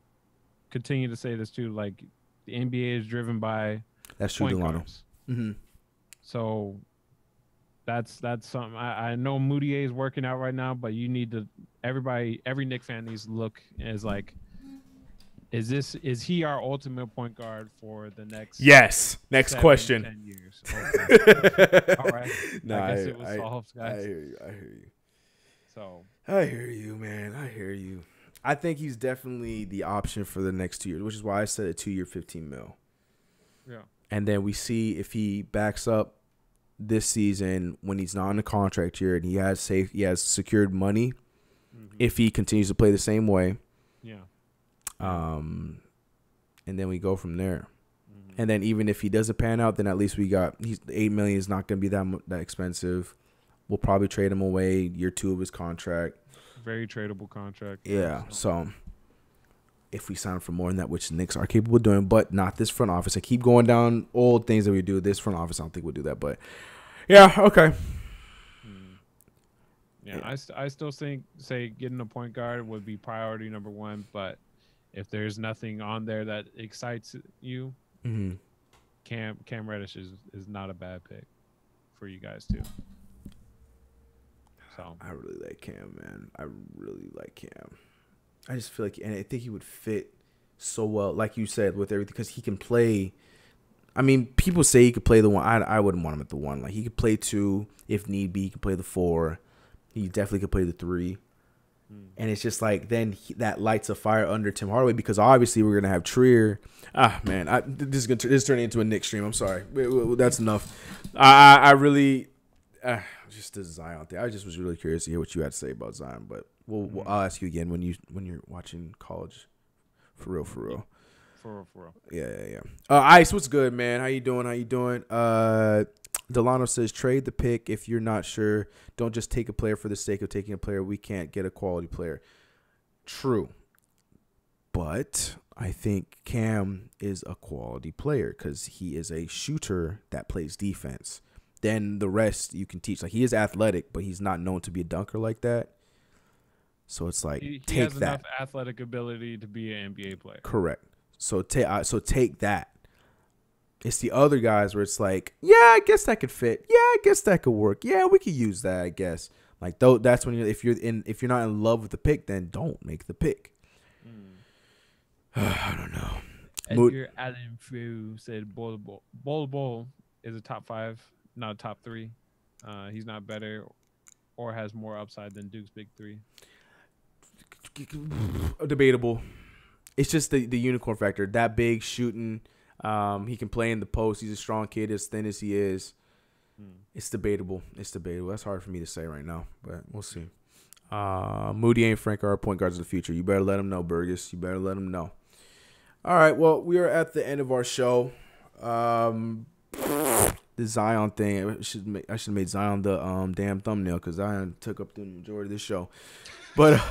[SPEAKER 2] continue to say this too. Like the NBA is driven by
[SPEAKER 1] point
[SPEAKER 2] guards. So that's something. I know Moutier is working out right now, but you need to every Knicks fan needs to look as like, is he our ultimate point guard for the next?
[SPEAKER 1] Yes. Next question.
[SPEAKER 2] 10 years. Okay. All right.
[SPEAKER 1] No,
[SPEAKER 2] I guess it was solved, guys.
[SPEAKER 1] I hear you.
[SPEAKER 2] So
[SPEAKER 1] I hear you, man. I hear you. I think he's definitely the option for the next 2 years, which is why I said a 2-year, $15 million.
[SPEAKER 2] Yeah.
[SPEAKER 1] And then we see if he backs up this season when he's not in a contract year and he has secured money. If he continues to play the same way. Yeah. And then we go from there. And then even if he doesn't pan out, then at least he's $8 million is not going to be that expensive. We'll probably trade him away year 2 of his contract.
[SPEAKER 2] Very tradable contract.
[SPEAKER 1] Yeah. So if we sign for more than that, which the Knicks are capable of doing, but not this front office. I keep going down old things that we do. This front office, I don't think we'll do that. But yeah, okay.
[SPEAKER 2] Yeah, I still think getting a point guard would be priority number 1, but if there's nothing on there that excites you, Cam Reddish is not a bad pick for you guys too. So
[SPEAKER 1] I really like Cam, man. I really like Cam. I just feel like, and I think he would fit so well, like you said, with everything, because he can play. I mean, people say he could play the one. I wouldn't want him at the one. Like, he could play 2 if need be. He could play the 4. He definitely could play the 3. And it's just like then that lights a fire under Tim Hardaway, because obviously we're gonna have Trier. Man, this is turning into a Knicks stream. I'm sorry, that's enough. I really just the Zion thing. I just was really curious to hear what you had to say about Zion, but I'll ask you again when you're watching college, for real.
[SPEAKER 2] For real.
[SPEAKER 1] Yeah. Ice, what's good, man? How you doing? Delano says, trade the pick if you're not sure. Don't just take a player for the sake of taking a player. We can't get a quality player. True. But I think Cam is a quality player because he is a shooter that plays defense. Then the rest you can teach. Like, he is athletic, but he's not known to be a dunker like that. So it's like,
[SPEAKER 2] he
[SPEAKER 1] take
[SPEAKER 2] has
[SPEAKER 1] that.
[SPEAKER 2] enough athletic ability to be an NBA player.
[SPEAKER 1] Correct. So take that. It's the other guys where it's like, yeah, I guess that could fit. Yeah, I guess that could work. Yeah, we could use that, I guess. Like, though, that's when if you're not in love with the pick, then don't make the pick. I don't know.
[SPEAKER 2] Edgar Allan Fu said Bol is a top 5, not a top 3. He's not better or has more upside than Duke's big 3.
[SPEAKER 1] Debatable. It's just the unicorn factor. That big shooting. He can play in the post. He's a strong kid, as thin as he is. It's debatable. That's hard for me to say right now, but we'll see. Moody and Frank are our point guards of the future. You better let them know, Burgess. You better let them know. All right, well, we are at the end of our show. The Zion thing, I should have made Zion the damn thumbnail, because Zion took up the majority of the show. But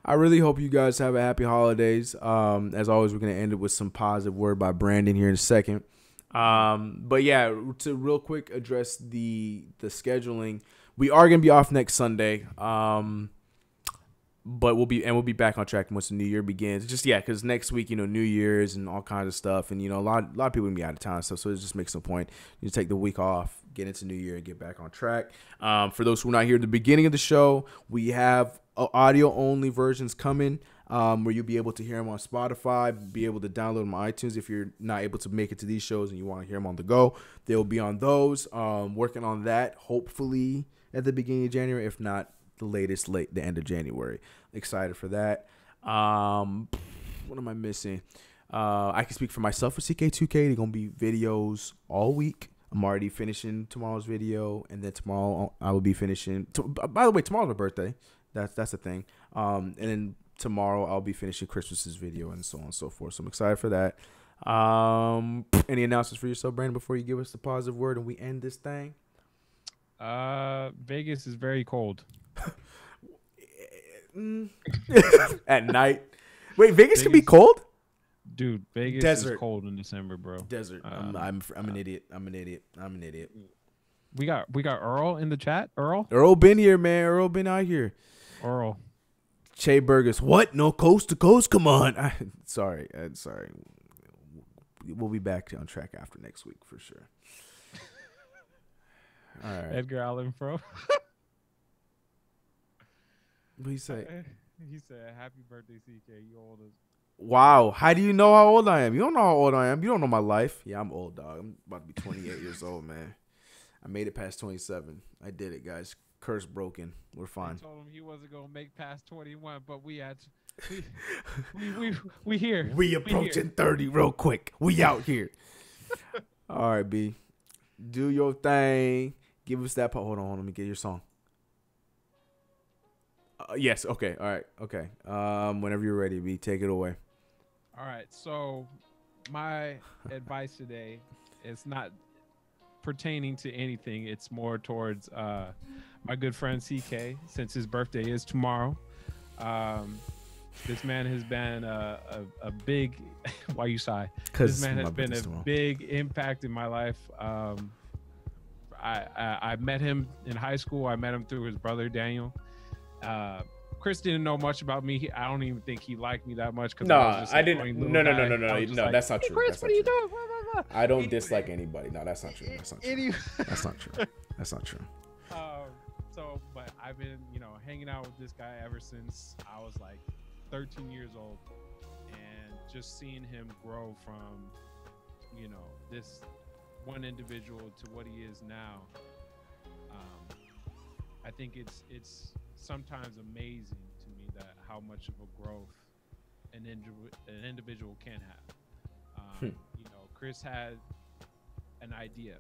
[SPEAKER 1] I really hope you guys have a happy holidays. As always, we're going to end it with some positive word by Brandon here in a second. But yeah, to real quick address the scheduling, we are going to be off next Sunday. But we'll be back on track once the new year begins. Just, yeah, because next week, New Year's and all kinds of stuff. And, a lot of people going to be out of town and stuff. So it just makes no point. You take the week off, get into New Year, and get back on track. For those who are not here at the beginning of the show, we have audio-only versions coming where you'll be able to hear them on Spotify, be able to download them on iTunes if you're not able to make it to these shows and you want to hear them on the go. They'll be on those. Working on that, hopefully, at the beginning of January, if not the end of January. Excited for that. What am I missing? I can speak for myself for CK2K. They're going to be videos all week. I'm already finishing tomorrow's video, and then tomorrow I will be finishing. By the way, tomorrow's my birthday. That's the thing. And then tomorrow I'll be finishing Christmas's video and so on and so forth. So I'm excited for that. Any announcements for yourself, Brandon, before you give us the positive word and we end this thing?
[SPEAKER 2] Vegas is very cold.
[SPEAKER 1] At night. Wait, Vegas can be cold?
[SPEAKER 2] Dude, Vegas
[SPEAKER 1] Desert.
[SPEAKER 2] is cold in December, bro.
[SPEAKER 1] Desert. I'm an idiot. I'm an idiot.
[SPEAKER 2] We got Earl in the chat.
[SPEAKER 1] Earl been here, man. Earl been out here.
[SPEAKER 2] Earl.
[SPEAKER 1] Che Burgers. What? No coast to coast? Come on. Sorry. We'll be back on track after next week for sure. All right.
[SPEAKER 2] Edgar Allan Pro.
[SPEAKER 1] What he say?
[SPEAKER 2] He said, "Happy birthday, CK. You old as."
[SPEAKER 1] Wow. How do you know how old I am? You don't know how old I am. You don't know my life. Yeah, I'm old, dog. I'm about to be 28 years old, man. I made it past 27. I did it, guys. Curse broken. We're fine.
[SPEAKER 2] I told him he wasn't gonna make past 21, but we here.
[SPEAKER 1] We approaching 30 real quick. We out here. All right, B. Do your thing. Give us that part. Hold on. Let me get your song. Yes. Okay. All right. Okay. Whenever you're ready, B, take it away.
[SPEAKER 2] All right. So my advice today is not pertaining to anything. It's more towards my good friend CK, since his birthday is tomorrow. This man has been a big why you sigh? This man has been a big impact in my life. I met him in high school. I met him through his brother Daniel. Chris didn't know much about me. I don't even think he liked me that much.
[SPEAKER 1] No, I didn't. No. That's not true.
[SPEAKER 2] Chris, what are you doing?
[SPEAKER 1] I don't dislike anybody. No, that's not true. That's not true. That's not true.
[SPEAKER 2] But I've been, hanging out with this guy ever since I was like 13 years old, and just seeing him grow from, you know, this one individual to what he is now. I think it's sometimes amazing to me that how much of a growth an individual can have. You know, Chris had an idea.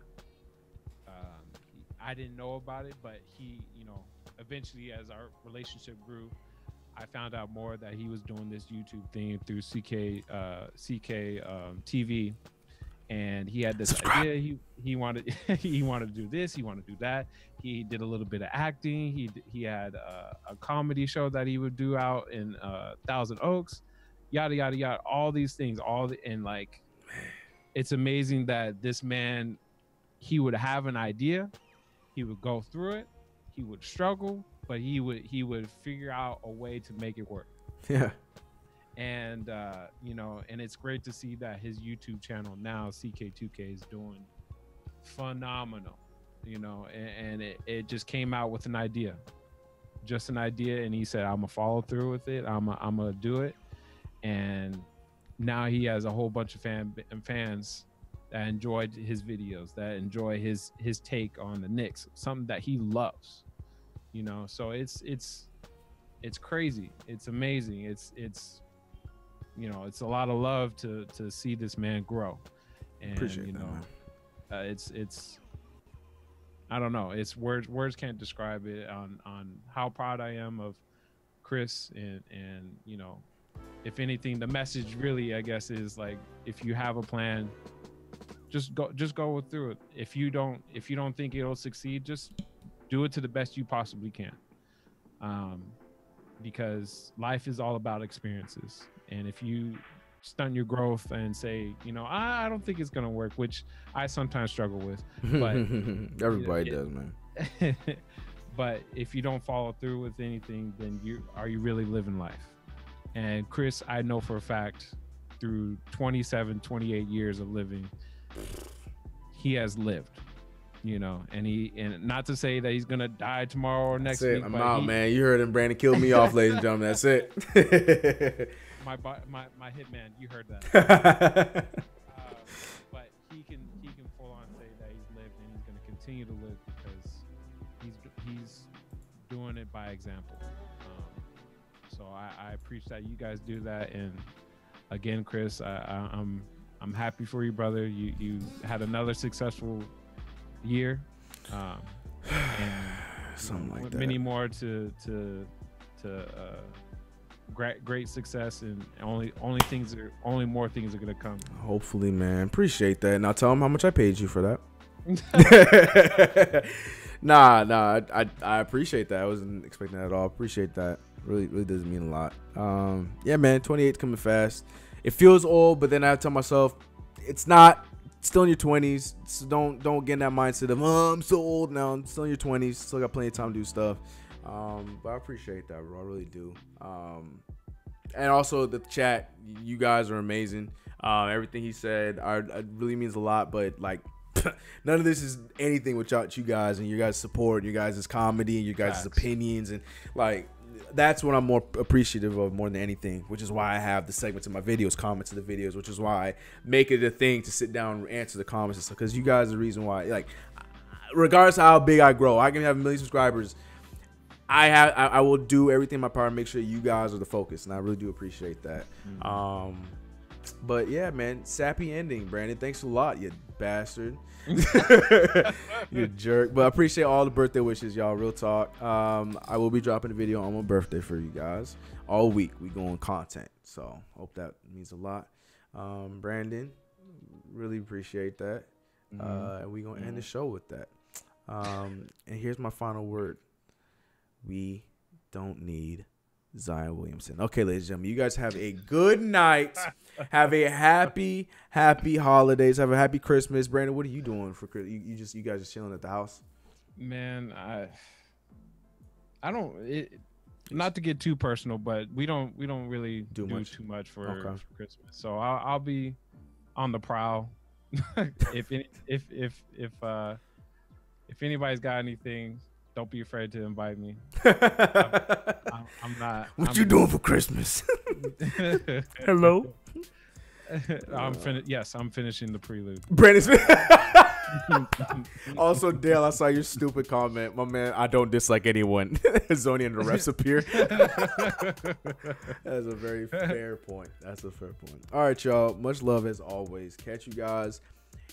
[SPEAKER 2] I didn't know about it, but he, you know, eventually as our relationship grew, I found out more that he was doing this YouTube thing through CK TV, and he had this idea. He wanted he wanted to do this. He wanted to do that. He did a little bit of acting. He had a comedy show that he would do out in Thousand Oaks, yada yada yada. All these things, and like, it's amazing that this man, he would have an idea, he would go through it, he would struggle, but he would figure out a way to make it work.
[SPEAKER 1] Yeah.
[SPEAKER 2] And you know, and it's great to see that his YouTube channel now, CK2K, is doing phenomenal. You know, and it just came out with an idea, and he said, I'm gonna follow through with it. I'm gonna do it. And now he has a whole bunch of fans that enjoyed his videos, that enjoy his take on the Knicks, something that he loves. You know, so it's crazy. It's amazing. It's you know, it's a lot of love to see this man grow. And
[SPEAKER 1] Appreciate
[SPEAKER 2] you know,
[SPEAKER 1] that,
[SPEAKER 2] it's I don't know. It's words can't describe it on how proud I am of Chris. And you know, if anything, the message really, I guess, is like, if you have a plan, just go through it. If you don't think it'll succeed, just do it to the best you possibly can. Because life is all about experiences. And if you stunt your growth and say, you know, I don't think it's gonna work, which I sometimes struggle with, but
[SPEAKER 1] everybody does, man.
[SPEAKER 2] But if you don't follow through with anything, then are you really living life? And Chris, I know for a fact, through 28 years of living, he has lived. You know, and not to say that he's gonna die tomorrow or next week.
[SPEAKER 1] I'm out, man. You heard him. Brandon killed me off, ladies and gentlemen. That's it.
[SPEAKER 2] My hitman, you heard that. But he can full on say that he's lived, and he's gonna continue to live because he's doing it by example. So I appreciate that you guys do that. And again, Chris, I'm happy for you, brother. You had another successful year, and
[SPEAKER 1] something like that.
[SPEAKER 2] Many more to great success, and only more things are gonna come.
[SPEAKER 1] Hopefully, man. Appreciate that. Now tell him how much I paid you for that. Nah, I appreciate that. I wasn't expecting that at all. Appreciate that. Really does mean a lot. Yeah, man. 28's coming fast. It feels old, but then I tell myself it's not. Still in your 20s, so don't get in that mindset of, oh, I'm so old now. I'm still in your 20s, still got plenty of time to do stuff. But I appreciate that, bro. I really do. And also the chat, you guys are amazing. Everything he said, it really means a lot. But like, none of this is anything without you guys and your guys' support, your guys' comedy, and your guys' opinions, and like. That's what I'm more appreciative of more than anything, which is why I have the segments in my videos, comments in the videos, which is why I make it a thing to sit down and answer the comments and stuff, because you guys are the reason why, like, regardless of how big I grow, I can have 1 million subscribers. I will do everything in my power to make sure you guys are the focus, and I really do appreciate that. Mm-hmm. But yeah, man, sappy ending, Brandon. Thanks a lot, you bastard. You jerk. But I appreciate all the birthday wishes, y'all. Real talk. I will be dropping a video on my birthday for you guys all week. We going content, so hope that means a lot. Brandon, really appreciate that. And we gonna end the show with that. And here's my final word: we don't need Zion Williamson. Okay, ladies and gentlemen, you guys have a good night. Have a happy holidays. Have a happy Christmas. Brandon, what are you doing for Christmas? You guys are chilling at the house?
[SPEAKER 2] Man, I don't. Not to get too personal, but we don't really do too much for Christmas. So I'll be on the prowl. if anybody's got anything, don't be afraid to invite me. I'm not.
[SPEAKER 1] What you doing for Christmas? Hello.
[SPEAKER 2] I'm finishing the prelude.
[SPEAKER 1] Brandon Smith. Also, Dale, I saw your stupid comment. My man, I don't dislike anyone. It's only in the refs appear. That's a very fair point. That's a fair point. All right, y'all. Much love as always. Catch you guys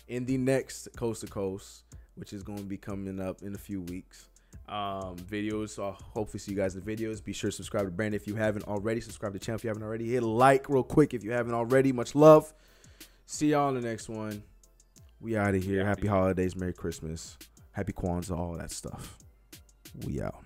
[SPEAKER 1] in the next Coast to Coast, which is going to be coming up in a few weeks. Videos. So I'll hopefully see you guys in the videos. Be sure to subscribe to Brandon if you haven't already. Subscribe to the channel if you haven't already. Hit like real quick if you haven't already. Much love. See y'all in the next one. We out of here. Happy holidays. Merry Christmas. Happy Kwanzaa. All that stuff. We out.